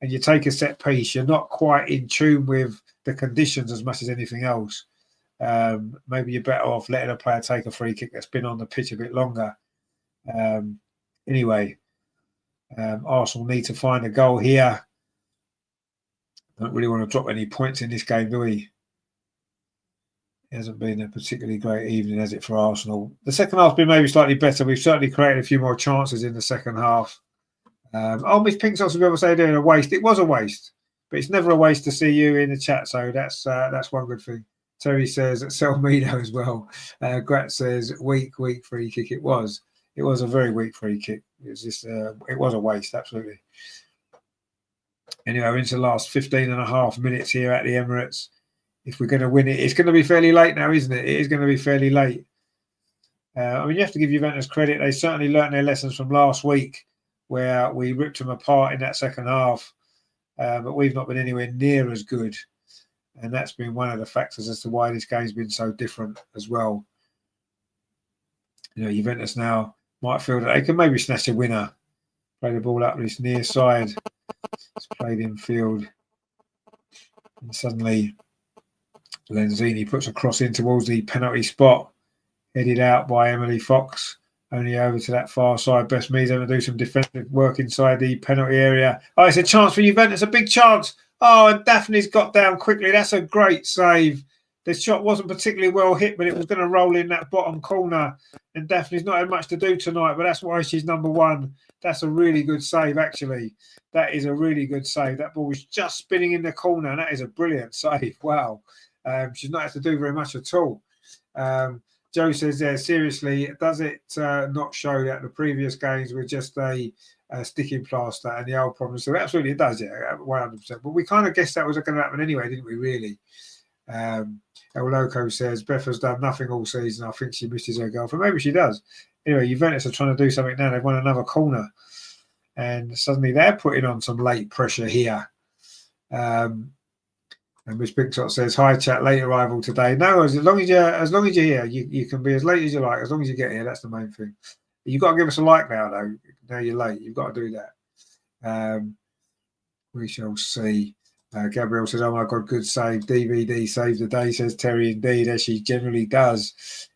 and you take a set piece, you're not quite in tune with the conditions as much as anything else. Maybe you're better off letting a player take a free kick that's been on the pitch a bit longer. Anyway, Arsenal need to find a goal here. Don't really want to drop any points in this game, do we? It hasn't been a particularly great evening, has it, for Arsenal? The second half's been maybe slightly better. We've certainly created a few more chances in the second half. Miss Pink Sauce will say doing a waste. It was a waste, but it's never a waste to see you in the chat. So that's one good thing. Terry says Selmido as well. Grat says weak free kick. It was a very weak free kick. It was just it was a waste, absolutely. Anyway, we're into the last 15 and a half minutes here at the Emirates. If we're going to win it, it's going to be fairly late now, isn't it? It is going to be fairly late. I mean, you have to give Juventus credit. They certainly learned their lessons from last week, where we ripped them apart in that second half. But we've not been anywhere near as good. And that's been one of the factors as to why this game's been so different as well. You know, Juventus now might feel that they can maybe snatch a winner. Play the ball up this near side. It's played in field. And suddenly Lenzini puts a cross in towards the penalty spot. Headed out by Emily Fox. Only over to that far side. Best Mead's going to do some defensive work inside the penalty area. Oh, it's a chance for Juventus. A big chance. Oh, and Daphne's got down quickly. That's a great save. The shot wasn't particularly well hit, but it was going to roll in that bottom corner. And Daphne's not had much to do tonight, but that's why she's number one. That's a really good save, actually. That is a really good save. That ball was just spinning in the corner, and that is a brilliant save. Wow. She's not had to do very much at all. Joe says there, seriously, does it not show that the previous games were just a sticking plaster and the old problems? So absolutely it does, yeah, 100%. But we kind of guessed that was going to happen anyway, didn't we, really? El Loco says, Beth has done nothing all season. I think she misses her girlfriend. Maybe she does. Anyway, Juventus are trying to do something now. They've won another corner. And suddenly they're putting on some late pressure here. And Miss Pinkshot says, "Hi, chat. Late arrival today. No, as long as you're here, you can be as late as you like. As long as you get here, that's the main thing. You've got to give us a like now, though. Now you're late. You've got to do that. We shall see." Gabrielle says, "Oh my God, good save. DVD saved the day," says Terry. Indeed, as she generally does.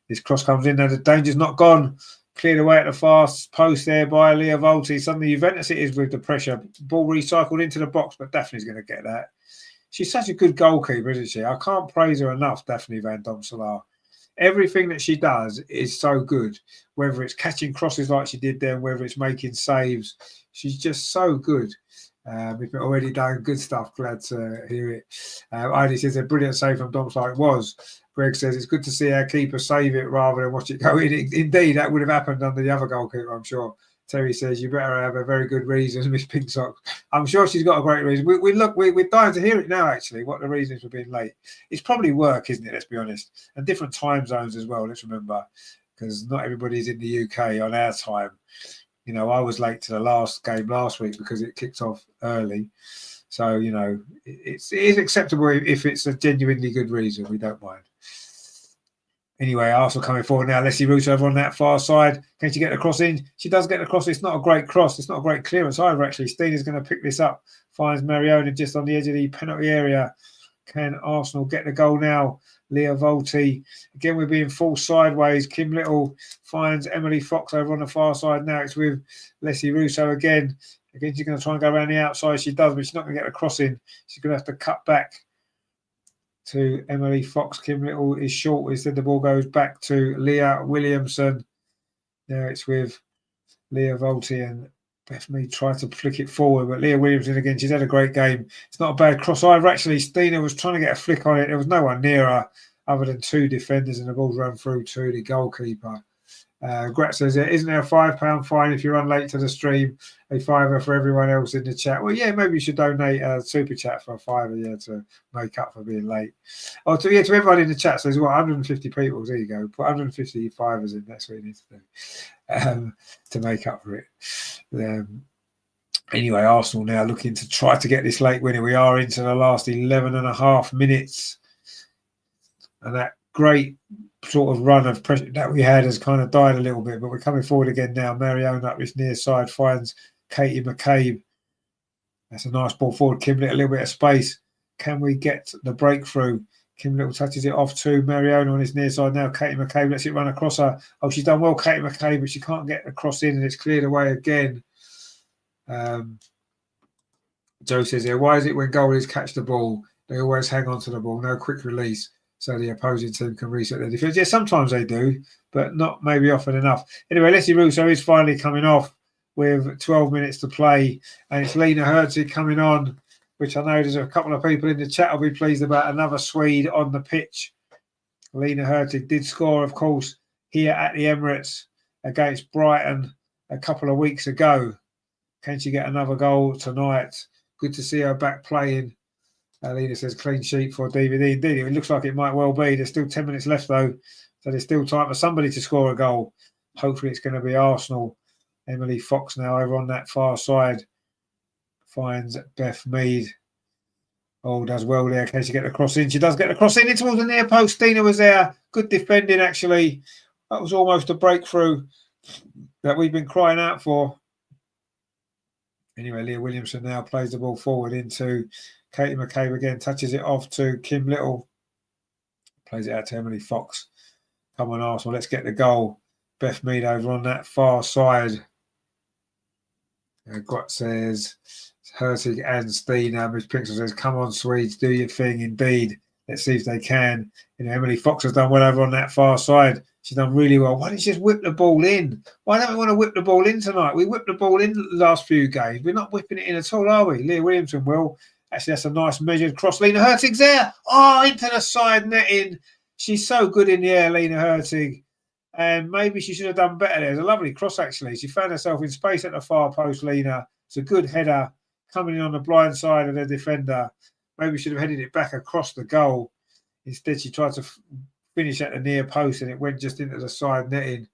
This cross comes in. Now the danger's not gone. Cleared away at the fast post there by Leah Volti. Suddenly Juventus it is with the pressure. Ball recycled into the box, but Daphne's going to get that. She's such a good goalkeeper, isn't she? I can't praise her enough, Daphne Van Domselaar. Everything that she does is so good, whether it's catching crosses like she did there, whether it's making saves. She's just so good. We've been already done good stuff. Glad to hear it. Heidi says a brilliant save from Domselaar. It was. Greg says it's good to see our keeper save it rather than watch it go in. Indeed, that would have happened under the other goalkeeper, I'm sure. Terry says you better have a very good reason, Miss Pinksock. I'm sure she's got a great reason. We're dying to hear it now, actually, what the reasons for being late. It's probably work, isn't it? Let's be honest. And different time zones as well, let's remember, because not everybody's in the UK on our time. You know, I was late to the last game last week because it kicked off early. So, you know, it is acceptable if it's a genuinely good reason. We don't mind. Anyway, Arsenal coming forward now. Leslie Roos over on that far side. Can she get the cross in? She does get the cross. It's not a great cross. It's not a great clearance either, actually. Steena's going to pick this up. Finds Mariona just on the edge of the penalty area. Can Arsenal get the goal now? Leah Volti. Again, we're being forced sideways. Kim Little finds Emily Fox over on the far side. Now it's with Leslie Russo again. Again, she's going to try and go around the outside. She does, but she's not going to get the cross in. She's going to have to cut back to Emily Fox. Kim Little is short. Instead, the ball goes back to Leah Williamson. Now it's with Leah Volti and Beth Mead tried to flick it forward, but Leah Williamson again, she's had a great game. It's not a bad cross either. Actually, Steena was trying to get a flick on it. There was no one near her other than two defenders, and the ball's run through to the goalkeeper. Grat says, isn't there a £5 fine if you run late to the stream? A fiver for everyone else in the chat. Well, yeah, maybe you should donate a super chat for a fiver, yeah, to make up for being late. Oh, to everyone in the chat says, what, 150 people? There you go. Put 150 fivers in. That's what you need to do to make up for it. Anyway, Arsenal now looking to try to get this late winner. We are into the last 11 and a half minutes. And that great sort of run of pressure that we had has kind of died a little bit, but we're coming forward again now. Mariona up this near side finds Katie McCabe. That's a nice ball forward. Kim Little, a little bit of space. Can we get the breakthrough? Kim Little touches it off to Mariona on his near side now. Katie McCabe lets it run across her. Oh, she's done well, Katie McCabe, but she can't get the cross in and it's cleared away again. Joe says here, why is it when goalies catch the ball, they always hang on to the ball, no quick release, so the opposing team can reset their defence? Yeah, sometimes they do, but not maybe often enough. Anyway, Leslie Russo is finally coming off with 12 minutes to play, and it's Lena Herzig coming on, which I know there's a couple of people in the chat will be pleased about. Another Swede on the pitch. Lena Herzig did score, of course, here at the Emirates against Brighton a couple of weeks ago. Can she get another goal tonight? Good to see her back playing. Lena says clean sheet for DVD. Indeed, it looks like it might well be. There's still 10 minutes left, though, so there's still time for somebody to score a goal. Hopefully it's going to be Arsenal. Emily Fox now over on that far side. Finds Beth Mead. Oh, does well there. Can she get the cross in? She does get the cross in. It's towards the near post. Stina was there. Good defending, actually. That was almost a breakthrough that we've been crying out for. Anyway, Leah Williamson now plays the ball forward into Katie McCabe again. Touches it off to Kim Little. Plays it out to Emily Fox. Come on, Arsenal. Let's get the goal. Beth Mead over on that far side. Grot says, Herzig and Stina. Miss Pixel says, come on, Swedes, do your thing. Indeed. Let's see if they can. You know, Emily Fox has done well over on that far side. She's done really well. Why don't you just whip the ball in? Why don't we want to whip the ball in tonight? We whipped the ball in the last few games. We're not whipping it in at all, are we? Leah Williamson will. Actually, that's a nice measured cross. Lena Herzig's there. Oh, into the side netting. She's so good in the air, Lena Herzig. And maybe she should have done better there. It's a lovely cross, actually. She found herself in space at the far post, Lena. It's a good header coming in on the blind side of the defender. Maybe should have headed it back across the goal. Instead, she tried to finish at the near post and it went just into the side netting.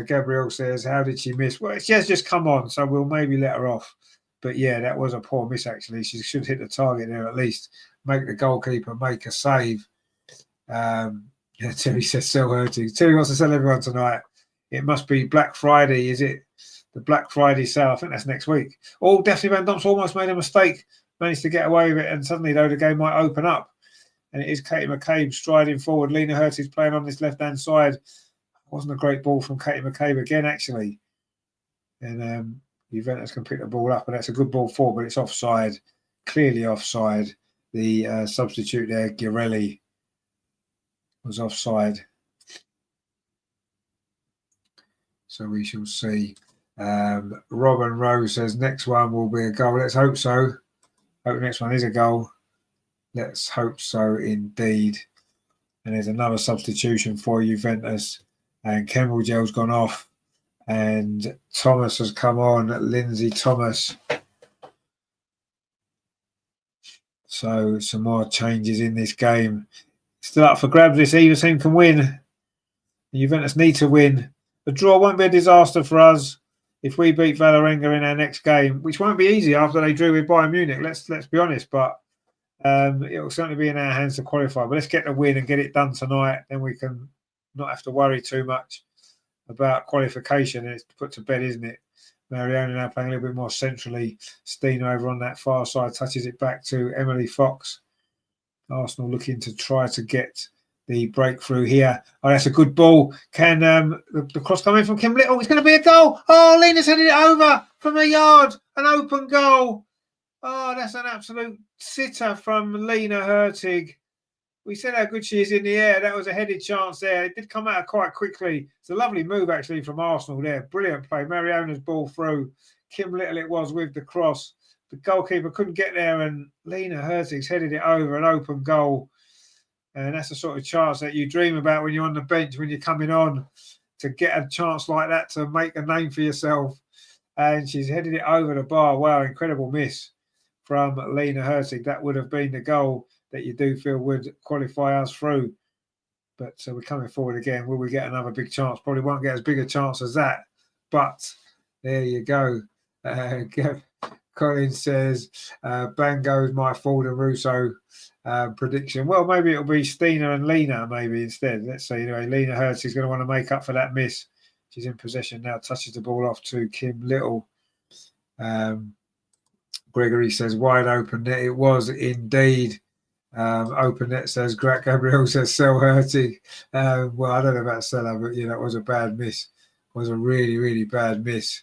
Gabrielle says, how did she miss? Well, she has just come on, so we'll maybe let her off. But yeah, that was a poor miss, actually. She should hit the target there at least. Make the goalkeeper make a save. Terry says, sell hurting. Terry wants to sell everyone tonight. It must be Black Friday, is it? The Black Friday sale. I think that's next week. Oh, Daphne Van Domp's almost made a mistake. Managed to get away with it. And suddenly, though, the game might open up. And it is Katie McCabe striding forward. Lena Hurtig's playing on this left-hand side. Wasn't a great ball from Katie McCabe again, actually. And Juventus can pick the ball up, and that's a good ball forward, but it's offside. Clearly offside. The substitute there, Girelli, was offside. So we shall see. Robin Rose says next one will be a goal. Let's hope so. Hope the next one is a goal. Let's hope so indeed. And there's another substitution for Juventus. And Kemmeljel's gone off. And Thomas has come on. Lindsay Thomas. So some more changes in this game. Still up for grabs. This either team can win. Juventus need to win. The draw won't be a disaster for us if we beat Vålerenga in our next game, which won't be easy after they drew with Bayern Munich. Let's be honest, but it will certainly be in our hands to qualify. But let's get the win and get it done tonight. Then we can not have to worry too much about qualification. It's put to bed, isn't it? Mariona now playing a little bit more centrally. Stina over on that far side touches it back to Emily Fox. Arsenal looking to try to get the breakthrough here. Oh, that's a good ball. Can the cross come in from Kim Little? It's going to be a goal. Oh, Lena's headed it over from a yard. An open goal. Oh, that's an absolute sitter from Lena Hurtig. We said how good she is in the air. That was a headed chance there. It did come out quite quickly. It's a lovely move, actually, from Arsenal there. Brilliant play. Mariona's ball through. Kim Little it was with the cross. The goalkeeper couldn't get there, and Lena Hurtig's headed it over, an open goal. And that's the sort of chance that you dream about when you're on the bench, when you're coming on, to get a chance like that to make a name for yourself. And she's headed it over the bar. Wow, incredible miss from Lena Hurtig. That would have been the goal that you do feel would qualify us through. But we're coming forward again. Will we get another big chance? Probably won't get as big a chance as that. But there you go. Colin says, bang goes my Ford and Russo prediction. Well, maybe it'll be Stina and Lena maybe instead. Let's see. Anyway, Lena Hurtig's going to want to make up for that miss. She's in possession now. Touches the ball off to Kim Little. Gregory says, wide open net. It was indeed. Open net says, Gabriel says, sell Hurtig. Well, I don't know about seller, but it was a bad miss. It was a really, really bad miss.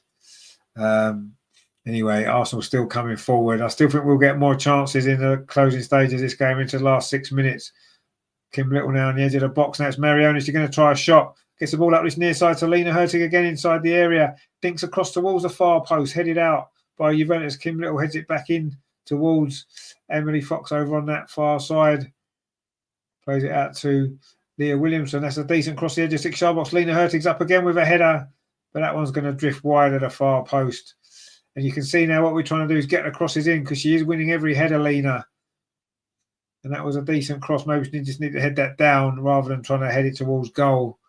Anyway, Arsenal still coming forward. I still think we'll get more chances in the closing stage of this game into the last 6 minutes. Kim Little now on the edge of the box. Now it's Mariona. She's going to try a shot. Gets the ball up this near side to Lena Hurtig again inside the area. Dinks across towards the far post. Headed out by Juventus. Kim Little heads it back in towards Emily Fox over on that far side. Plays it out to Leah Williamson. That's a decent cross the edge of 6-yard box. Lena Hurtig's up again with a header. But that one's going to drift wide at the far post. And you can see now what we're trying to do is get the crosses in because she is winning every header, Lena. And that was a decent cross. Maybe she just need to head that down rather than trying to head it towards goal.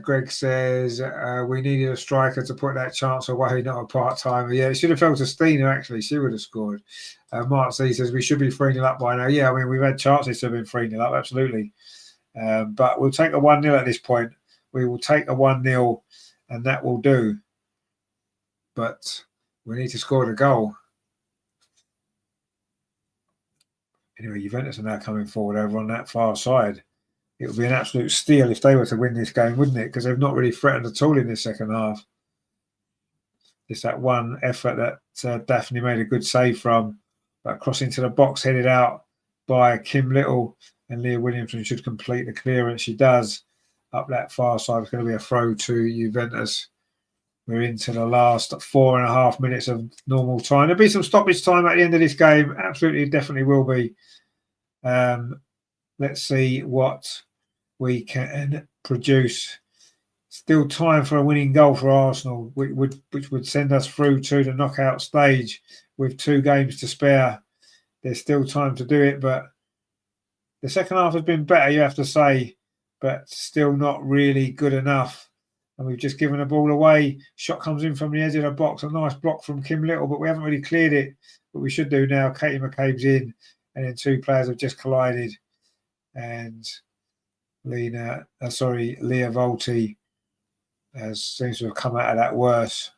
Greg says, we needed a striker to put that chance away, not a part-timer. Yeah, it should have fell to Stina, actually. She would have scored. Mark C says, we should be 3-0 up by now. Yeah, I mean, we've had chances to have been 3-0 up, absolutely. But we'll take a 1-0 at this point. We will take a 1-0, and that will do. But we need to score the goal. Anyway, Juventus are now coming forward over on that far side. It would be an absolute steal if they were to win this game, wouldn't it? Because they've not really threatened at all in this second half. It's that one effort that Daphne made a good save from. But crossing to the box, headed out by Kim Little, and Leah Williamson should complete the clearance. She does. Up that far side, it's going to be a throw to Juventus. We're into the last 4.5 minutes of normal time. There'll be some stoppage time at the end of this game. Absolutely, definitely will be. Let's see what we can produce. Still time for a winning goal for Arsenal, which would send us through to the knockout stage with 2 games to spare. There's still time to do it, but the second half has been better, you have to say, but still not really good enough. And we've just given the ball away. Shot comes in from the edge of the box. A nice block from Kim Little, but we haven't really cleared it. What we should do now, Katie McCabe's in, and then 2 players have just collided. And Leah Volti seems to have come out of that worse.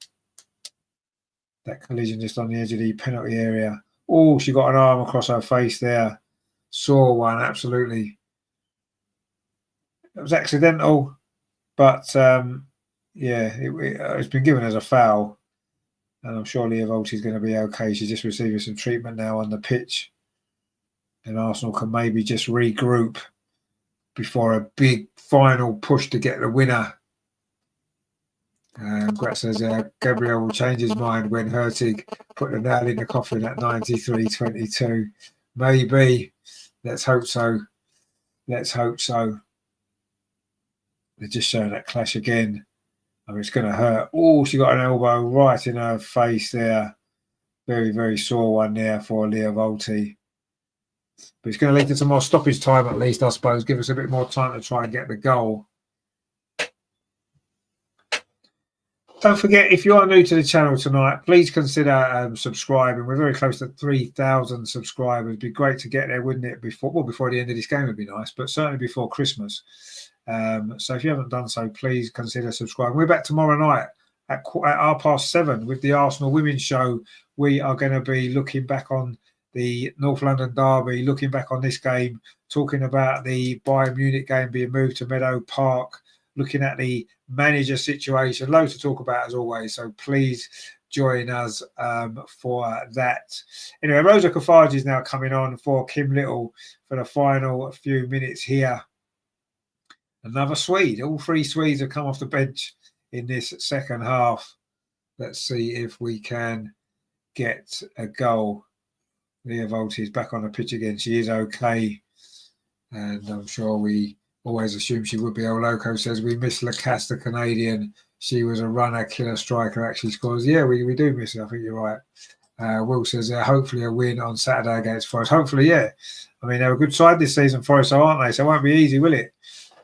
That collision just on the edge of the penalty area. Oh, she got an arm across her face there. Saw one, absolutely. It was accidental, but yeah, it's been given as a foul. And I'm sure Leah Volti's going to be okay. She's just receiving some treatment now on the pitch. And Arsenal can maybe just regroup before a big final push to get the winner. Grat says Gabriel will change his mind when Hurtig put the nail in the coffin at 93-22. Maybe. Let's hope so. Let's hope so. They're just showing that clash again. I mean, it's going to hurt. Oh, she got an elbow right in her face there. Very, very sore one there for Leah Volti. But it's going to lead to some more stoppage time at least, I suppose. Give us a bit more time to try and get the goal. Don't forget, if you are new to the channel tonight, please consider subscribing. We're very close to 3,000 subscribers. It'd be great to get there, wouldn't it? Before the end of this game would be nice, but certainly before Christmas. So if you haven't done so, please consider subscribing. We're back tomorrow night at 7:30 with the Arsenal Women's Show. We are going to be looking back on the North London derby, looking back on this game, talking about the Bayern Munich game being moved to Meadow Park, looking at the manager situation. Loads to talk about as always, so please join us for that. Anyway, Rosa Kafaji is now coming on for Kim Little for the final few minutes here. Another Swede. All 3 Swedes have come off the bench in this second half. Let's see if we can get a goal. Leah Volti is back on the pitch again. She is okay, and I'm sure we always assume she would be. El Loco says we miss Lacasse, the Canadian. She was a runner, killer striker, actually scores. Yeah, we do miss her. I think you're right. Will says hopefully a win on Saturday against Forest. Hopefully, yeah. I mean, they're a good side this season, Forest, aren't they? So it won't be easy, will it?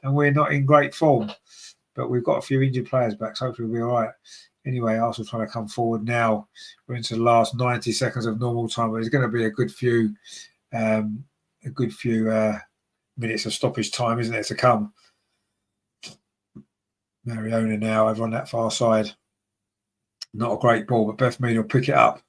And we're not in great form, but we've got a few injured players back, so hopefully we'll be all right. Anyway, Arsenal trying to come forward now. We're into the last 90 seconds of normal time, but it's going to be a good few minutes of stoppage time, isn't it, to come? Mariona now over on that far side. Not a great ball, but Beth Mead will pick it up.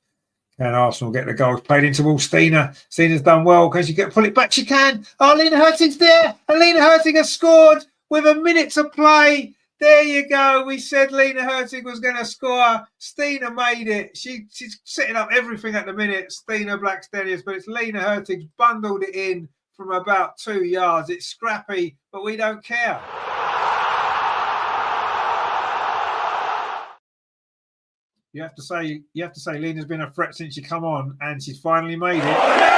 Can Arsenal get the goal? Played into Will Stina. Stina's done well. Can she pull it back? She can. Oh, Lena Hurtig's there. And Lena Hurtig has scored with a minute to play. There you go. We said Lena Hurtig was going to score. Stina made it. She's setting up everything at the minute, Stina Blackstenius, but it's Lena Hurtig's bundled it in from about 2 yards. It's scrappy, but we don't care. You have to say Lena's been a threat since she come on, and she's finally made it.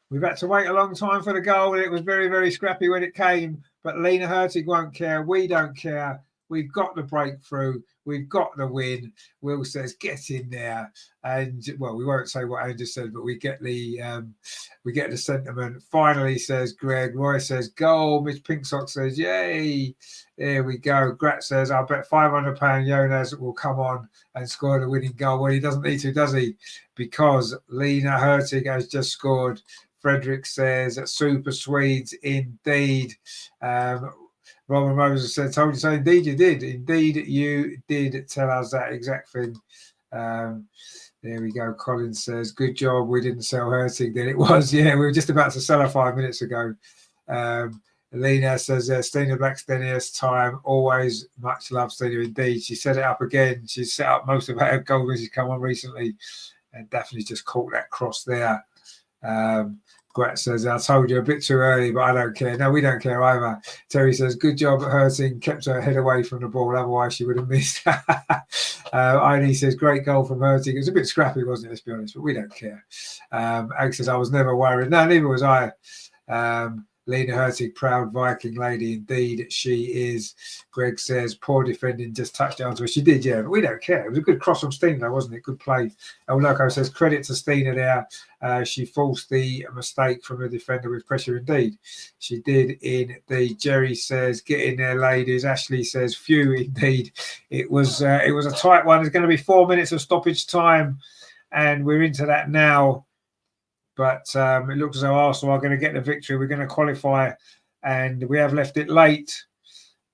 We've had to wait a long time for the goal, and it was very, very scrappy when it came. But Lena Hurtig won't care. We don't care. We've got the breakthrough. We've got the win. Will says, get in there. And, well, we won't say what Andrew said, but we get the sentiment. Finally, says Greg. Roy says, goal. Mitch Pinksock says, yay. There we go. Grat says, I bet £500 Jonas will come on and score the winning goal. Well, he doesn't need to, does he? Because Lena Hurtig has just scored. Frederick says, super Swedes indeed. Robin Moses said, told you so. Indeed you did. Indeed you did tell us that exact thing. There we go. Colin says, good job. We didn't sell Hurtig then. It was, yeah, we were just about to sell her 5 minutes ago. Lena says, Stina Blackstenius time. Always much love, Stina. Indeed. She set it up again. She's set up most of her goals when she's come on recently. And Daphne's just caught that cross there. Grat says, I told you a bit too early, but I don't care. No, we don't care either. Terry says, good job at Hurting, kept her head away from the ball, otherwise she would have missed. Ione says, great goal from Hurting. It was a bit scrappy, wasn't it, let's be honest, but we don't care. Ag says, I was never worried. No, neither was I. Lena Hurtig, proud Viking lady. Indeed, she is. Greg says, poor defending, just touched down to her. She did, yeah, but we don't care. It was a good cross from Stina, though, wasn't it? Good play. El Loco says, credit to Stina there. She forced the mistake from the defender with pressure. Indeed, she did indeed. Jerry says, get in there, ladies. Ashley says, phew, indeed. It was a tight one. There's going to be 4 minutes of stoppage time, and we're into that now. But it looks as though Arsenal are going to get the victory. We're going to qualify, and we have left it late.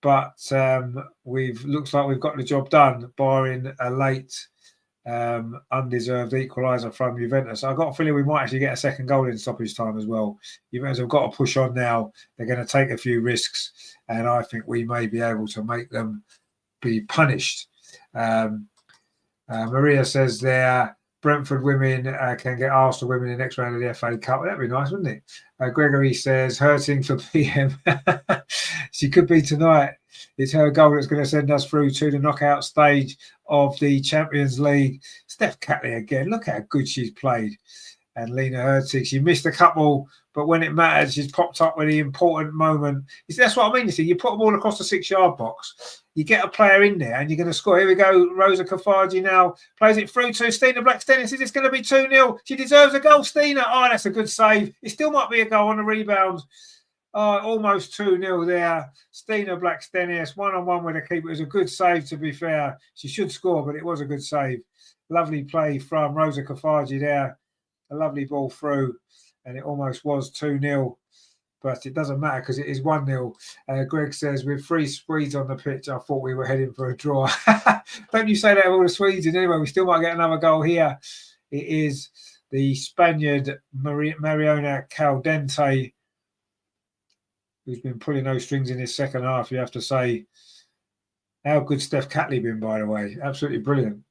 But looks like we've got the job done, barring a late undeserved equaliser from Juventus. I've got a feeling we might actually get a second goal in stoppage time as well. Juventus have got to push on now. They're going to take a few risks, and I think we may be able to make them be punished. Maria says there, Brentford women can get Arsenal women in the next round of the FA Cup. That'd be nice, wouldn't it? Gregory says, hurting for PM. She could be tonight. It's her goal that's going to send us through to the knockout stage of the Champions League. Steph Catley again. Look how good she's played. And Lena Hurtig, she missed a couple, but when it mattered, she's popped up with the important moment. That's what I mean. You see, you put them all across the 6-yard box. You get a player in there and you're going to score. Here we go. Rosa Kafaji now plays it through to Stina Blackstenius. Says it's going to be 2-0. She deserves a goal, Stina. Oh, that's a good save. It still might be a goal on the rebound. Oh, almost 2-0 there. Stina Blackstenius, one-on-one with the keeper. It was a good save, to be fair. She should score, but it was a good save. Lovely play from Rosa Kafaji there. A lovely ball through, and it almost was 2-0. But it doesn't matter because it is 1-0. Greg says, with 3 Swedes on the pitch, I thought we were heading for a draw. Don't you say that of all the Swedes. And anyway, we still might get another goal here. It is the Spaniard Mariona Caldente, who's been pulling those strings in this second half, you have to say. How good Steph Catley been, by the way. Absolutely brilliant.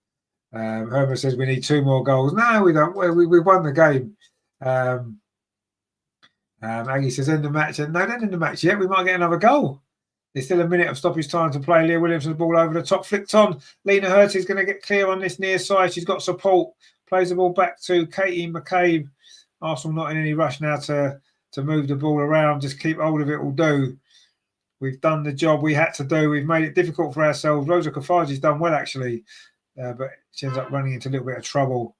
Herman says we need 2 more goals. No, we don't. We've won the game. Aggie says end the match. And no, don't end the match yet. We might get another goal. There's still a minute of stoppage time to play. Leah Williamson's ball over the top, flicked on. Lena Hurtig's going to get clear on this near side. She's got support. Plays the ball back to Katie McCabe. Arsenal not in any rush now to move the ball around. Just keep hold of it will do. We've done the job we had to do. We've made it difficult for ourselves. Rosa Kafaji's done well, actually. But she ends up running into a little bit of trouble.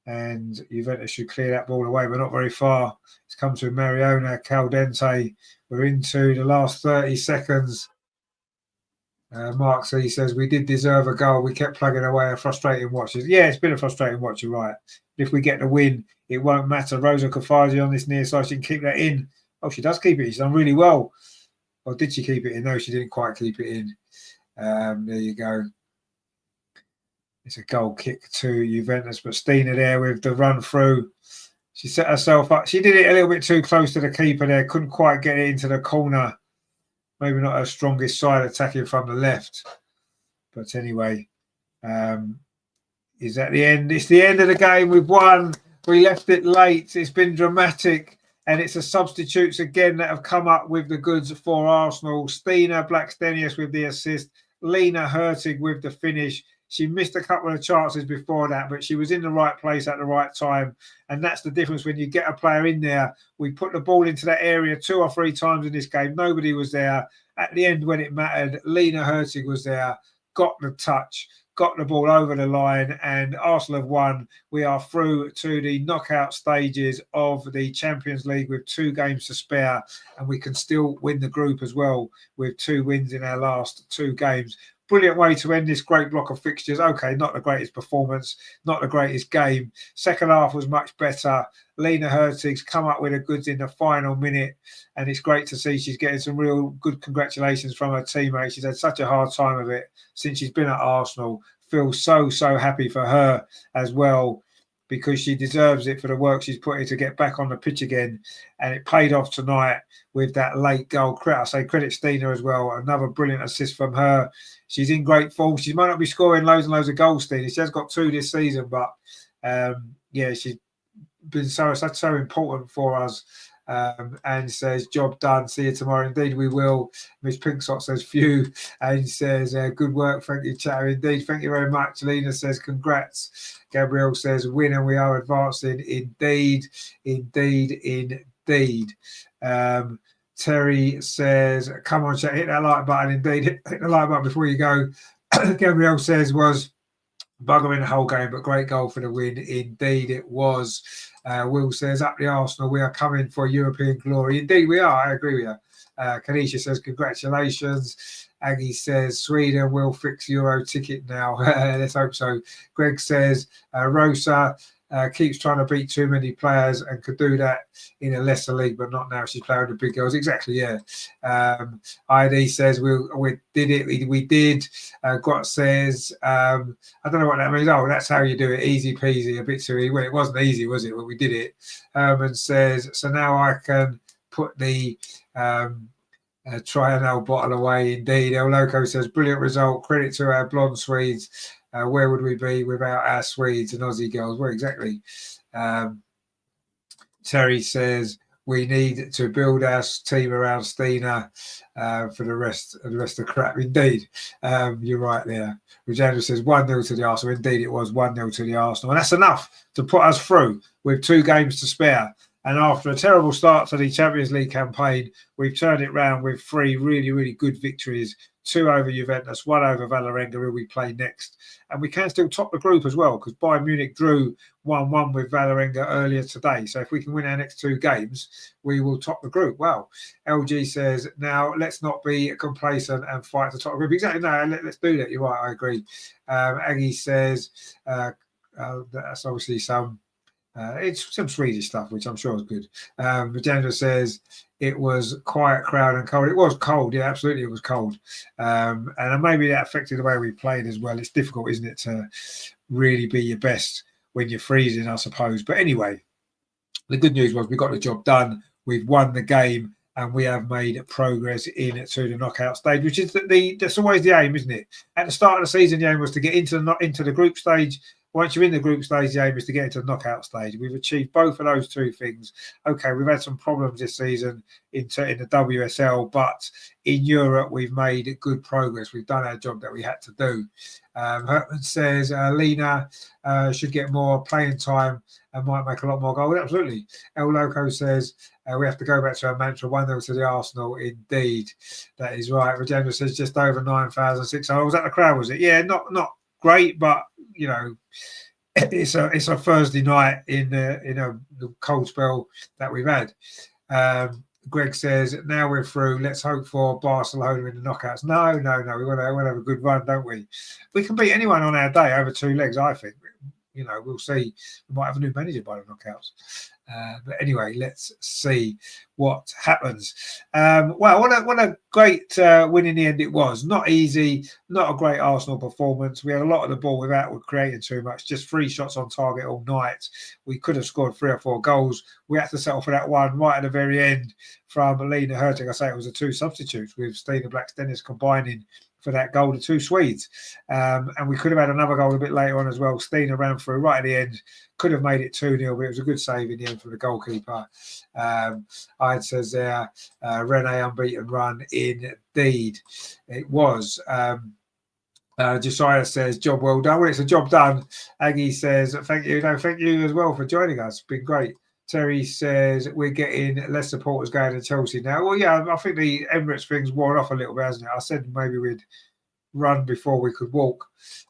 And Juventus should clear that ball away, but not very far. It's come to Mariona Caldente. We're into the last 30 seconds. Mark C says, we did deserve a goal. We kept plugging away. A frustrating watch. Yeah, it's been a frustrating watch, you're right. If we get the win, it won't matter. Rosa Kafaji on this near side, she can keep that in. Oh, she does keep it. She's done really well. Or did she keep it in? No, she didn't quite keep it in. There you go. It's a goal kick to Juventus, but Stina there with the run through. She set herself up. She did it a little bit too close to the keeper there. Couldn't quite get it into the corner. Maybe not her strongest side attacking from the left. But anyway, is that the end? It's the end of the game. We've won. We left it late. It's been dramatic. And it's the substitutes again that have come up with the goods for Arsenal. Stina Blackstenius with the assist. Lena Hurtig with the finish. She missed a couple of chances before that, but she was in the right place at the right time. And that's the difference when you get a player in there. We put the ball into that area 2 or 3 times in this game. Nobody was there. At the end, when it mattered, Lena Hurtig was there, got the touch, got the ball over the line, and Arsenal have won. We are through to the knockout stages of the Champions League with 2 games to spare, and we can still win the group as well with 2 wins in our last 2 games. Brilliant way to end this great block of fixtures. Okay, not the greatest performance, not the greatest game. Second half was much better. Lena Hurtig's come up with the goods in the final minute, and it's great to see she's getting some real good congratulations from her teammates. She's had such a hard time of it since she's been at Arsenal. Feel so happy for her as well, because she deserves it for the work she's put in to get back on the pitch again. And it paid off tonight with that late goal. I say credit Stina as well. Another brilliant assist from her. She's in great form. She might not be scoring loads and loads of goals, Stina. She has got 2 this season, but yeah, she's been so important for us. And says, job done, see you tomorrow. Indeed we will. Miss Pinksock says, phew, and says, good work, thank you, chat. Indeed, thank you very much. Lena says, congrats. Gabrielle says, win and we are advancing. Indeed. Terry says, come on, chat, hit that like button. Indeed, hit the like button before you go. Gabrielle says, was buggering the whole game, but great goal for the win. Indeed, it was. Will says, up the Arsenal, we are coming for European glory. Indeed, we are. I agree with you. Kanisha says, congratulations. Aggie says, Sweden will fix Euro ticket now. Let's hope so. Greg says, Rosa keeps trying to beat too many players and could do that in a lesser league, but not now. She's playing with the big girls. Exactly, yeah. ID says, we did it. We did. Grot says, I don't know what that means. Oh, that's how you do it. Easy peasy, a bit too easy. Well, it wasn't easy, was it? But we did it. And says, so now I can put the try an old bottle away. Indeed. El Loco says, brilliant result. Credit to our blonde Swedes. Where would we be without our Swedes and Aussie girls? Well, exactly. Terry says, we need to build our team around Stina for the rest of the crap. Indeed, you're right there. Regina says 1-0 to the Arsenal. Indeed, it was 1-0 to the Arsenal. And that's enough to put us through with 2 games to spare. And after a terrible start to the Champions League campaign, we've turned it round with 3 really, really good victories. 2 over Juventus, 1 over Valerenga, who we play next. And we can still top the group as well, because Bayern Munich drew 1-1 with Valerenga earlier today. So if we can win our next 2 games, we will top the group. Wow. LG says, now let's not be complacent and fight to top the group. Exactly. No, let's do that. You're right. I agree. Aggie says, that's obviously it's some Swedish stuff, which I'm sure is good. Vajendra says, it was quiet crowd and cold. It was cold, yeah, absolutely, it was cold. And maybe that affected the way we played as well. It's difficult, isn't it, to really be your best when you're freezing, I suppose. But anyway, the good news was we got the job done. We've won the game and we have made progress into the knockout stage, which is that's always the aim, isn't it? At the start of the season, the aim was to get into the group stage. Once you're in the group stage, the aim is to get into the knockout stage. We've achieved both of those 2 things. Okay, we've had some problems this season in the WSL, but in Europe, we've made good progress. We've done our job that we had to do. Hertman says, Lena should get more playing time and might make a lot more goals. Absolutely. El Loco says, we have to go back to our mantra, 1-0 to the Arsenal. Indeed, that is right. Regina says, just over 9,600. Was that the crowd, was it? Yeah, not great, but you know, it's a Thursday night in the cold spell that we've had. Greg says, now we're through. Let's hope for Barcelona in the knockouts. No. We want to have a good run, don't we? We can beat anyone on our day over 2 legs, I think. You know, we'll see. We might have a new manager by the knockouts. But anyway, let's see what happens. Well, what a great win in the end it was. Not easy, not a great Arsenal performance. We had a lot of the ball without creating too much, just 3 shots on target all night. We could have scored 3 or 4 goals. We had to settle for that one right at the very end from Lena Hurtig. I say it was the 2 substitutes with Stina Blackstenius combining for that goal, the 2 Swedes. And we could have had another goal a bit later on as well. Stina ran through right at the end, could have made it 2-0, but it was a good save in the end for the goalkeeper. I'd says there, Renee unbeaten run. Indeed, it was. Josiah says, job well done. Well, it's a job done. Aggie says, thank you. No, thank you as well for joining us. It's been great. Terry says, we're getting less supporters going to Chelsea now. Well, yeah, I think the Emirates thing's worn off a little bit, hasn't it? I said maybe we'd run before we could walk.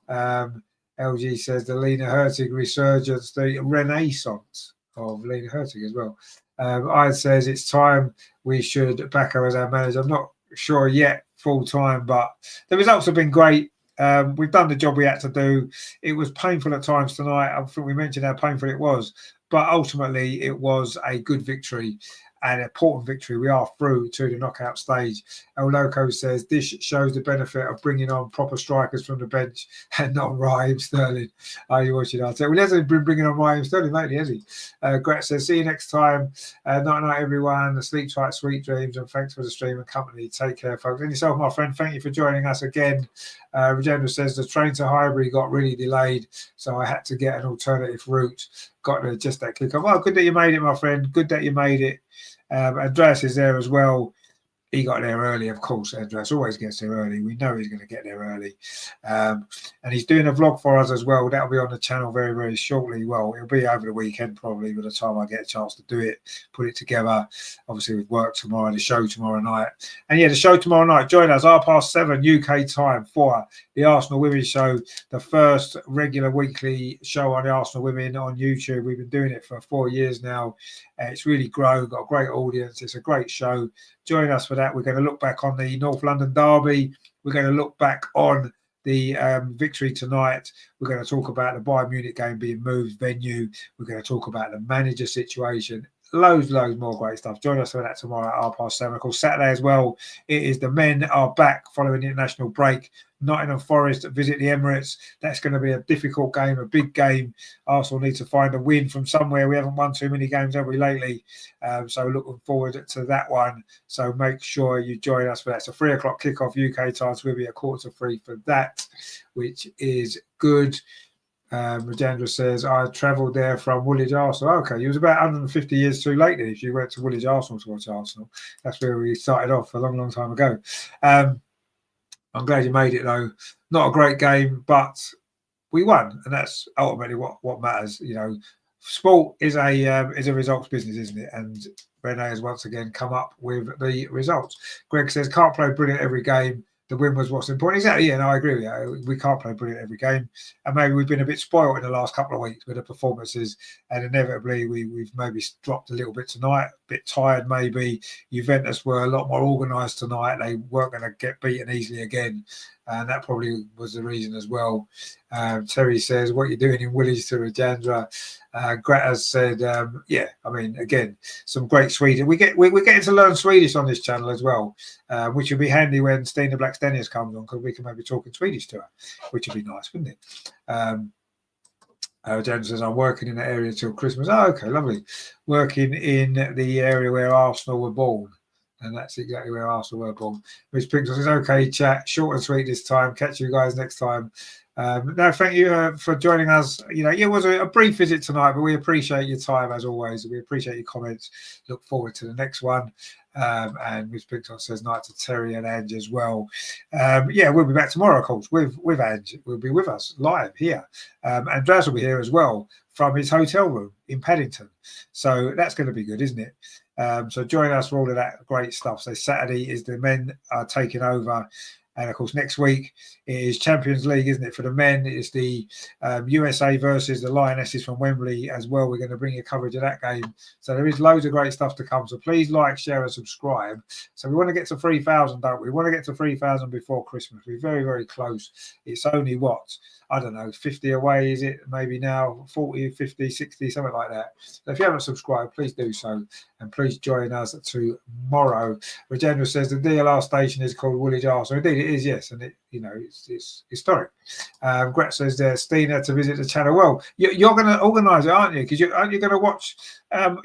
LG says, the Lena Hurtig resurgence, the renaissance of Lena Hurtig as well. I says, it's time we should back her as our manager. I'm not sure yet full time, but the results have been great. We've done the job we had to do. It was painful at times tonight. I think we mentioned how painful it was. But ultimately, it was a good victory, an important victory. We are through to the knockout stage. El Loco says, this shows the benefit of bringing on proper strikers from the bench and not Raheem Sterling. Are you watching that? Well, he hasn't been bringing on Raheem Sterling lately, has he? Gret says, see you next time. Night, everyone. Sleep tight, sweet dreams, and thanks for the stream and company. Take care, folks. And yourself, my friend, thank you for joining us again. Regina says, the train to Highbury got really delayed, so I had to get an alternative route. got just that click of, oh, good that you made it, my friend. Good that you made it. Andreas is there as well. He got there early, of course. Andreas always gets there early. We know he's going to get there early. And he's doing a vlog for us as well. That'll be on the channel very, very shortly. Well, it'll be over the weekend probably by the time I get a chance to do it, put it together. Obviously, with work tomorrow, the show tomorrow night. And yeah, the show tomorrow night. Join us 7:30 UK time for the Arsenal Women's Show, the first regular weekly show on the Arsenal Women on YouTube. We've been doing it for 4 years now. It's really grown, got a great audience. It's a great show. Join us for that. We're going to look back on the North London derby. We're going to look back on the victory tonight. We're going to talk about the Bayern Munich game being moved venue. We're going to talk about the manager situation. Loads more great stuff. Join us for that tomorrow at 7:30. Of course, Saturday as well. It is the men are back following the international break. Nottingham Forest visit the Emirates. That's going to be a difficult game, a big game. Arsenal need to find a win from somewhere. We haven't won too many games, have we, lately? So looking forward to that one. So make sure you join us for that. It's a 3 o'clock kickoff UK time. So we'll be 2:45 for that, which is good. Rajendra says, I travelled there from Woolwich Arsenal. Okay, you was about 150 years too late then if you went to Woolwich Arsenal to watch Arsenal. That's where we started off a long time ago. I'm glad you made it though. Not a great game, but we won, and that's ultimately what matters. You know, sport is a results business, isn't it? And Rene has once again come up with the results. Greg says, can't play brilliant every game. The win was what's important. Exactly, yeah, no, I agree with you. We can't play brilliant every game. And maybe we've been a bit spoiled in the last couple of weeks with the performances. And inevitably, we've maybe dropped a little bit tonight, a bit tired maybe. Juventus were a lot more organised tonight. They weren't going to get beaten easily again. And that probably was the reason as well. Terry says, what you're doing in Woolwich to Rajendra. Greta said, yeah, I mean, again, some great Swedish. We're getting to learn Swedish on this channel as well, which would be handy when Stina Blackstenius comes on, because we can maybe talk in Swedish to her, which would be nice, wouldn't it? Jan says, I'm working in that area till Christmas. Oh, okay, lovely. Working in the area where Arsenal were born. And that's exactly where Arsenal were born. Which Pink says, okay, chat, short and sweet this time. Catch you guys next time. No, thank you for joining us. You know, it was a brief visit tonight, but we appreciate your time as always. We appreciate your comments. Look forward to the next one. And Miss Picton says night to Terry and Ange as well. Yeah, we'll be back tomorrow, of course, with Ange. Will be with us live here. And Draz will be here as well from his hotel room in Paddington. So that's going to be good, isn't it? So join us for all of that great stuff. So Saturday is the men are taking over. And of course, next week is Champions League, isn't it? For the men, it's the USA versus the Lionesses from Wembley as well. We're going to bring you coverage of that game. So there is loads of great stuff to come. So please like, share, and subscribe. So we want to get to 3,000, don't we? We want to get to 3,000 before Christmas. We're very, very close. It's only what? I don't know, 50 away, is it? Maybe now 40, 50, 60, something like that. So if you haven't subscribed, please do so. And please join us tomorrow. Rajendra says the DLR station is called Woolwich Arsenal. Indeed, it is, yes. And it's historic. Gret says there's Stina to visit the channel. Well, you're going to organise it, aren't you? Because aren't you going to watch?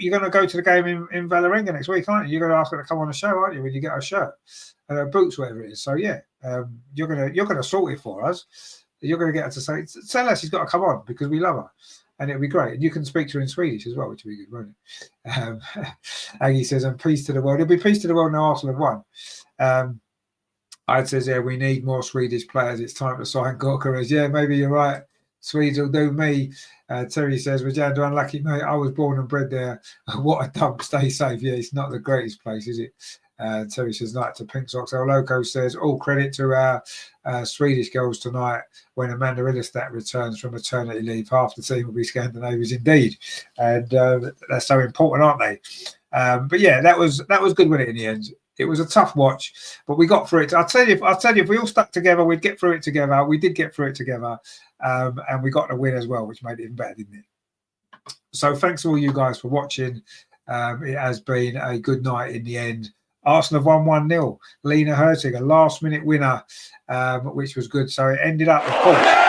You're going to go to the game in Valerenga next week, aren't you? You're going to ask her to come on the show, aren't you? When you get her shirt, boots, whatever it is. So yeah, you're gonna sort it for us. You're going to get her to say, tell her she's got to come on because we love her. And it'll be great. And you can speak to her in Swedish as well, which will be good, won't it? Aggie says, and peace to the world. It'll be peace to the world now Arsenal have won. I'd says, yeah, we need more Swedish players. It's time to sign Gorka. Yeah, maybe you're right. Swedes will do me. Terry says, Rajendra, unlucky mate. I was born and bred there. What a dump. Stay safe. Yeah, it's not the greatest place, is it? Terry says, night to Pink Socks. El Loco says, all credit to our Swedish girls tonight. When Amanda Illistat returns from maternity leave, half the team will be Scandinavians indeed. And they're so important, aren't they? But yeah, that was good with it in the end. It was a tough watch, but we got through it. I'll tell you, if we all stuck together, we'd get through it together. We did get through it together. And we got the win as well, which made it even better, didn't it? So thanks to all you guys for watching. It has been a good night in the end. Arsenal have won 1-0. Lena Hurtig, a last-minute winner, which was good. So it ended up, of course.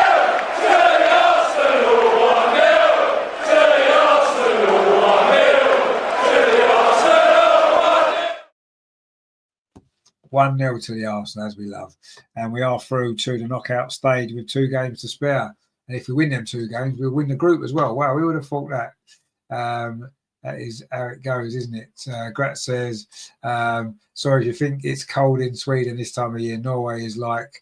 1-0 to the Arsenal, as we love. And we are through to the knockout stage with 2 games to spare. And if we win them 2 games, we'll win the group as well. Wow, we would have thought that. That is how it goes, isn't it? Grat says, sorry if you think it's cold in Sweden this time of year. Norway is like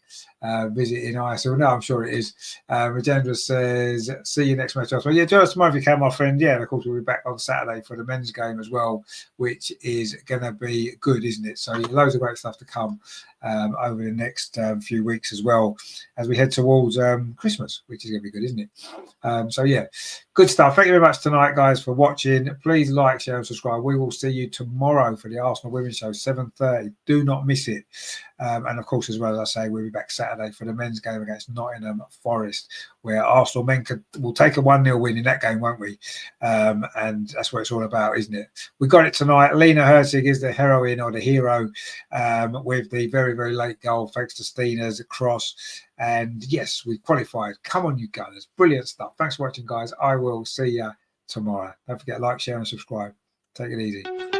visiting Iceland. No, I'm sure it is. Rajendra says, see you next match. Well, yeah, join us tomorrow if you can, my friend. Yeah, and of course, we'll be back on Saturday for the men's game as well, which is going to be good, isn't it? So loads of great stuff to come over the next few weeks as well as we head towards Christmas, which is going to be good, isn't it? So, yeah, good stuff. Thank you very much tonight, guys, for watching. Please like, share and subscribe. We will see you tomorrow for the Arsenal Women's Show, 7:30. Do not miss it. And of course, as well as I say, we'll be back Saturday for the men's game against Nottingham Forest, where Arsenal men will take a 1-0 win in that game, won't we? And that's what it's all about, isn't it? We got it tonight. Lena Herzig is the heroine or the hero with the very, very late goal, thanks to Stina's cross. And yes, we qualified. Come on, you Gunners. Brilliant stuff. Thanks for watching, guys. I will see you tomorrow. Don't forget to like, share and subscribe. Take it easy.